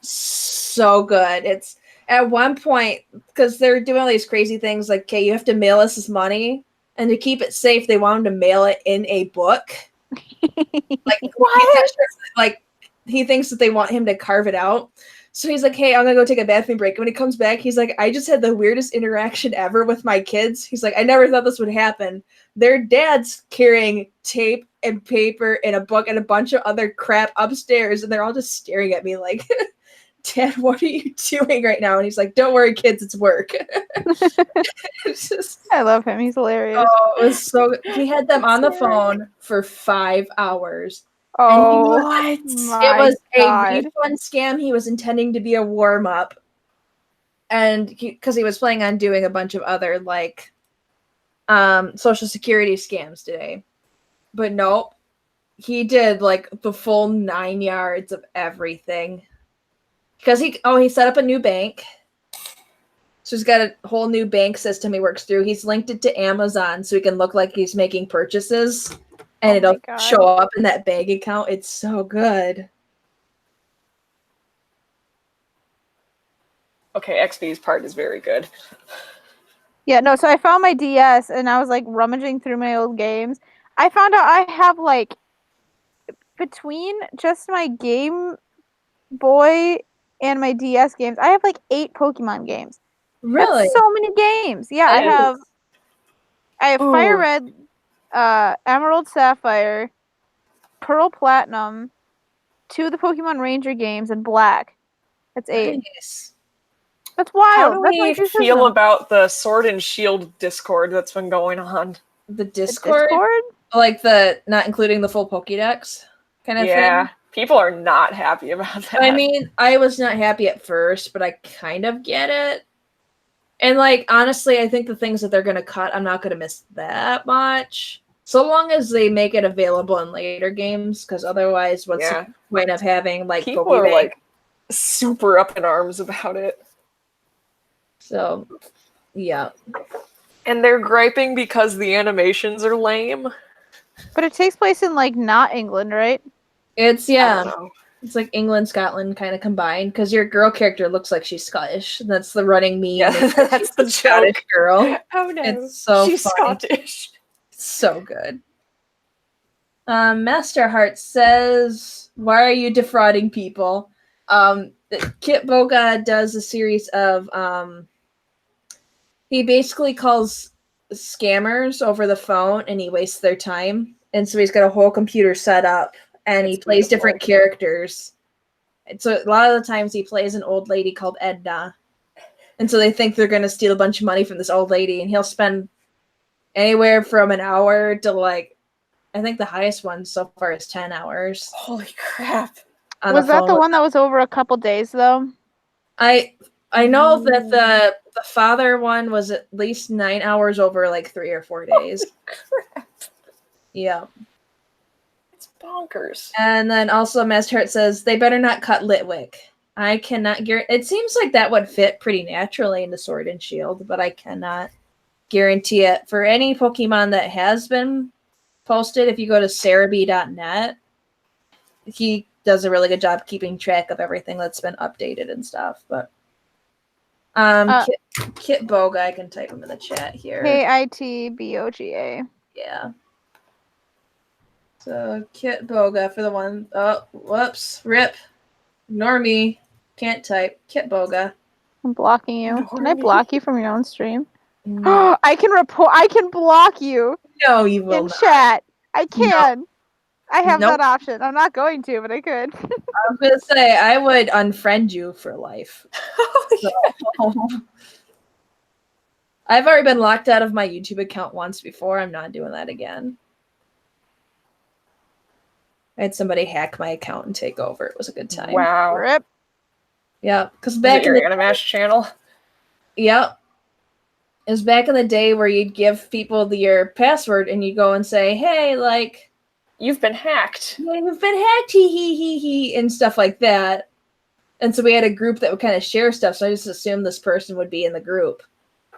So good. It's at one point, because they're doing all these crazy things like, okay, you have to mail us this money, and to keep it safe, they want him to mail it in a book. Like, what? Like, he thinks that they want him to carve it out. So he's like, hey, I'm gonna go take a bathroom break. When he comes back, he's like, I just had the weirdest interaction ever with my kids. He's like, I never thought this would happen. Their dad's carrying tape and paper and a book and a bunch of other crap upstairs, and they're all just staring at me like, Dad, what are you doing right now? And he's like, don't worry, kids, it's work. It's just, I love him. He's hilarious. oh, it was so good. He had them on the phone for 5 hours. Oh, What? It my was God. a refund scam. He was intending to be a warm-up. And because he was planning on doing a bunch of other, like, Social Security scams today. But nope. He did, like, the full 9 yards of everything. Because he set up a new bank. So he's got a whole new bank system he works through. He's linked it to Amazon so he can look like he's making purchases. And it'll show up in that bank account. It's so good. Okay, XB's part is very good. Yeah, no, so I found my DS and I was like rummaging through my old games. I found out I have like between just my Game Boy and my DS games, I have like 8 Pokemon games. Really? That's so many games. Yeah, That is- I have Ooh. Fire Red, Emerald Sapphire, Pearl Platinum, 2 of the Pokemon Ranger games, and Black. That's 8. Nice. That's How wild. do That's my we two feel systems. about the Sword and Shield Discord that's been going on? The The Discord? Discord? Like the not including the full Pokédex kind of Yeah, thing? people are not happy about that. I mean, I was not happy at first, but I kind of get it. And like honestly, I think the things that they're gonna cut, I'm not gonna miss that much. So long as they make it available in later games, because otherwise what's Yeah. the point of having like people are Pokebank? like super up in arms about it. So yeah. And they're griping because the animations are lame. But it takes place in like not England, right? It's I yeah. don't know. It's like England, Scotland kind of combined because your girl character looks like she's Scottish. That's the running meme. Yeah, is that that's she's the a Scottish joke. girl. Oh no, It's so she's funny. Scottish. It's so good. Master Heart says, "Why are you defrauding people?" Kit Boga does a series of he basically calls scammers over the phone and he wastes their time. And so he's got a whole computer set up and he It's plays beautiful. different characters. And so a lot of the times he plays an old lady called Edna. And so they think they're going to steal a bunch of money from this old lady. And he'll spend anywhere from an hour to like, I think the highest one so far is 10 hours. Holy crap. On Was that phone the with one that was over a couple days though? I know that the father one was at least 9 hours over like 3 or 4 days. Crap. Yeah. It's bonkers. And then also Master Heart says they better not cut Litwick. I cannot guarantee. It seems like that would fit pretty naturally into Sword and Shield, but I cannot guarantee it. For any Pokemon that has been posted, if you go to Cerebi.net, he does a really good job keeping track of everything that's been updated and stuff. But Kit Boga, I can type him in the chat here. KITBOGA. Yeah. So Kit Boga for the one. Oh, whoops. Rip. Ignore me. Can't type. Kit Boga. I'm blocking you. Can I block you from your own stream? No, I can block you you will in not. chat. I can. I have Nope. that option. I'm not going to, but I could. I was gonna say I would unfriend you for life. So- I've already been locked out of my YouTube account once before. I'm not doing that again. I had somebody hack my account and take over. It was a good time. Wow. Rip. Yeah, because Is it back in your the Animash channel? Yep. It was back in the day where you'd give people your password and you go and say, hey, like, You've been hacked. you've been hacked, he, and stuff like that. And so we had a group that would kind of share stuff, so I just assumed this person would be in the group.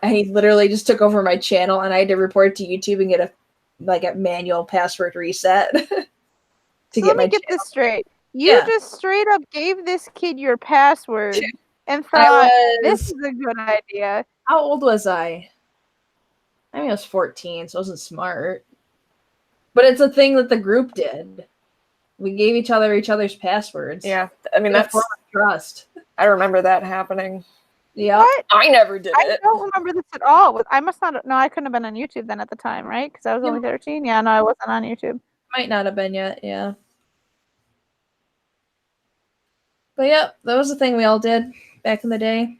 And he literally just took over my channel, and I had to report to YouTube and get a manual password reset to So get let me my get channel. this straight. You Yeah. just straight up gave this kid your password and I thought, was- this is a good idea. How old was I? I mean, I was 14, so I wasn't smart. But it's a thing that the group did. We gave each other's passwords. Yeah, I mean, It's a that's. form of trust. I remember that happening. Yeah. What? I never did I it. don't remember this at all. I must not. No, I couldn't have been on YouTube then at the time, right? Because I was only 13. Yeah, no, I wasn't on YouTube. Might not have been yet, yeah. But yeah, that was the thing we all did back in the day.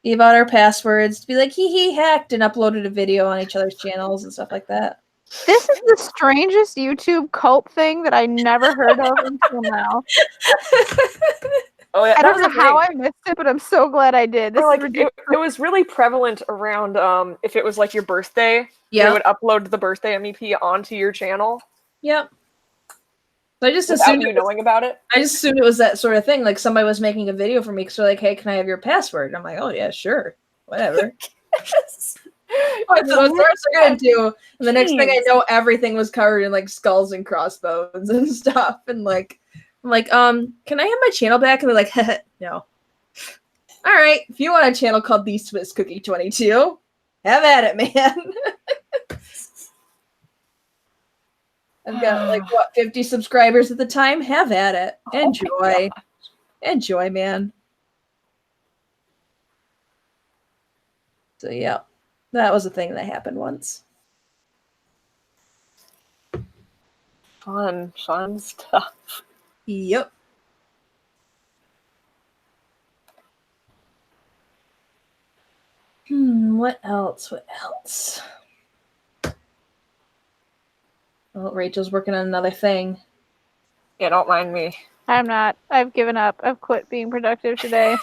Gave out our passwords to be like, he hacked, and uploaded a video on each other's channels and stuff like that. This is the strangest YouTube cult thing that I never heard of until now. Oh, yeah, I that don't was know a how thing. I missed it, but I'm so glad I did. This Or, is like, ridiculous. it was really prevalent around if it was like your birthday. Yeah. They would upload the birthday MEP onto your channel Yep. So I just without assumed you it was, knowing about it. I just assumed it was that sort of thing. Like somebody was making a video for me because they're like, hey, can I have your password? And I'm like, oh yeah, sure. Whatever. That's what they're gonna do. And the next thing I know, everything was covered in like skulls and crossbones and stuff. And like I'm like, can I have my channel back? And they're like, no. All right, if you want a channel called The Swiss Cookie 22, Have at it, man. I've got like 50 subscribers at the time. Have at it. Enjoy. Enjoy, man. So yeah, that was a thing that happened once. Fun stuff. Yep. What else? What else? Oh, Rachel's working on another thing. Yeah, don't mind me. I'm not. I've given up. I've quit being productive today.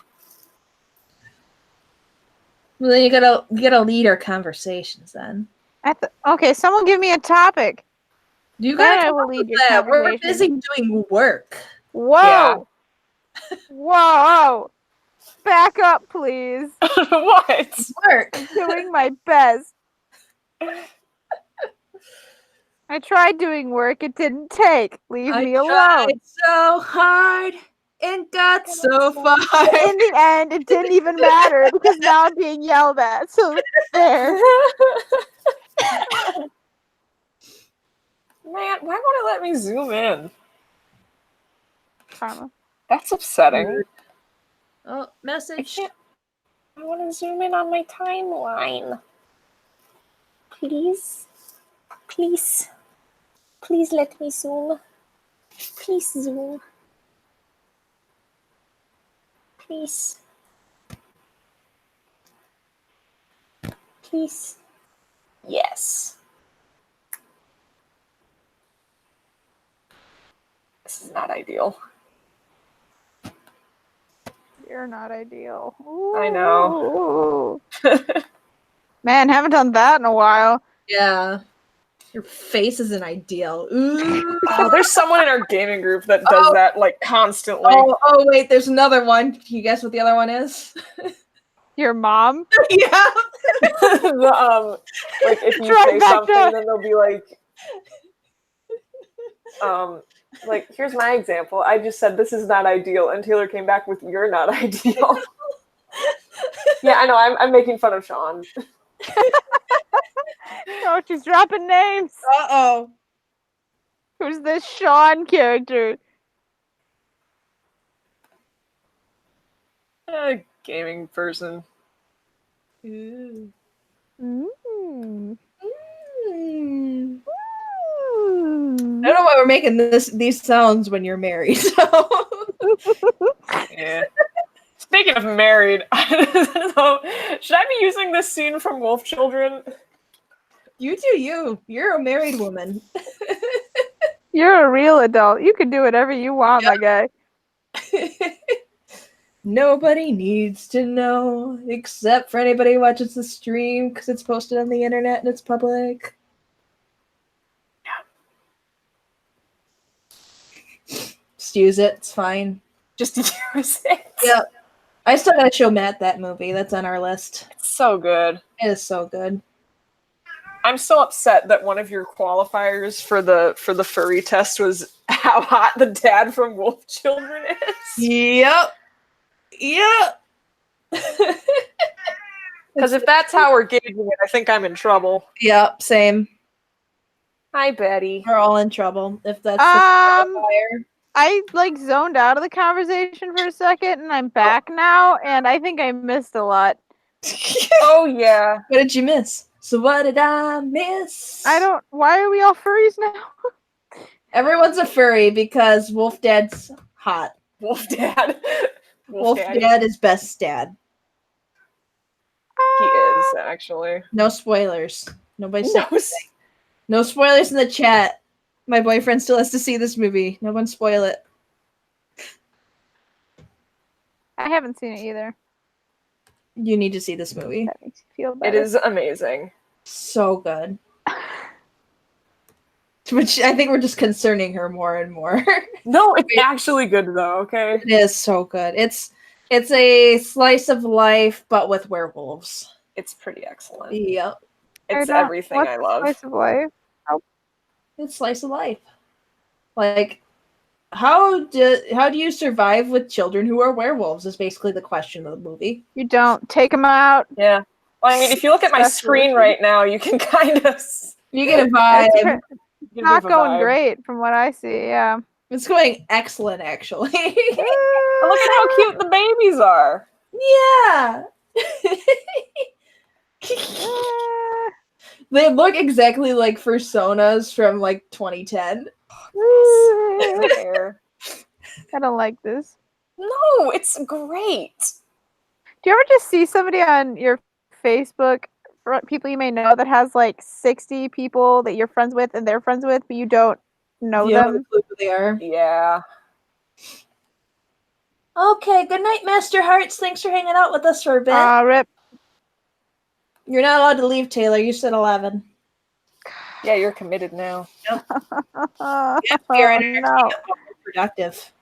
Well, then you gotta lead our conversations then. Okay, someone give me a topic. You Then gotta I come will up lead with your that. We're conversation. busy doing work. Whoa! Whoa! Back up, please. What? Work. I'm doing my best. I tried doing work. It didn't take. Leave me alone. Tried so hard and got so far. In the end, it didn't even matter because now I'm being yelled at. So there. Man, why won't it let me zoom in? Karma. That's upsetting. Oh, I message. can't. I want to zoom in on my timeline. Please. Please. Please let me zoom. Please zoom. Please. Please. Yes. This is not ideal. You're not ideal. I know. Man, haven't done that in a while. Yeah. Your face isn't ideal. Ooh. Oh, there's someone in our gaming group that does that like constantly. Oh, wait, there's another one. Can you guess what the other one is? Your mom? Yeah. Like if you Right say back something, there. then they'll be like, here's my example. I just said this is not ideal, and Taylor came back with you're not ideal. Yeah, I know. I'm making fun of Sean. Oh, she's dropping names. Uh-oh. Who's this Sean character? Gaming person. Ooh. Mm. Mm. I don't know why we're making these sounds when you're married. So. Yeah. Speaking of married, I don't know, should I be using this scene from Wolf Children? You do you. You're a married woman. You're a real adult. You can do whatever you want, my guy. Nobody needs to know except for anybody who watches the stream because it's posted on the internet and it's public. Just use it. It's fine. Just use it. Yeah. I still gotta show Matt that movie. That's on our list. It's so good. It is so good. I'm so upset that one of your qualifiers for the furry test was how hot the dad from Wolf Children is. Yep. Yep. Because if that's how we're gauging it, I think I'm in trouble. Yep, same. Hi, Betty. We're all in trouble if that's the qualifier. I like zoned out of the conversation for a second and I'm back now and I think I missed a lot. Oh yeah. What did you miss? So what did I miss? Why are we all furries now? Everyone's a furry because Wolf Dad's hot. Wolf Dad. Wolf Daddy. Dad is best dad. He is, actually. No spoilers. Nobody said No. no spoilers in the chat. My boyfriend still has to see this movie. No one spoil it. I haven't seen it either. You need to see this movie. That makes you feel better. It is amazing. So good. Which I think we're just concerning her more and more. No, it's actually good though, okay? It is so good. It's a slice of life, but with werewolves. It's pretty excellent. Yep. It's everything I love. Slice of life? It's slice of life. Like, how do you survive with children who are werewolves is basically the question of the movie. You don't take them out. Yeah. Well, I mean, if you look at my Especially screen if right now, you can kind of You get a vibe. It's not going great from what I see. Yeah. It's going excellent, actually. But look at how cute the babies are. Yeah. They look exactly like personas from like 2010. The hair. I don't like this. No, it's great. Do you ever just see somebody on your Facebook, people you may know, that has like 60 people that you're friends with and they're friends with, but you don't know You have them? a clue who they are. Yeah. Okay, good night, Master Hearts. Thanks for hanging out with us for a bit. Rip. You're not allowed to leave, Taylor. You said 11. Yeah, you're committed now. You're No. productive.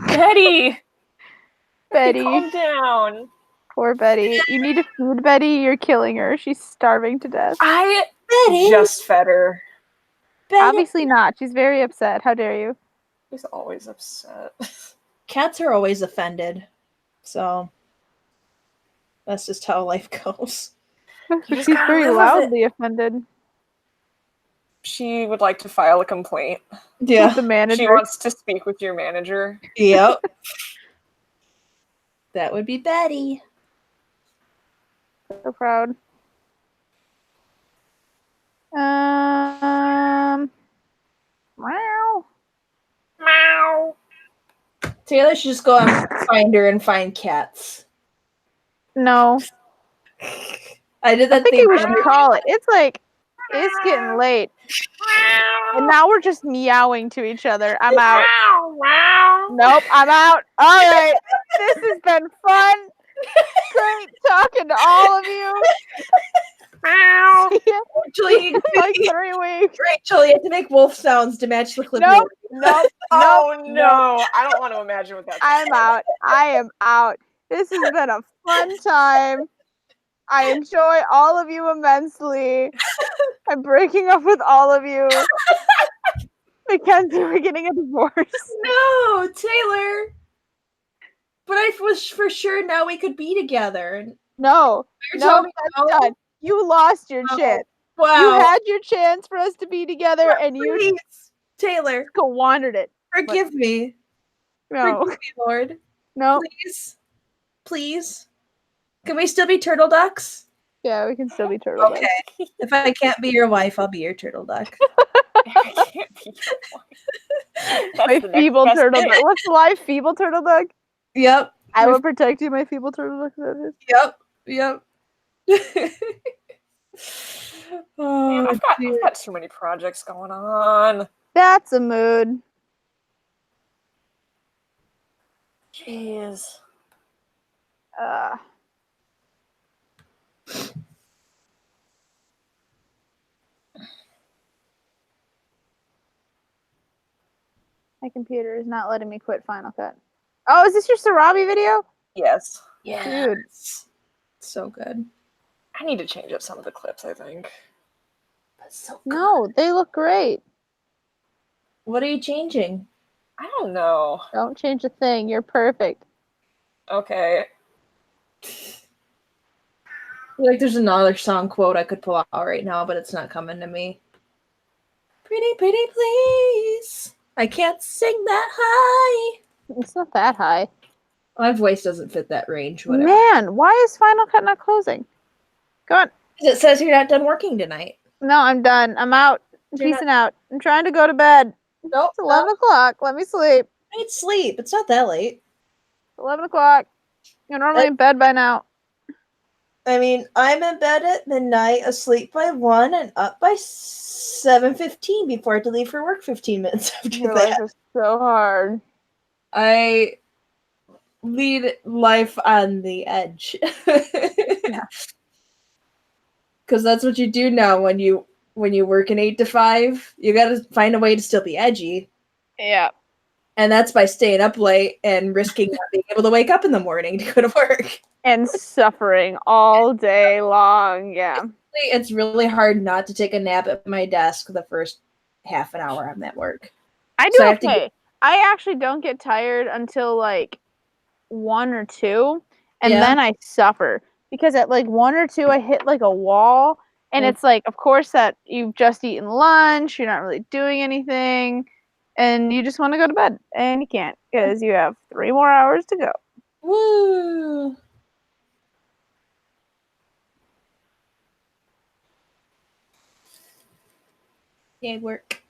Betty! Betty. Calm down. Poor Betty. You need to feed Betty. You're killing her. She's starving to death. I Betty. just fed her. Betty. Obviously not. She's very upset. How dare you? She's always upset. Cats are always offended. So that's just how life goes. She's gotta very live with loudly offended. She would like to file a complaint. Yeah. The manager. She wants to speak with your manager. Yep. That would be Betty. So proud. Meow. Meow. Taylor should just go on Finder and find cats. No. I did that I think thing. we should call it. It's getting late. And now we're just meowing to each other. I'm out. Nope, I'm out. All right. This has been fun. Great talking to all of you. See ya Rachel, like 3 weeks. Rachel, you have to make wolf sounds to match the clip. Nope. Nope. Oh Nope. no, I don't want to imagine what that's I'm out. I am out. This has been a fun time. I enjoy all of you immensely. I'm breaking up with all of you. Mackenzie, we're getting a divorce. No, Taylor. But I was for sure now we could be together. No. You're No, telling me that's done. You lost your no. chance. Wow. You had your chance for us to be together, and you Please, Taylor, squandered it. forgive me. No. Forgive me, Lord. No. Please. Please. Can we still be turtle ducks? Yeah, we can still be turtle ducks. Okay. If I can't be your wife, I'll be your turtle duck. I can't be your wife. That's My the next feeble best turtle thing. duck. What's the live feeble turtle duck? Yep. I will protect you, my feeble turtle duck. That is. Yep. Man, Oh, I've got too many projects going on. That's a mood. Jeez. My computer is not letting me quit Final Cut. Oh, is this your Sarabi video? Yes. yeah. Dude. So good. I need to change up some of the clips, I think. That's so good. No, they look great. What are you changing? I don't know. Don't change a thing. You're perfect. Okay. I feel like there's another song quote I could pull out right now, but it's not coming to me. Pretty, please. I can't sing that high. It's not that high. My voice doesn't fit that range. Whatever. Man, why is Final Cut not closing? Go on. It says you're not done working tonight. No, I'm done. I'm out. I'm You're peacing out. I'm trying to go to bed. Nope. It's 11 o'clock. Let me sleep. I need sleep. It's not that late. 11 o'clock. You're normally in bed by now. I mean, I'm in bed at midnight, asleep by 1, and up by 7:15 before I have to leave for work 15 minutes after Your that. life is so hard. I lead life on the edge. Yeah. Because that's what you do now when you work an 8 to 5. You got to find a way to still be edgy. Yeah. And that's by staying up late and risking not being able to wake up in the morning to go to work. And suffering all day long. Yeah. It's really hard not to take a nap at my desk the first half an hour I'm at work. I do So I have to okay. I actually don't get tired until like 1 or 2, and Yeah. then I suffer because at like 1 or 2 I hit like a wall, and it's like, of course, that you've just eaten lunch, you're not really doing anything, and you just want to go to bed, and you can't because you have 3 more hours to go. Woo! Yay, work.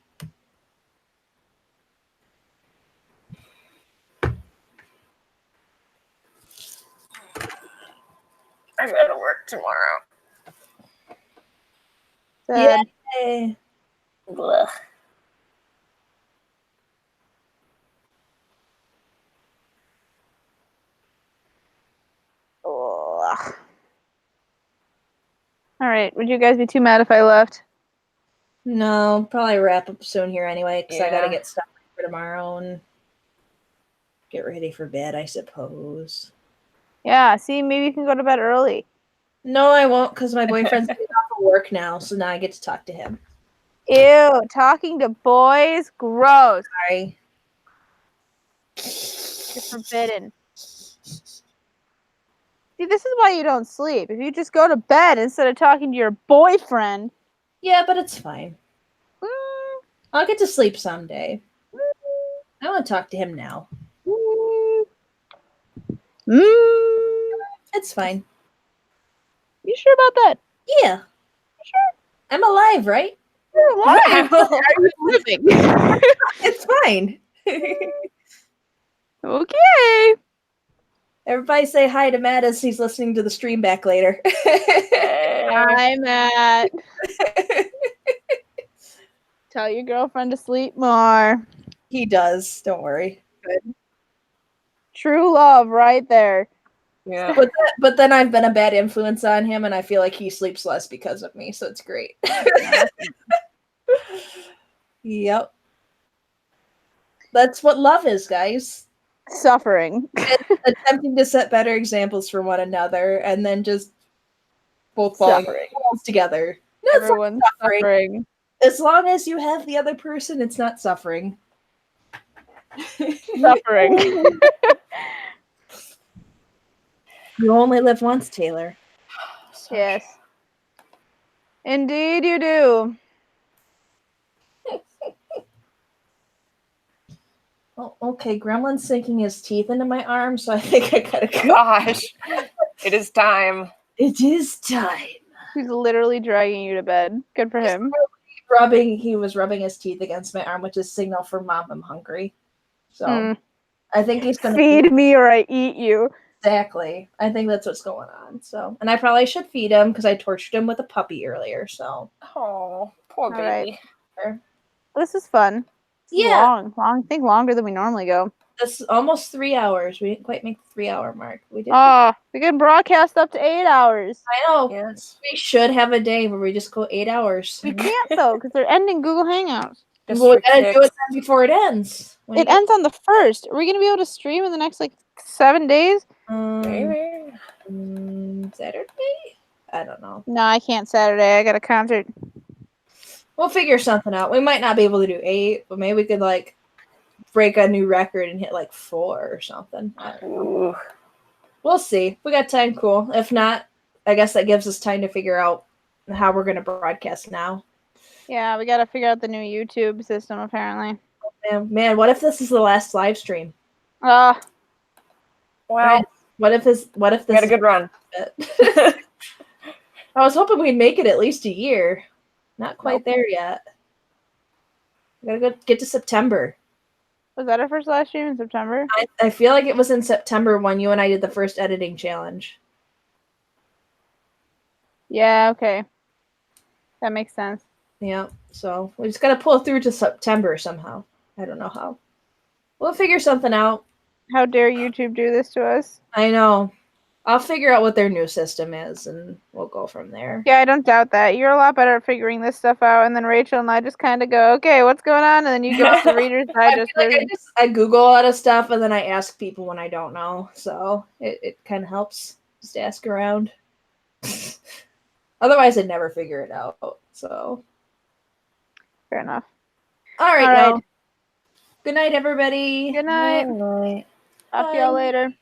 I gotta work tomorrow. Sad. Yay. Blech. Ugh. All right, would you guys be too mad if I left? No, probably wrap up soon here anyway, because I gotta Yeah. get stuff for tomorrow and get ready for bed, I suppose. Yeah, see, maybe you can go to bed early. No, I won't, because my boyfriend's getting off of work now, so now I get to talk to him. Ew, talking to boys, gross. Sorry. You're forbidden. See, this is why you don't sleep. If you just go to bed instead of talking to your boyfriend. Yeah, but it's fine. Mm, I'll get to sleep someday. mm, I want to talk to him now. mm, mm. It's fine. You sure about that? Yeah. Sure. I'm alive, right? You're alive. Are you living? It's fine. Okay. Everybody say hi to Matt as he's listening to the stream back later. Hi, Matt. Tell your girlfriend to sleep more. He does. Don't worry. True love right there. Yeah. But then I've been a bad influence on him, and I feel like he sleeps less because of me, so it's great. Yep. That's what love is, guys. Suffering. It's attempting to set better examples for one another, and then just both falling Suffering. together. No, it's not Everyone's suffering. as long as you have the other person, it's not suffering. Suffering. You only live once, Taylor. Yes. Indeed you do. Oh, okay, Gremlin's sinking his teeth into my arm, so I think I gotta go. Gosh. It is time. It is time. He's literally dragging you to bed. Good for him. He was rubbing his teeth against my arm, which is signal for Mom, I'm hungry. So I think he's gonna Feed me or I eat you. Exactly. I think that's what's going on. So, and I probably should feed him because I tortured him with a puppy earlier. So, Oh, poor All right. baby. This is fun. It's long. I think longer than we normally go. This is almost 3 hours. We didn't quite make the 3 hour mark. We did. Oh, we can broadcast up to 8 hours. I know. Yes. We should have a day where we just go 8 hours. We can't though, because they're ending Google Hangouts. Well, we gotta do it then before it ends. It ends on the 1st. Are we gonna be able to stream in the next like 7 days? Maybe. Saturday? I don't know. No, I can't Saturday. I got a concert. We'll figure something out. We might not be able to do 8, but maybe we could like break a new record and hit like 4 or something. I don't know. Ooh. We'll see. We got time, cool. If not, I guess that gives us time to figure out how we're gonna broadcast now. Yeah, we gotta figure out the new YouTube system apparently. Man, what if this is the last live stream? Well, What if this we had a good run. I was hoping we'd make it at least a year. Not quite there yet. We gotta go get to September. Was that our first live stream in September? I feel like it was in September when you and I did the first editing challenge. Yeah, okay. That makes sense. Yeah, so we just gotta pull through to September somehow. I don't know how. We'll figure something out. How dare YouTube do this to us? I know. I'll figure out what their new system is, and we'll go from there. Yeah, I don't doubt that. You're a lot better at figuring this stuff out, and then Rachel and I just kind of go, okay, what's going on? And then you give us the Reader's Digest version. I Google a lot of stuff, and then I ask people when I don't know. So it kind of helps just to ask around. Otherwise, I'd never figure it out. So Fair enough. all right, All right. now. Good night, everybody. Good night. Night. Talk to y'all Bye. later.